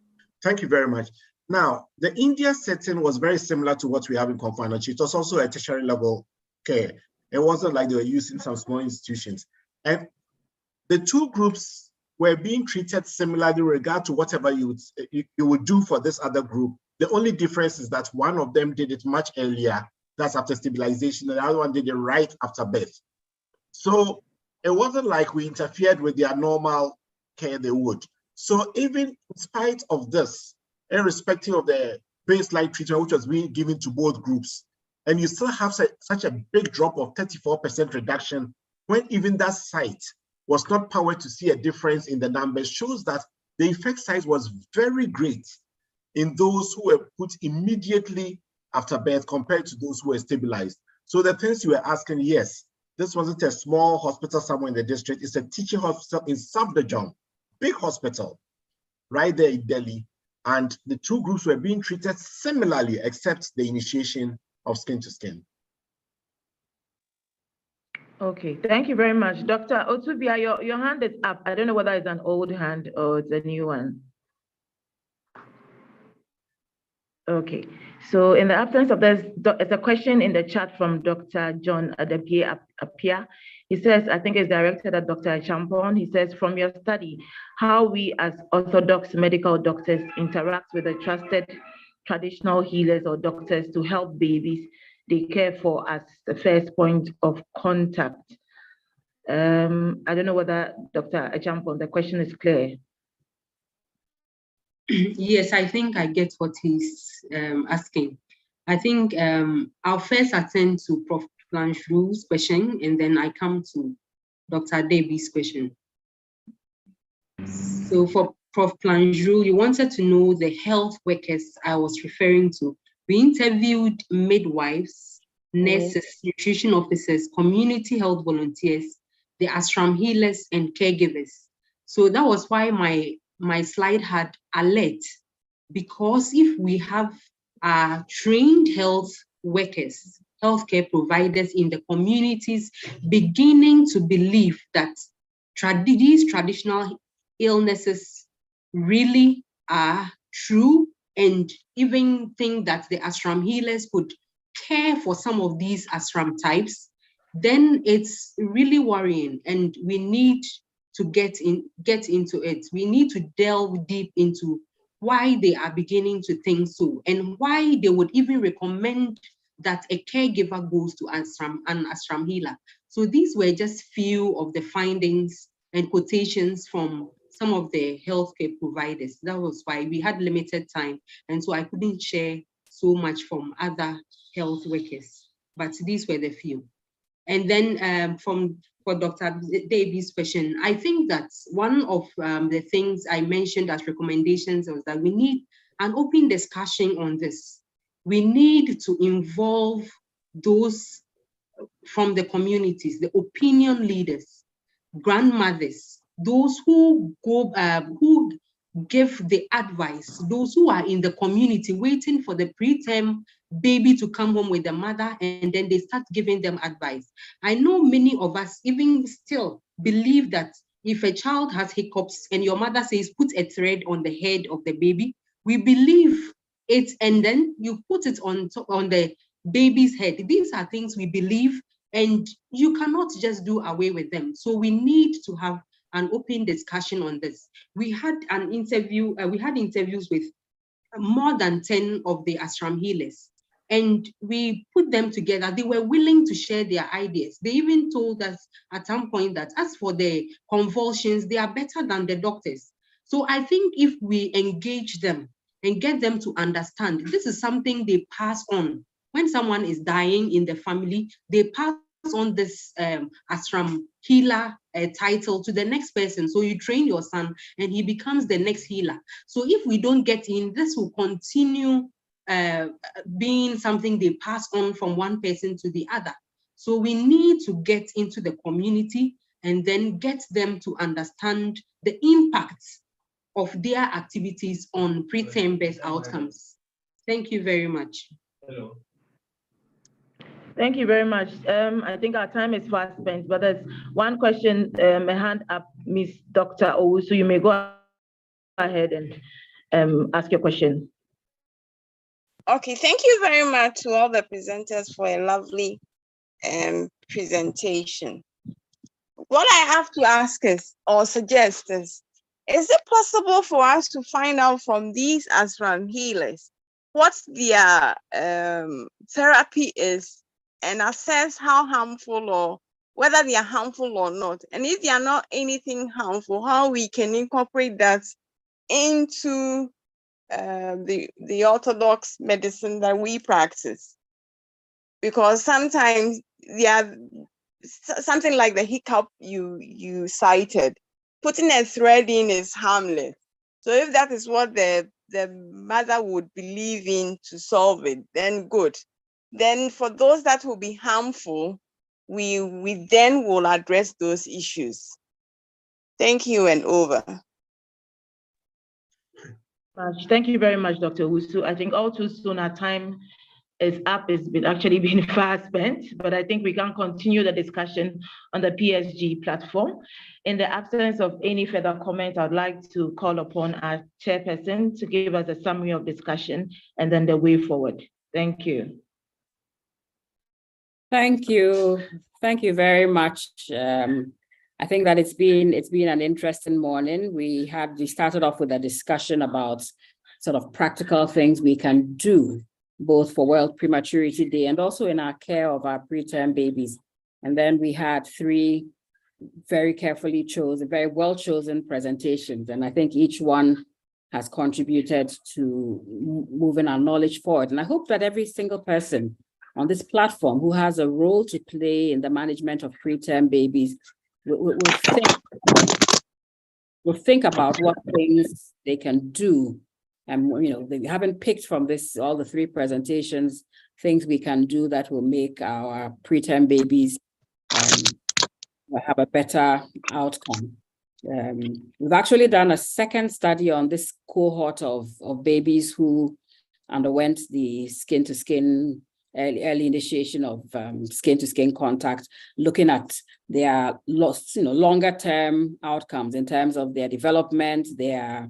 thank you very much. Now, the India setting was very similar to what we have in confinement. It was also a tertiary level care. It wasn't like they were using some small institutions. And the two groups were being treated similarly in regard to whatever you would do for this other group. The only difference is that one of them did it much earlier, that's after stabilization, and the other one did it right after birth. So it wasn't like we interfered with their normal care they would. So even in spite of this, irrespective of the baseline treatment which was being given to both groups, and you still have such a big drop of 34% reduction when even that site was not powered to see a difference in the numbers, shows that the effect size was very great in those who were put immediately after birth compared to those who were stabilized. So the things you were asking, yes, this wasn't a small hospital somewhere in the district, it's a teaching hospital in Safdarjung, big hospital, right there in Delhi. And the two groups were being treated similarly, except the initiation of skin to skin. Okay, thank you very much. Dr. Otubia, your hand is up. I don't know whether it's an old hand or it's a new one. Okay, so in the absence of this, there's a question in the chat from Dr. John Adebie Apia. He says, I think it's directed at Dr. Champon. He says, from your study, how we as orthodox medical doctors interact with the trusted traditional healers or doctors to help babies they care for as the first point of contact. I don't know whether Dr. Champon, the question is clear. Yes, I think I get what he's asking. I think I'll first attend to Prof. Planchrou's question, and then I come to Dr. Debbie's question. So for Prof. Planchroux, you wanted to know the health workers I was referring to. We interviewed midwives, nurses, nutrition officers, community health volunteers, the ashram healers, and caregivers. So that was why my slide had alert, because if we have trained health workers, healthcare providers in the communities beginning to believe that these traditional illnesses really are true, and even think that the ashram healers could care for some of these ashram types, then it's really worrying, and we need to get into it. We need to delve deep into why they are beginning to think so, and why they would even recommend that a caregiver goes to an ashram healer. So these were just few of the findings and quotations from some of the healthcare providers. That was why we had limited time, and so I couldn't share so much from other health workers, but these were the few. And then for Dr. Davies' question, I think that one of the things I mentioned as recommendations was that we need an open discussion on this. We need to involve those from the communities, the opinion leaders, grandmothers, those who go, who give the advice, those who are in the community waiting for the preterm baby to come home with the mother, and then they start giving them advice. I know many of us even still believe that if a child has hiccups and your mother says, put a thread on the head of the baby, we believe it, and then you put it on the baby's head. These are things we believe, and you cannot just do away with them. So we need to have an open discussion on this. We had an interview, we had interviews with more than 10 of the ashram healers, and we put them together. They were willing to share their ideas. They even told us at some point that as for the convulsions, they are better than the doctors. So I think if we engage them and get them to understand, this is something they pass on. When someone is dying in the family, they pass on this ashram healer title to the next person. So you train your son and he becomes the next healer. So if we don't get in, this will continue being something they pass on from one person to the other. So we need to get into the community and then get them to understand the impact of their activities on preterm birth outcomes. Thank you very much. Hello. Thank you very much. I think our time is fast spent, but there's one question, a hand up, Ms. Dr. Owusu. You may go ahead and ask your question. Okay, thank you very much to all the presenters for a lovely presentation. What I have to ask is, or suggest is it possible for us to find out from these ashram healers what their therapy is and assess how harmful or whether they are harmful or not? And if they are not anything harmful, how we can incorporate that into the orthodox medicine that we practice? Because sometimes they are something like the hiccup you cited, putting a thread in is harmless. So if that is what the mother would believe in to solve it, then good. Then for those that will be harmful, we then will address those issues. Thank you, and over. Thank you very much, Dr. Owusu. I think all too soon our time is up. It's actually been fast spent, but I think we can continue the discussion on the PSG platform. In the absence of any further comment, I'd like to call upon our chairperson to give us a summary of discussion and then the way forward. Thank you. Thank you. Thank you very much. I think that it's been an interesting morning. We started off with a discussion about sort of practical things we can do, both for World Prematurity Day and also in our care of our preterm babies. And then we had 3 very carefully chosen, very well chosen presentations. And I think each one has contributed to moving our knowledge forward. And I hope that every single person on this platform who has a role to play in the management of preterm babies will think about what things they can do. And they haven't picked from all the 3 presentations, things we can do that will make our preterm babies have a better outcome. We've actually done a second study on this cohort of babies who underwent the skin-to-skin early initiation of skin-to-skin contact, looking at their longer-term outcomes in terms of their development, their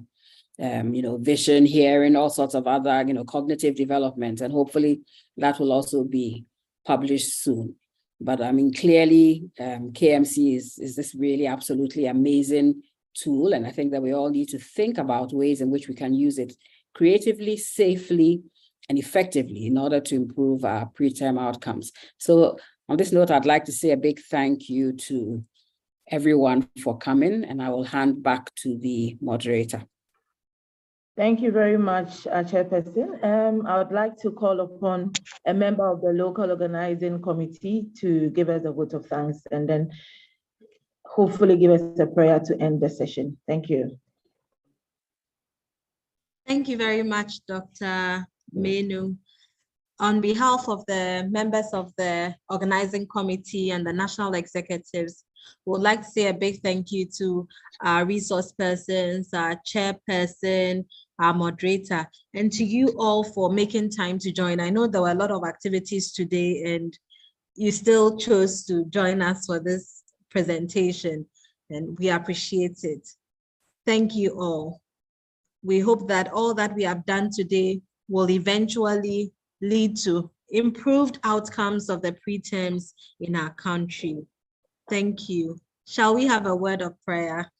vision, hearing, all sorts of other cognitive development, and hopefully that will also be published soon. But I mean, clearly, KMC is this really absolutely amazing tool. And I think that we all need to think about ways in which we can use it creatively, safely, and effectively in order to improve our preterm outcomes. So on this note, I'd like to say a big thank you to everyone for coming, and I will hand back to the moderator. Thank you very much, Chairperson. I would like to call upon a member of the local organizing committee to give us a vote of thanks and then hopefully give us a prayer to end the session. Thank you. Thank you very much, Dr. Menu. On behalf of the members of the organizing committee and the national executives, we would like to say a big thank you to our resource persons, our chairperson, our moderator, and to you all for making time to join. I know there were a lot of activities today and you still chose to join us for this presentation, and we appreciate it. Thank you all. We hope that all that we have done today will eventually lead to improved outcomes of the preterms in our country. Thank you. Shall we have a word of prayer?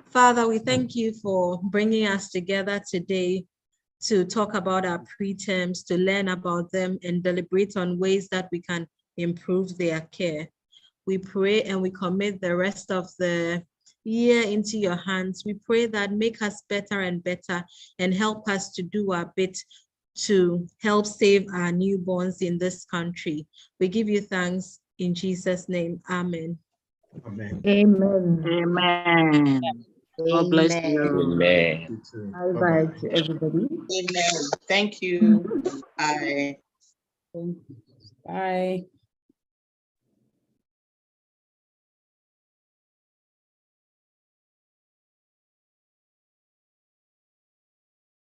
Father, we thank you for bringing us together today to talk about our preterms, to learn about them and deliberate on ways that we can improve their care. We pray and we commit the rest of the year into your hands. We pray that make us better and better and help us to do our bit to help save our newborns in this country. We give you thanks in Jesus' name. Amen. Amen. Amen. Amen. God bless you. Amen. Bye-bye to everybody. Amen. Thank you. Bye. Bye.